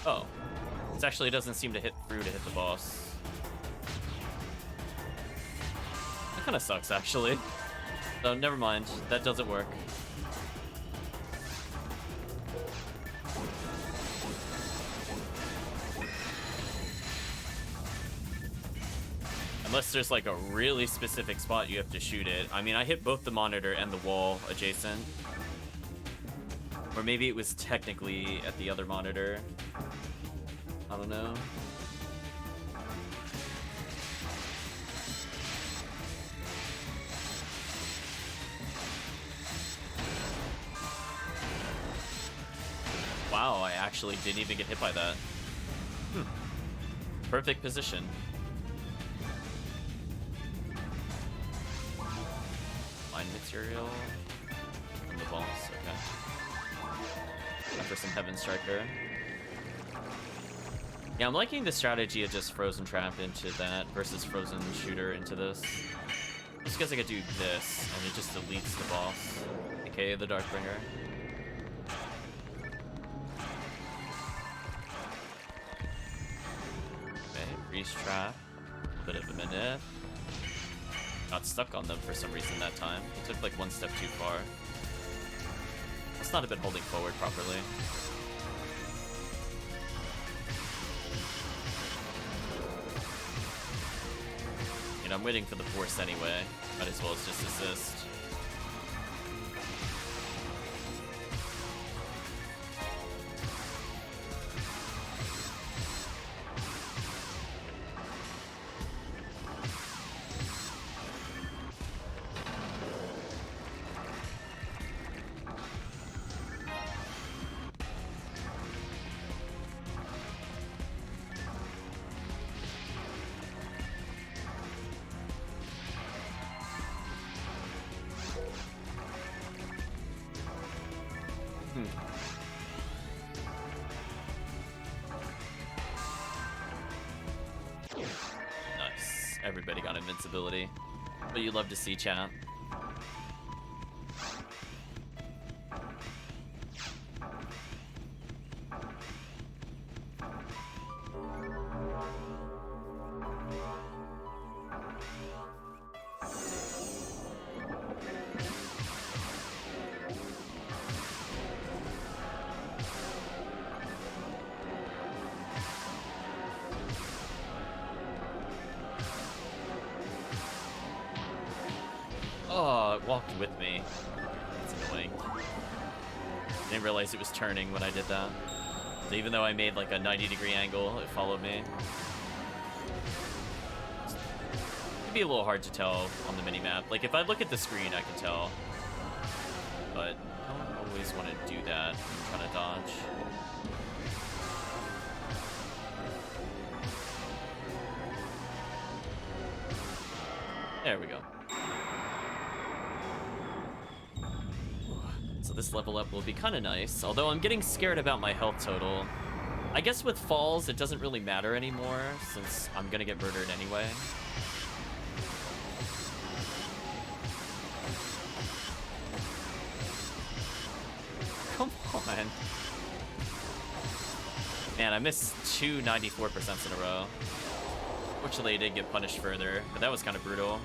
Oh. This actually doesn't seem to hit through to hit the boss. That kind of sucks, actually. So never mind, that doesn't work. Unless there's like a really specific spot you have to shoot it. I mean, I hit both the monitor and the wall adjacent. Or maybe it was technically at the other monitor. I don't know. Wow, I actually didn't even get hit by that. Perfect position. Mine material from the boss, okay. After some Heaven Striker. Yeah, I'm liking the strategy of just Frozen Trap into that versus Frozen Shooter into this. Just because I could do this, and it just deletes the boss, aka the Darkbringer. Okay, Freeze Trap, a bit of a minute. Got stuck on them for some reason that time. It took like one step too far. Must not have been holding forward properly. I'm waiting for the force anyway. Might as well as just assist. Nice. Everybody got invincibility. But you love to see, chat. Oh, it walked with me. That's annoying. Didn't realize it was turning when I did that. So even though I made like a 90-degree angle, it followed me. It'd be a little hard to tell on the minimap. Like if I look at the screen, I can tell. But I don't always want to do that when I'm trying to dodge. There we go. So this level up will be kind of nice, although I'm getting scared about my health total. I guess with falls, it doesn't really matter anymore, since I'm gonna get murdered anyway. Come on. Man, I missed two 94% in a row. Fortunately, I did get punished further, but that was kind of brutal.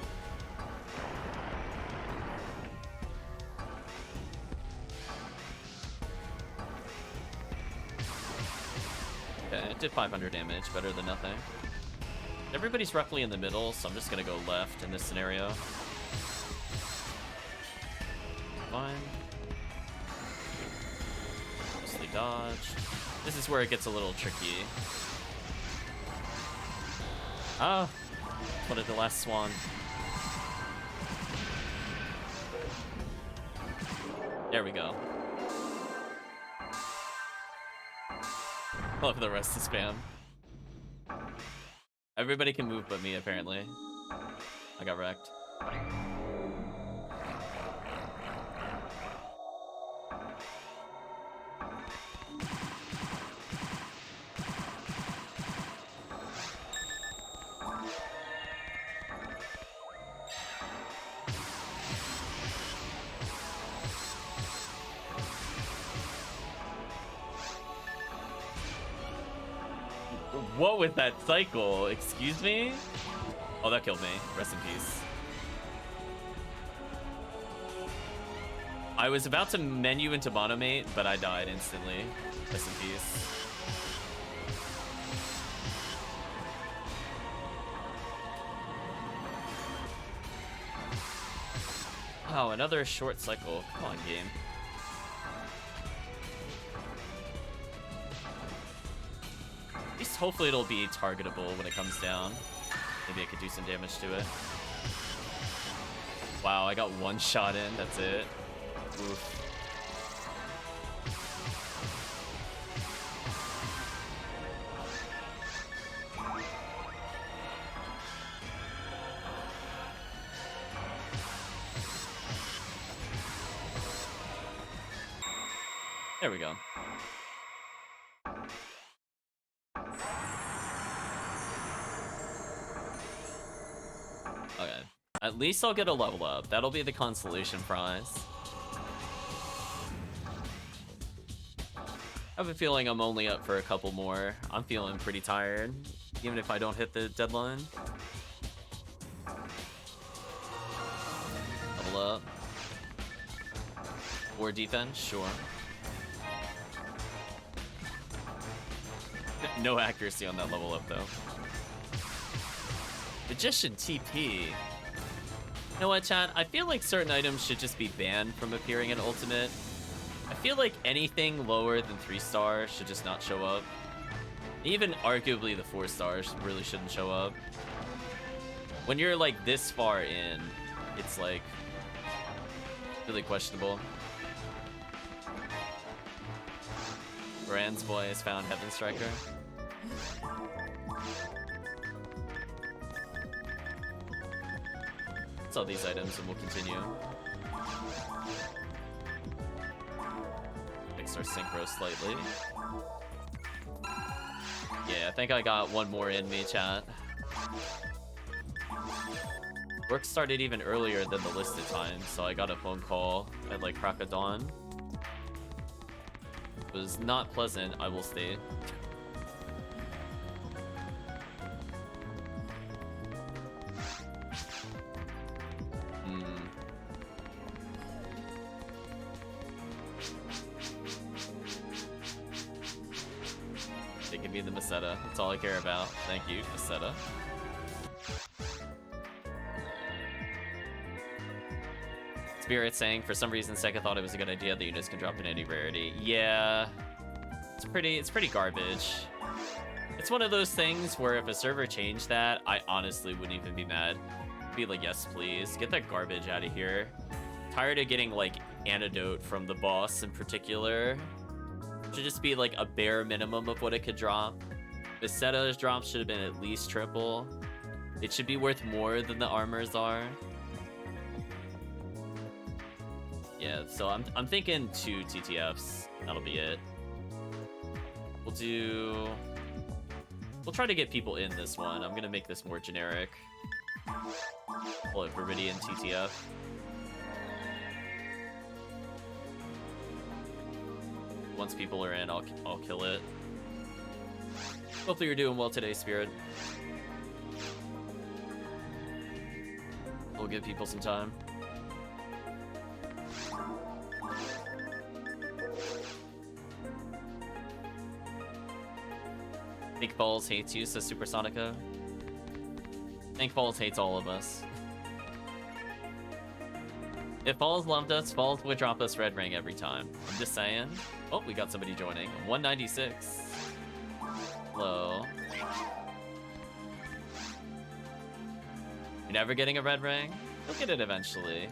Okay, it did 500 damage, better than nothing. Everybody's roughly in the middle, so I'm just gonna go left in this scenario. Fine. Mostly dodged. This is where it gets a little tricky. Ah! What the last swan. There we go. Love the rest of spam. Everybody can move but me, apparently. I got wrecked. What with that cycle? Excuse me? Oh, that killed me. Rest in peace. I was about to menu into monomate, but I died instantly. Rest in peace. Oh, another short cycle. Come on, game. At least hopefully it'll be targetable when it comes down. Maybe I could do some damage to it. Wow, I got one shot in, that's it. Oof. There we go. At least I'll get a level up. That'll be the consolation prize. I have a feeling I'm only up for a couple more. I'm feeling pretty tired, even if I don't hit the deadline. Level up. Or defense, sure. No accuracy on that level up, though. Magician TP. You know what, chat? I feel like certain items should just be banned from appearing in Ultimate. I feel like anything lower than 3 stars should just not show up. Even arguably the 4 stars really shouldn't show up. When you're like this far in, it's like really questionable. Brand's boy has found Heaven Striker. Sell these items and we'll continue. Fix our synchro slightly. Yeah, I think I got one more in me, chat. Work started even earlier than the listed time, so I got a phone call at like crack of dawn. It was not pleasant, I will state. They give me the Meseta. That's all I care about. Thank you, Meseta. Spirit saying, for some reason, Seka thought it was a good idea that units can drop in any rarity. Yeah, it's pretty garbage. It's one of those things where if a server changed that, I honestly wouldn't even be mad. I'd be like, yes, please, get that garbage out of here. Tired of getting like antidote from the boss in particular. Should just be like a bare minimum of what it could drop. Meseta's drops should have been at least triple. It should be worth more than the armors are. Yeah, so I'm thinking 2 TTFs. That'll be it. We'll try to get people in this one. I'm gonna make this more generic. Pull it Viridian TTF. Once people are in, I'll kill it. Hopefully you're doing well today, Spirit. We'll give people some time. Think Balls hates you, says Supersonica. Think Balls hates all of us. If Balls loved us, Balls would drop us red ring every time. I'm just saying. Oh, we got somebody joining. 196. Hello. You're never getting a red ring? You'll get it eventually.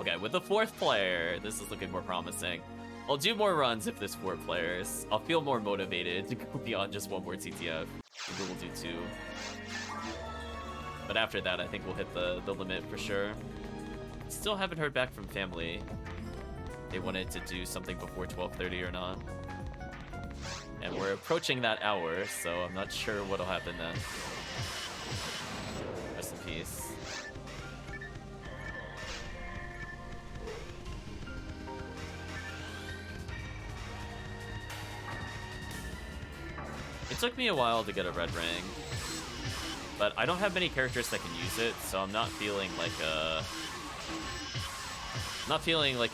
Okay, with the 4th player, this is looking more promising. I'll do more runs if there's 4 players. I'll feel more motivated to go beyond just one more TTF. Maybe we'll do 2. But after that, I think we'll hit the limit for sure. Still haven't heard back from family. They wanted to do something before 12:30 or not. And we're approaching that hour, so I'm not sure what'll happen then. Rest in peace. It took me a while to get a red ring, but I don't have many characters that can use it, so I'm not feeling like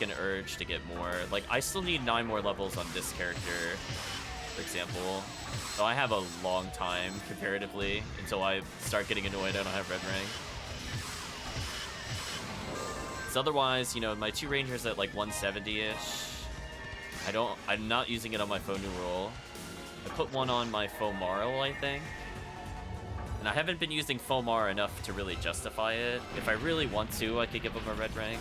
an urge to get more. Like, I still need 9 more levels on this character, for example. So I have a long time, comparatively, until I start getting annoyed I don't have red ring. So otherwise, you know, my 2 rangers at like 170-ish. I'm not using it on my Faux New Roll. I put one on my Faux Marl, I think. And I haven't been using Faux Mar enough to really justify it. If I really want to, I could give him a red ring.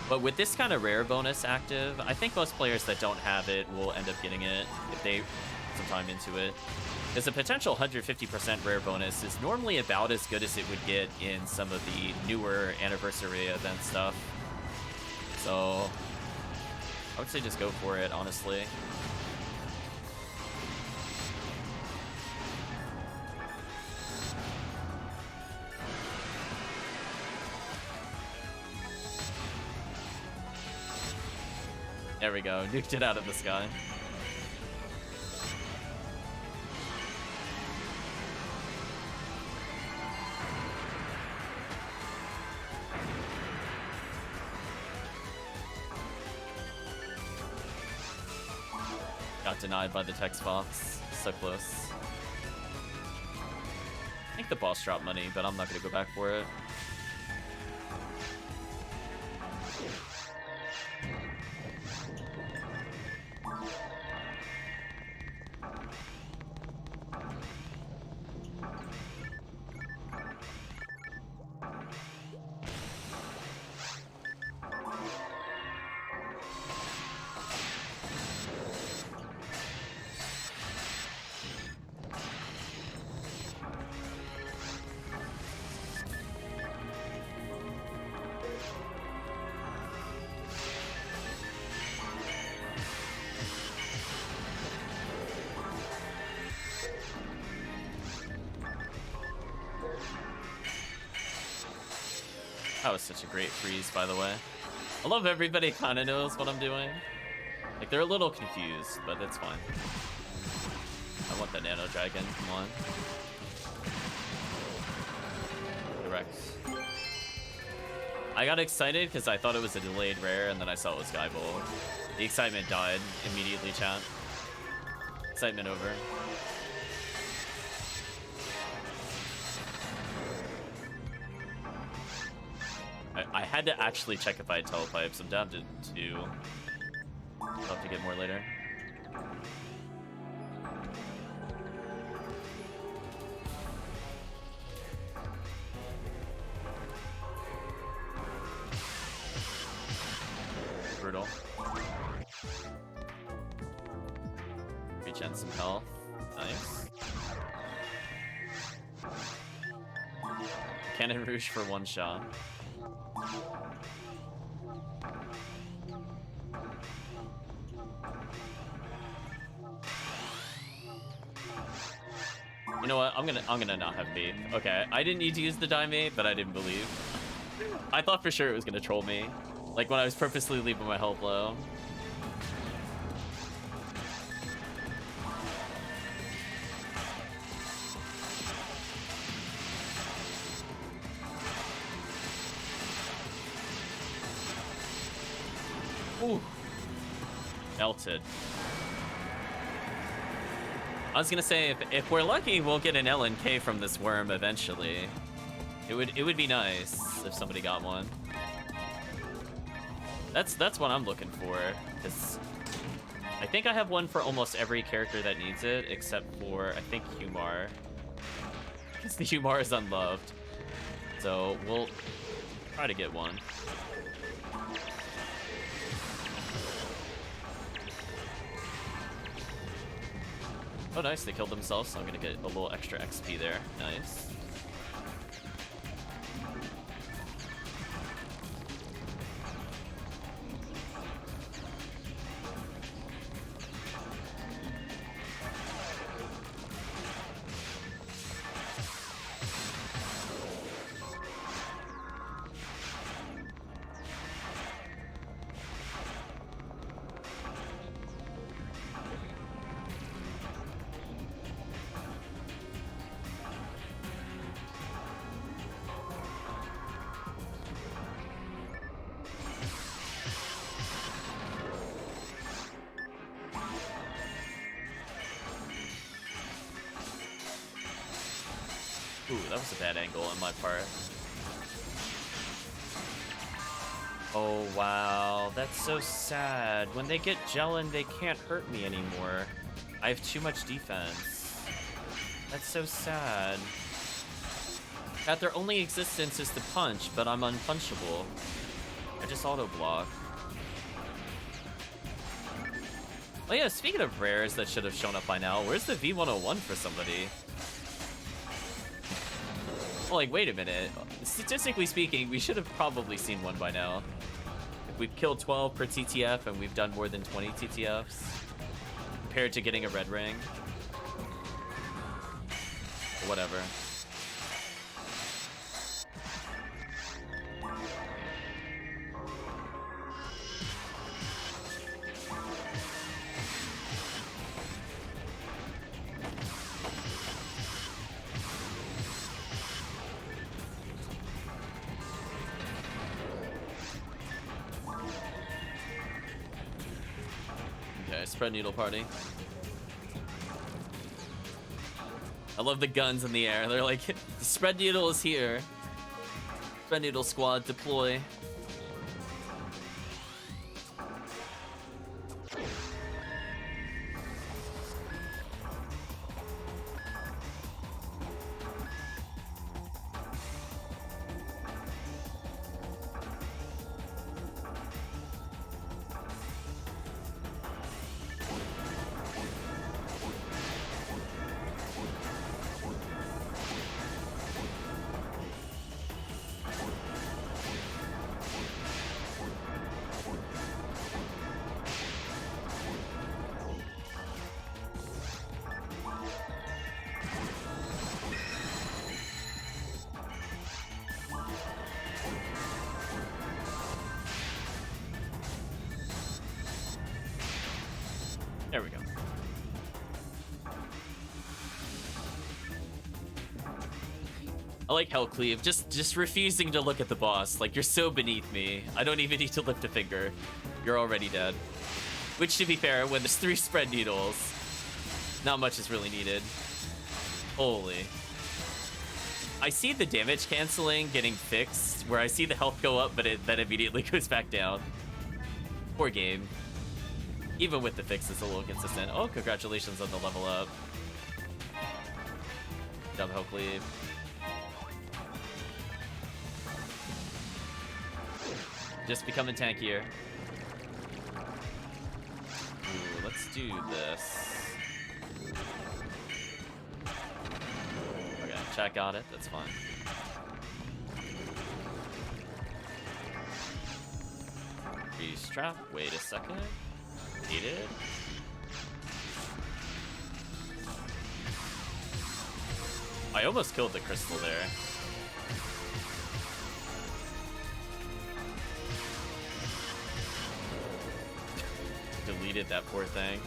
But with this kind of rare bonus active, I think most players that don't have it will end up getting it if they put some time into it. Because a potential 150% rare bonus is normally about as good as it would get in some of the newer anniversary event stuff. So I would say just go for it, honestly. There we go. Nuked it out of the sky. Got denied by the text box. So close. I think the boss dropped money, but I'm not gonna go back for it. That was such a great freeze, by the way. I love everybody kind of knows what I'm doing. Like, they're a little confused, but that's fine. I want the Nano Dragon, come on. Correct. I got excited because I thought it was a delayed rare, and then I saw it was Skybolt. The excitement died immediately, chat. Excitement over. I had to actually check if I had telepipes. I'm down to 2. I'll have to get more later. Brutal. Regen some health. Nice. Cannon Rouge for 1 shot. You know what? I'm gonna not have beef. Okay, I didn't need to use the Daimate, but I didn't believe. I thought for sure it was gonna troll me. Like when I was purposely leaving my health low. Ooh. Melted. I was gonna say, if we're lucky, we'll get an LNK from this worm eventually. It would be nice if somebody got one. That's what I'm looking for. Cause I think I have one for almost every character that needs it, except for I think Humar. Because the Humar is unloved. So we'll try to get one. Oh, nice, they killed themselves, so I'm gonna get a little extra XP there. Nice. Ooh, that was a bad angle on my part. Oh, wow. That's so sad. When they get Jellin, they can't hurt me anymore. I have too much defense. That's so sad. That their only existence is to punch, but I'm unpunchable. I just auto-block. Oh yeah, speaking of rares that should have shown up by now, where's the V101 for somebody? Well, like, wait a minute. Statistically speaking, we should have probably seen one by now. If we've killed 12 per TTF and we've done more than 20 TTFs, compared to getting a red ring. Whatever. spread needle party. I love the guns in the air. They're like, the spread needle is here. Spread needle squad deploy. There we go. I like HellCleave, just refusing to look at the boss. Like, you're so beneath me. I don't even need to lift a finger. You're already dead. Which, to be fair, when there's 3 spread needles, not much is really needed. Holy. I see the damage canceling getting fixed, where I see the health go up, but that immediately goes back down. Poor game. Even with the fix, it's a little consistent. Oh, congratulations on the level up. Dumb HellCleave. Just becoming tankier. Ooh, let's do this. Okay, chat got it. That's fine. Freeze trap. Wait a second. Needed. I almost killed the crystal there. Deleted that poor thing.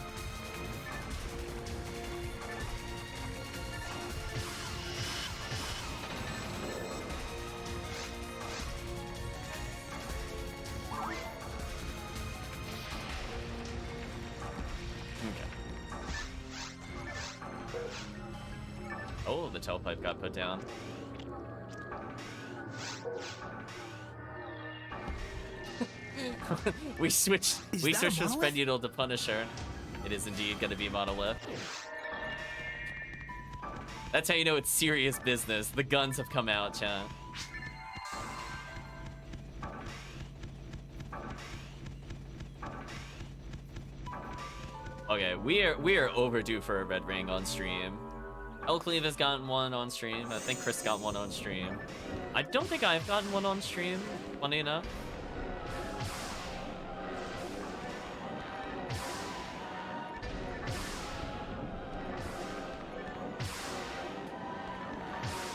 Oh, the tailpipe got put down. we switched from Spread Needle to Punisher. It is indeed gonna be Monolith. That's how you know it's serious business. The guns have come out, chat. Okay, we are overdue for a red ring on stream. HellCleave has gotten one on stream. I think Chris got one on stream. I don't think I've gotten one on stream, funny enough.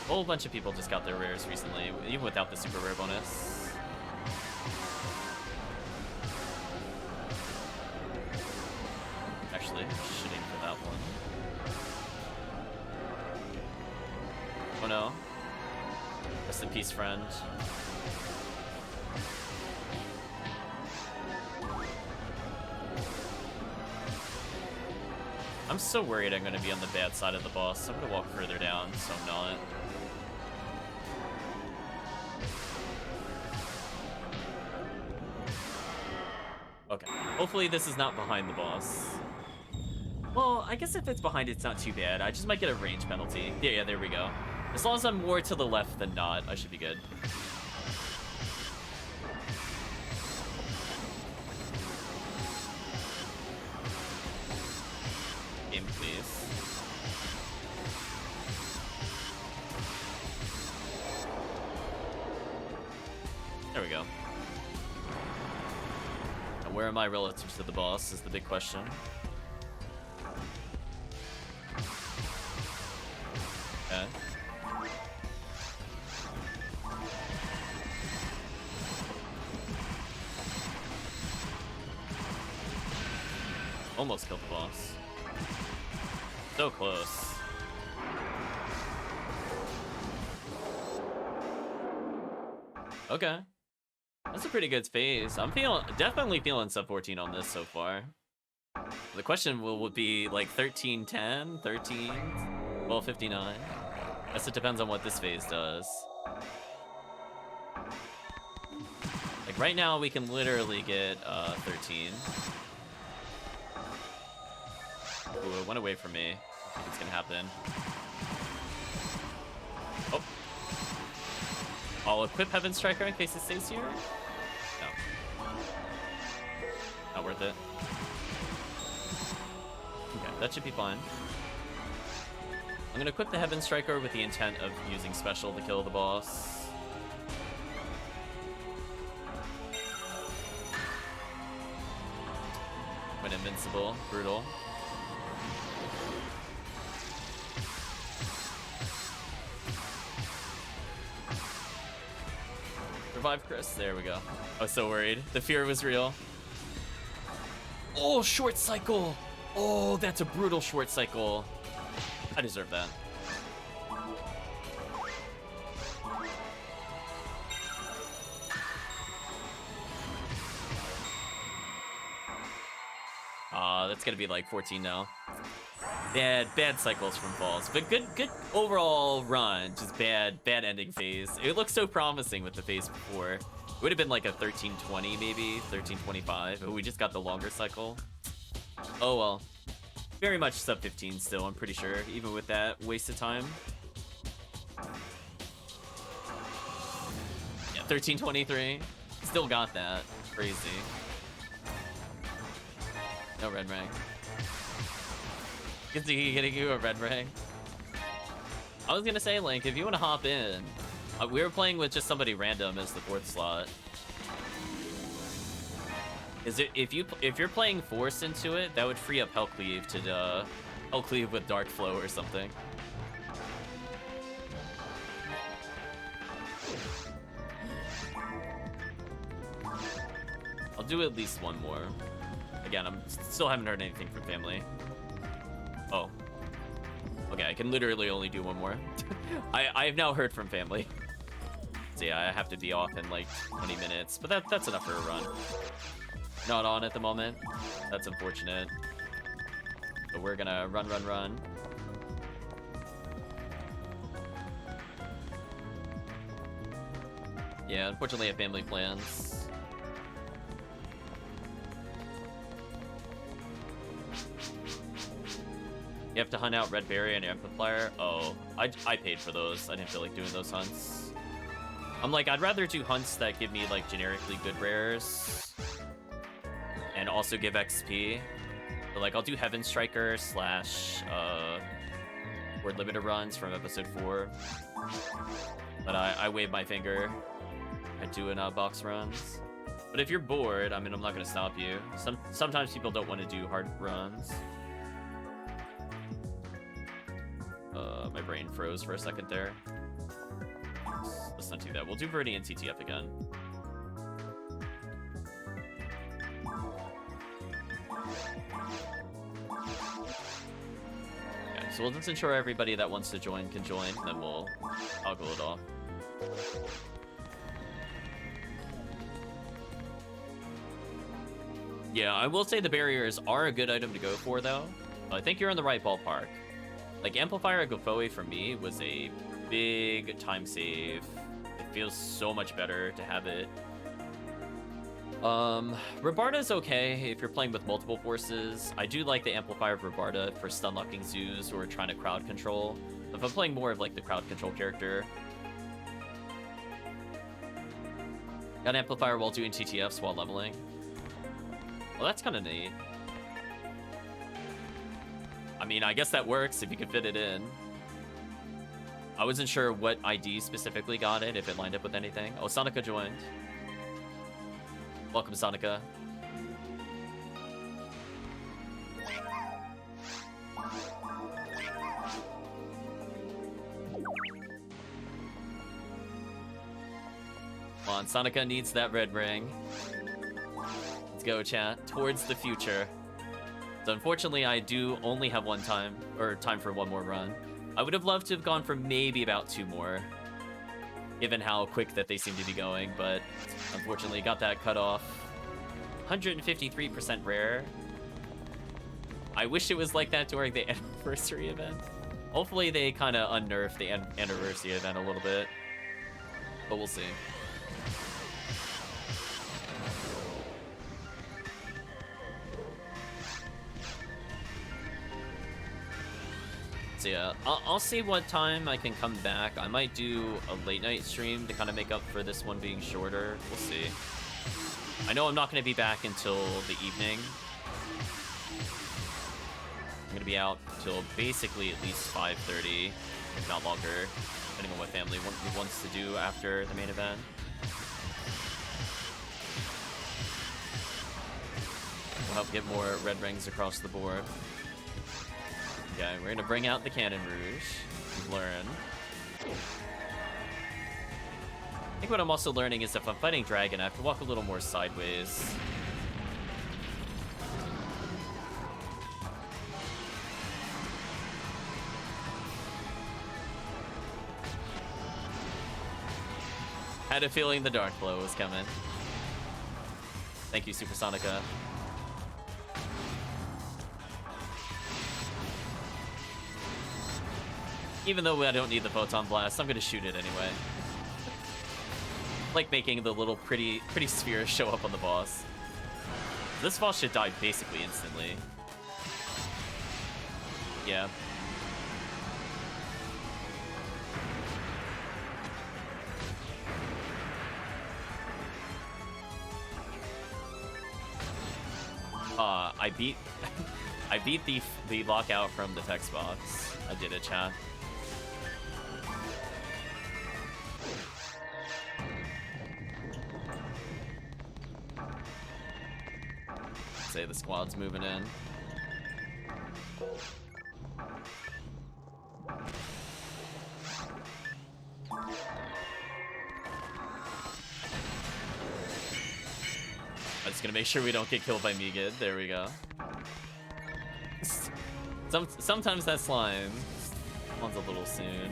A whole bunch of people just got their rares recently, even without the super rare bonus. Actually, shitting for that one. Oh no. Rest in peace, friend. I'm so worried I'm gonna be on the bad side of the boss. I'm gonna walk further down, so I'm not. Okay. Hopefully this is not behind the boss. Well, I guess if it's behind, it's not too bad. I just might get a range penalty. Yeah, there we go. As long as I'm more to the left than not, I should be good. Game, please. There we go. Now, where am I relative to the boss is the big question. Okay. Almost killed the boss. So close. Okay. That's a pretty good phase. I'm definitely feeling sub 14 on this so far. The question will be like 1310, 13, 1259. I guess it depends on what this phase does. Like right now, we can literally get 13. Ooh, it went away from me. I think it's gonna happen. Oh. I'll equip Heaven Striker in case it stays here. No. Not worth it. Okay, that should be fine. I'm gonna equip the Heaven Striker with the intent of using special to kill the boss. Went invincible, brutal. Revive Chris, there we go. I was so worried. The fear was real. Oh, short cycle. Oh, that's a brutal short cycle. I deserve that. That's gonna be like 14 now. Bad cycles from falls, but good overall run. Just bad ending phase. It looked so promising with the phase before. It would have been like a 1320 maybe, 1325. But we just got the longer cycle. Oh well. Very much sub 15 still, I'm pretty sure, even with that waste of time. Yeah, 1323. Still got that. Crazy. No red rank. Is he getting you a red rank? I was gonna say, Link, if you want to hop in, we were playing with just somebody random as the 4th slot. Is it if you're playing Force into it, that would free up HellCleave to HellCleave with Dark Flow or something. I'll do at least one more. Again, I'm still haven't heard anything from family. Oh. Okay, I can literally only do one more. I have now heard from family. So yeah, I have to be off in like 20 minutes, but that's enough for a run. Not on at the moment. That's unfortunate. So we're gonna run. Yeah, unfortunately I have family plans. You have to hunt out Red Berry and Amplifier. Oh, I paid for those. I didn't feel like doing those hunts. I'm like, I'd rather do hunts that give me like generically good rares and also give XP. But like, I'll do Heaven Striker / Word Limiter runs from episode 4. But I wave my finger at doing box runs. But if you're bored, I mean, I'm not gonna stop you. Sometimes people don't want to do hard runs. My brain froze for a second there. Let's not do that. We'll do Viridian TTF again. Okay, so we'll just ensure everybody that wants to join can join, then we'll toggle it off. Yeah, I will say the barriers are a good item to go for, though. I think you're in the right ballpark. Like, Amplifier Gofoe for me was a big time save. It feels so much better to have it. Rabarda's okay if you're playing with multiple forces. I do like the Amplifier of Rabarda for stun locking zoos or trying to crowd control. If I'm playing more of like the crowd control character. Got Amplifier while doing TTFs while leveling. Well, that's kind of neat. I mean, I guess that works if you can fit it in. I wasn't sure what ID specifically got it, if it lined up with anything. Oh, Sonica joined. Welcome, Sonica. Come on, Sonica needs that red ring. Let's go, chat. Towards the future. So unfortunately, I do only have time for one more run. I would have loved to have gone for maybe about 2 more, given how quick that they seem to be going, but unfortunately got that cut off. 153% rare. I wish it was like that during the anniversary event. Hopefully they kind of unnerf the anniversary event a little bit. But we'll see. So yeah, I'll see what time I can come back. I might do a late night stream to kind of make up for this one being shorter. We'll see. I know I'm not going to be back until the evening. I'm going to be out till basically at least 5:30, if not longer, depending on what family wants to do after the main event. We'll help get more red rings across the board. Okay, we're gonna bring out the Cannon Rouge. We've learned. I think what I'm also learning is if I'm fighting Dragon, I have to walk a little more sideways. Had a feeling the Dark Blow was coming. Thank you, Supersonica. Even though I don't need the Photon Blast, I'm gonna shoot it anyway. Like making the little pretty sphere show up on the boss. This boss should die basically instantly. Yeah. I beat I beat the lockout from the text box. I did it, chat. Say the squad's moving in. I'm just gonna make sure we don't get killed by Megid. There we go. Sometimes that slime spawns a little soon.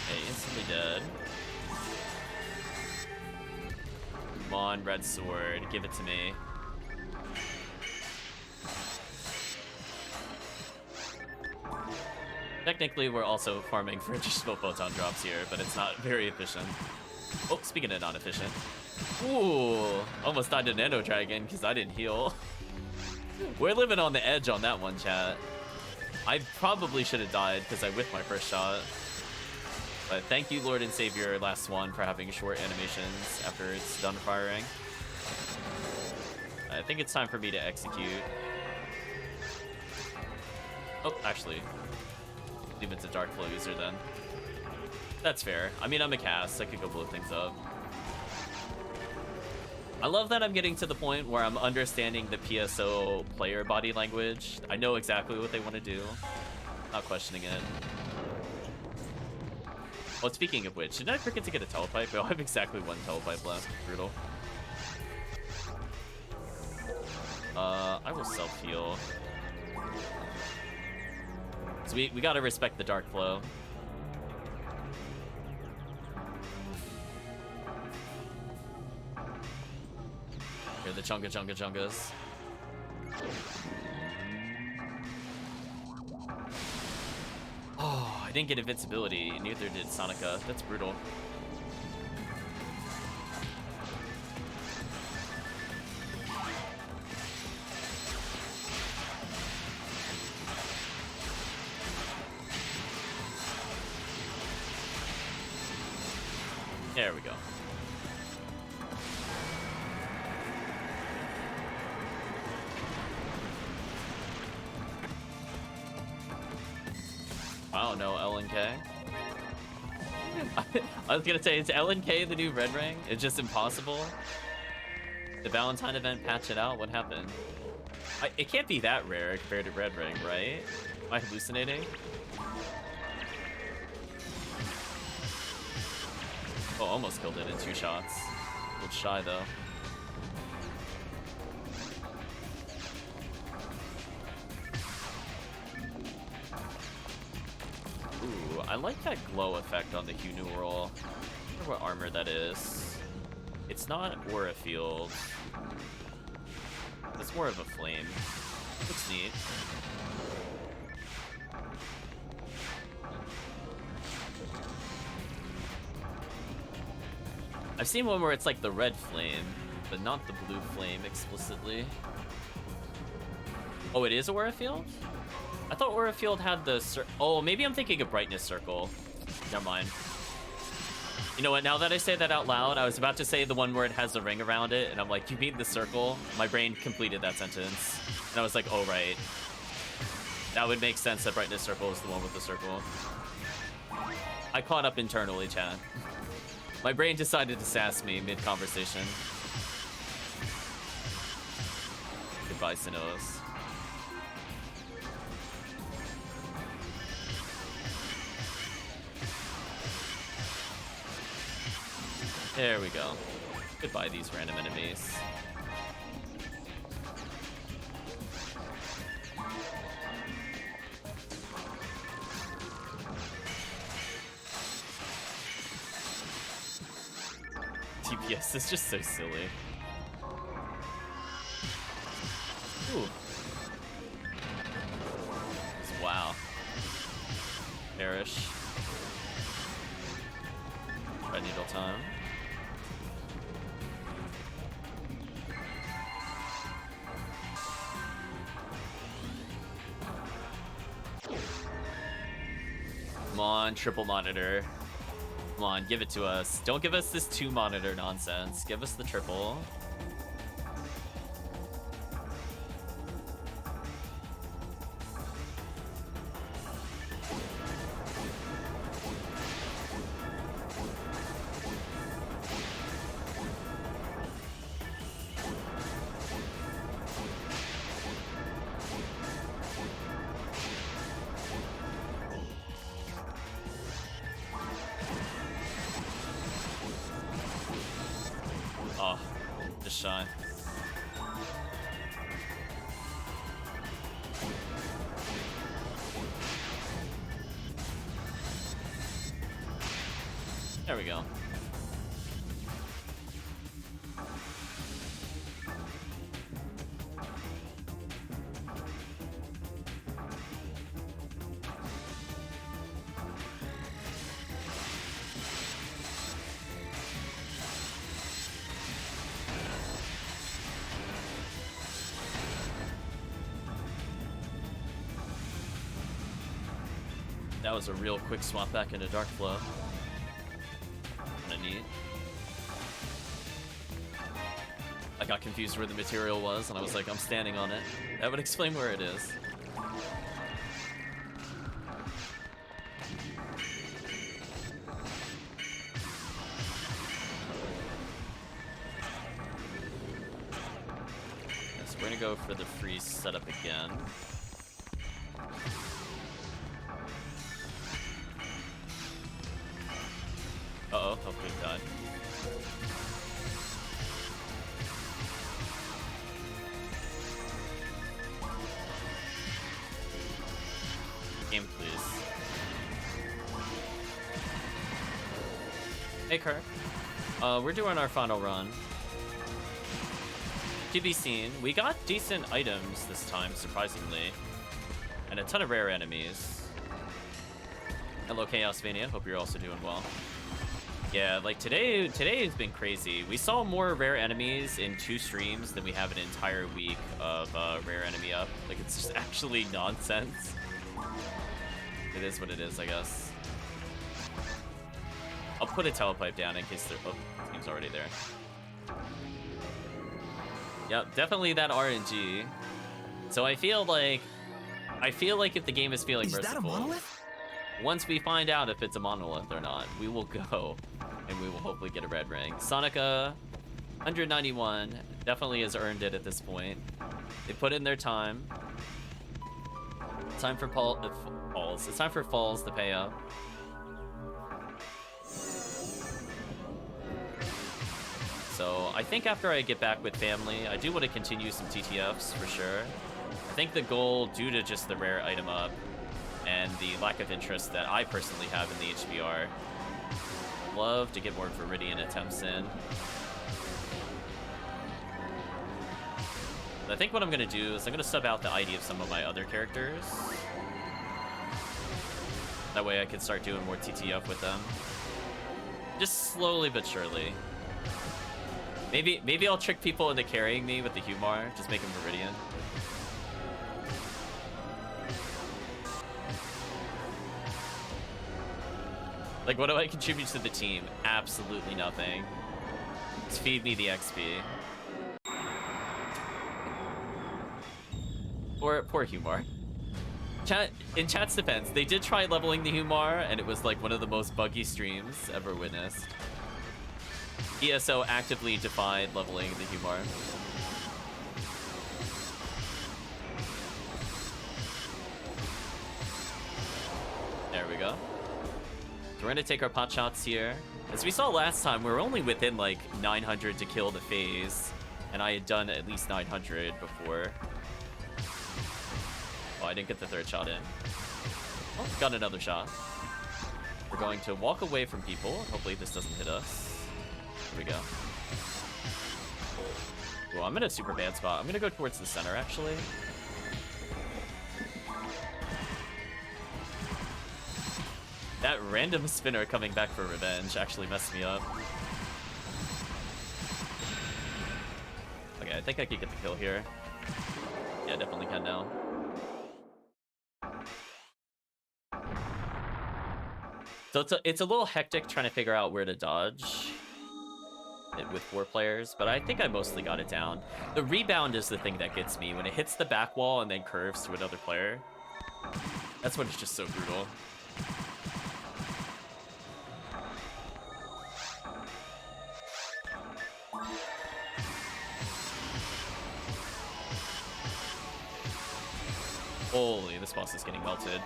Okay, instantly dead. Come on, red sword, give it to me. Technically, we're also farming for additional photon drops here, but it's not very efficient. Oh, speaking of not efficient. Ooh, almost died to Nano Dragon because I didn't heal. We're living on the edge on that one, chat. I probably should have died because I whiffed my first shot. But thank you, Lord and Savior, Last Swan, for having short animations after it's done firing. I think it's time for me to execute. Oh, actually. Leave it to Dark Flow user then. That's fair. I mean, I'm a cast. I could go blow things up. I love that I'm getting to the point where I'm understanding the PSO player body language. I know exactly what they want to do. Not questioning it. Oh, speaking of which, did I forget to get a telepipe? Oh, I have exactly one telepipe left. Brutal. I will self-heal. So we gotta respect the Dark Flow. Here, the chungas. Oh, I didn't get invincibility, neither did Sonica. That's brutal. There we go. Wow, no LNK. I was gonna say, is LNK the new red ring? It's just impossible. The Valentine event patch it out. What happened? It can't be that rare compared to red ring, right? Am I hallucinating? Oh, almost killed it in 2 shots. A little shy though. Ooh, I like that glow effect on the Hunural. I wonder what armor that is. It's not Aura Field. It's more of a flame. Looks neat. I've seen one where it's like the red flame, but not the blue flame explicitly. Oh, it is Aura Field? I thought Aura Field had the oh, maybe I'm thinking of Brightness Circle. Never mind. You know what, now that I say that out loud, I was about to say the one where it has the ring around it, and I'm like, you mean the circle? My brain completed that sentence. And I was like, oh, right. That would make sense that Brightness Circle is the one with the circle. I caught up internally, chat. My brain decided to sass me mid-conversation. Goodbye, Sinos. There we go. Goodbye, these random enemies. TPS is just so silly. Ooh. Wow. Perish. Red needle time. Come on, triple monitor. Come on, give it to us. Don't give us this 2-monitor nonsense. Give us the triple. Oh, just shine. There we go. That was a real quick swap back into Dark Flow. Kinda neat. I got confused where the material was, and I was like, I'm standing on it. That would explain where it is. So we're gonna go for the freeze setup again. Uh-oh, HellCleave died. Game, please. Hey, Kirk. We're doing our final run. To be seen. We got decent items this time, surprisingly. And a ton of rare enemies. Hello, ChaosVania. Hope you're also doing well. Yeah, like today has been crazy. We saw more rare enemies in 2 streams than we have an entire week of rare enemy up. Like, it's just actually nonsense. It is what it is, I guess. I'll put a telepipe down in case oh, the team's already there. Yep, definitely that RNG. So I feel like if the game is feeling merciful, that a monolith? Once we find out if it's a monolith or not, we will go and we will hopefully get a red ring. Sonica, 191, definitely has earned it at this point. They put in their time. It's time for Falls. It's time for Falls to pay up. So I think after I get back with family, I do want to continue some TTFs for sure. I think the goal, due to just the rare item up and the lack of interest that I personally have in the HBR, love to get more Viridian attempts in. I think what I'm gonna do is I'm gonna sub out the ID of some of my other characters. That way I can start doing more TTF with them. Just slowly but surely. Maybe I'll trick people into carrying me with the Humar, just make them Viridian. Like, what do I contribute to the team? Absolutely nothing. Just feed me the XP. Poor Humar. In chat's defense, they did try leveling the Humar, and it was like one of the most buggy streams ever witnessed. PSO actively defied leveling the Humar. There we go. So we're gonna take our pot shots here. As we saw last time, we were only within like 900 to kill the phase, and I had done at least 900 before. Oh, I didn't get the third shot in. Oh, got another shot. We're going to walk away from people. Hopefully this doesn't hit us. Here we go. Well, I'm in a super bad spot. I'm gonna go towards the center, actually. That random spinner coming back for revenge actually messed me up. Okay, I think I could get the kill here. Yeah, definitely can now. So it's a little hectic trying to figure out where to dodge it with 4 players, but I think I mostly got it down. The rebound is the thing that gets me. When it hits the back wall and then curves to another player, that's when it's just so brutal. Holy, this boss is getting melted.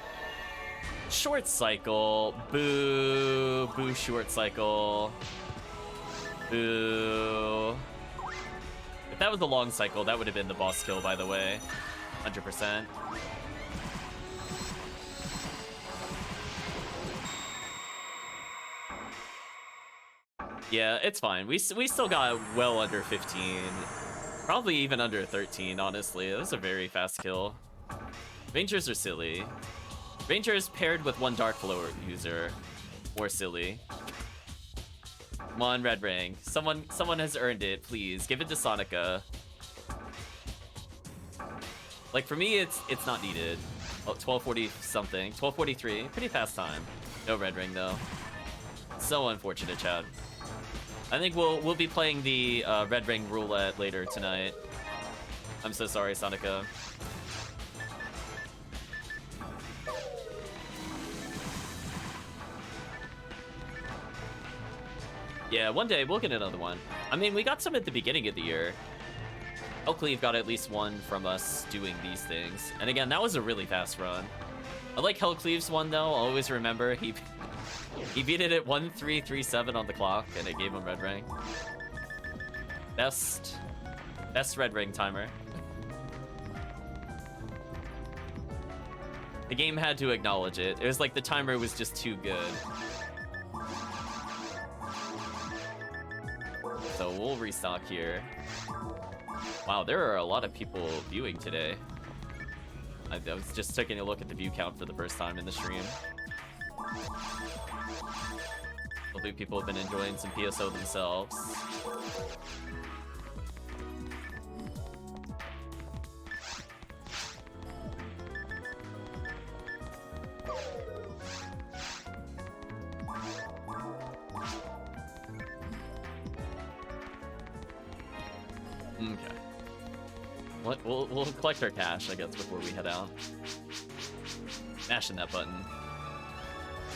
Short cycle. Boo. Boo, short cycle. Boo. If that was a long cycle, that would have been the boss kill, by the way. 100%. Yeah, it's fine. We still got well under 15. Probably even under 13, honestly. That was a very fast kill. Rangers are silly. Rangers paired with one Dark Flow user. More silly. Come on, Red Ring. Someone has earned it, please. Give it to Sonica. Like, for me, it's not needed. Oh, 1240 something. 1243. Pretty fast time. No Red Ring, though. So unfortunate, Chad. I think we'll be playing the Red Ring roulette later tonight. I'm so sorry, Sonica. Yeah, one day we'll get another one. I mean, we got some at the beginning of the year. HellCleave got at least one from us doing these things. And again, that was a really fast run. I like HellCleave's one, though. I'll always remember he beat it at 1337 on the clock, and it gave him Red Ring. Best Red Ring timer. The game had to acknowledge it. It was like the timer was just too good. So we'll restock here. Wow, there are a lot of people viewing today. I was just taking a look at the view count for the first time in the stream. Hopefully people have been enjoying some PSO themselves. Okay. We'll collect our cash, I guess, before we head out. Mashing that button.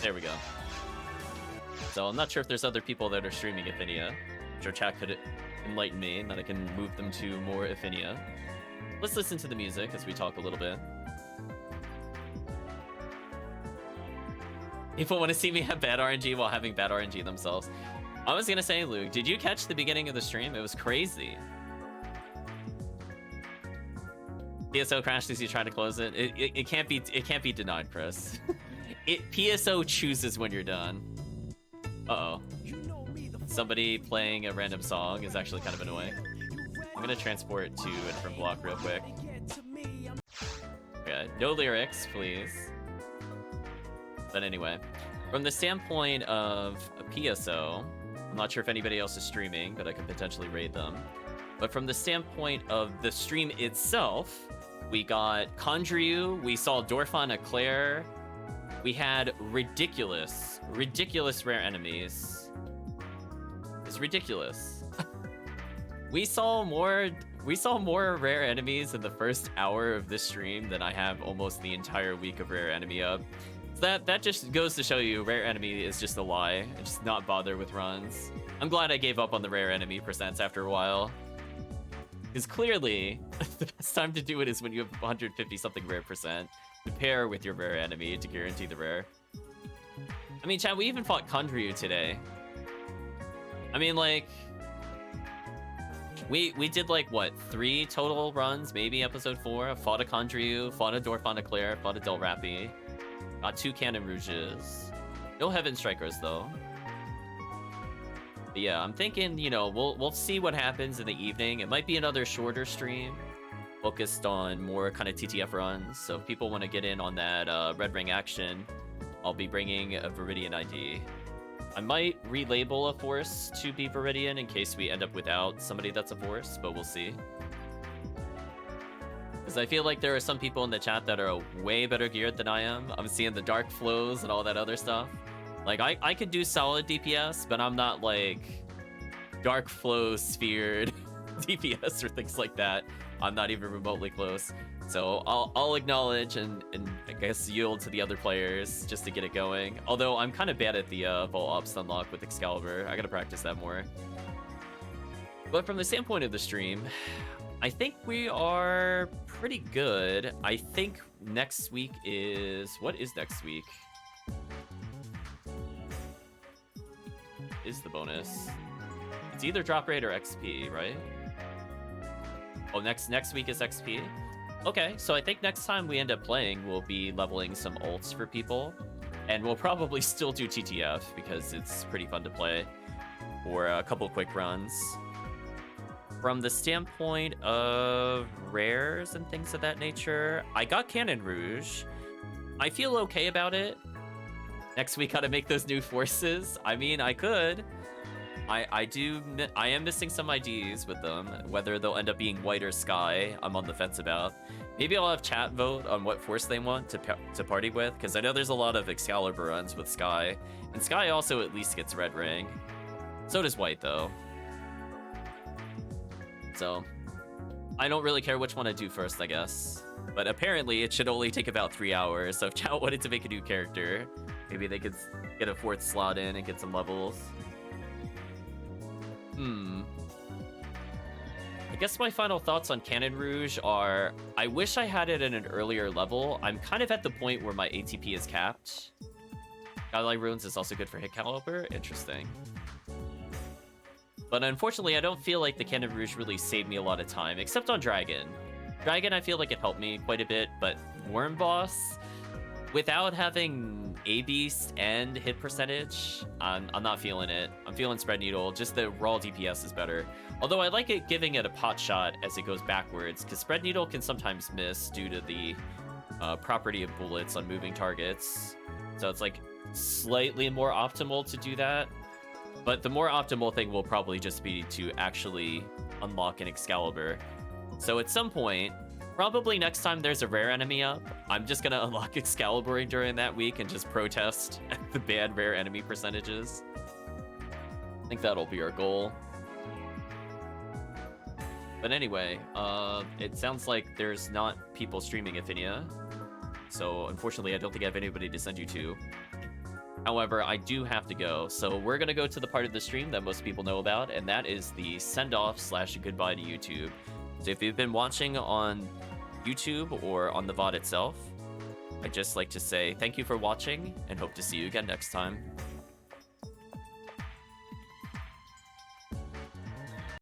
There we go. So I'm not sure if there's other people that are streaming Ephinea. I'm sure chat could enlighten me, and then I can move them to more Ephinea. Let's listen to the music as we talk a little bit. People want to see me have bad RNG while having bad RNG themselves. I was gonna say, Luke, did you catch the beginning of the stream? It was crazy. PSO crashed as you try to close it. It can't be denied, Chris. PSO chooses when you're done. Uh-oh. Somebody playing a random song is actually kind of annoying. I'm gonna transport to a different block real quick. Yeah, no lyrics, please. But anyway, from the standpoint of a PSO, I'm not sure if anybody else is streaming, but I could potentially raid them. But from the standpoint of the stream itself, we got Condryu, we saw Dorfan Eclair, we had ridiculous rare enemies. It's ridiculous. we saw more rare enemies in the first hour of this stream than I have almost the entire week of rare enemy up. So that just goes to show you rare enemy is just a lie. I just not bother with runs. I'm glad I gave up on the rare enemy percents after a while. Because clearly, the best time to do it is when you have 150 something rare percent to pair with your rare enemy to guarantee the rare. I mean, chat, we even fought Condryu today. I mean, like, we did like, what, 3 total runs, maybe episode 4? Fought a Condryu, fought a Dorfan Eclair, fought a Del Rappi. Got 2 Cannon Rouges. No Heaven Strikers, though. But yeah, I'm thinking, you know, we'll see what happens in the evening. It might be another shorter stream, focused on more kind of TTF runs. So if people want to get in on that Red Ring action, I'll be bringing a Viridian ID. I might relabel a Force to be Viridian in case we end up without somebody that's a Force, but we'll see. Because I feel like there are some people in the chat that are way better geared than I am. I'm seeing the Dark Flows and all that other stuff. Like, I could do solid DPS, but I'm not, like, Dark Flow sphered DPS or things like that. I'm not even remotely close. So I'll acknowledge and I guess yield to the other players just to get it going. Although I'm kind of bad at the Vault Ops unlock with Excalibur. I gotta practice that more. But from the standpoint of the stream, I think we are pretty good. I think next week is... What is next week? Is the bonus? It's either drop rate or XP, right? Oh, next week is XP? Okay, so I think next time we end up playing, we'll be leveling some ults for people. And we'll probably still do TTF because it's pretty fun to play for a couple quick runs. From the standpoint of rares and things of that nature, I got Cannon Rouge. I feel okay about it. Next week, gotta make those new forces. I mean, I could. I am missing some IDs with them. Whether they'll end up being white or sky, I'm on the fence about. Maybe I'll have chat vote on what force they want to party with, because I know there's a lot of Excalibur runs with sky. And sky also at least gets red ring. So does white, though. So, I don't really care which one I do first, I guess. But apparently, it should only take about 3 hours, so if chat wanted to make a new character, maybe they could get a 4th slot in and get some levels. I guess my final thoughts on Cannon Rouge are, I wish I had it at an earlier level. I'm kind of at the point where my ATP is capped. Godlike Runes is also good for hit caliber. Interesting. But unfortunately, I don't feel like the Cannon Rouge really saved me a lot of time, except on Dragon. Dragon, I feel like it helped me quite a bit, but Worm Boss, without having A-Beast and hit percentage, I'm not feeling it. I'm feeling Spread Needle, just the raw DPS is better. Although I like it giving it a pot shot as it goes backwards, because Spread Needle can sometimes miss due to the property of bullets on moving targets. So it's like slightly more optimal to do that. But the more optimal thing will probably just be to actually unlock an Excalibur. So at some point, probably next time there's a rare enemy up, I'm just gonna unlock Excalibur during that week and just protest the bad rare enemy percentages. I think that'll be our goal. But anyway, it sounds like there's not people streaming Ephinea. So unfortunately, I don't think I have anybody to send you to. However, I do have to go, so we're going to go to the part of the stream that most people know about, and that is the send-off/goodbye to YouTube. So if you've been watching on YouTube or on the VOD itself, I'd just like to say thank you for watching, and hope to see you again next time.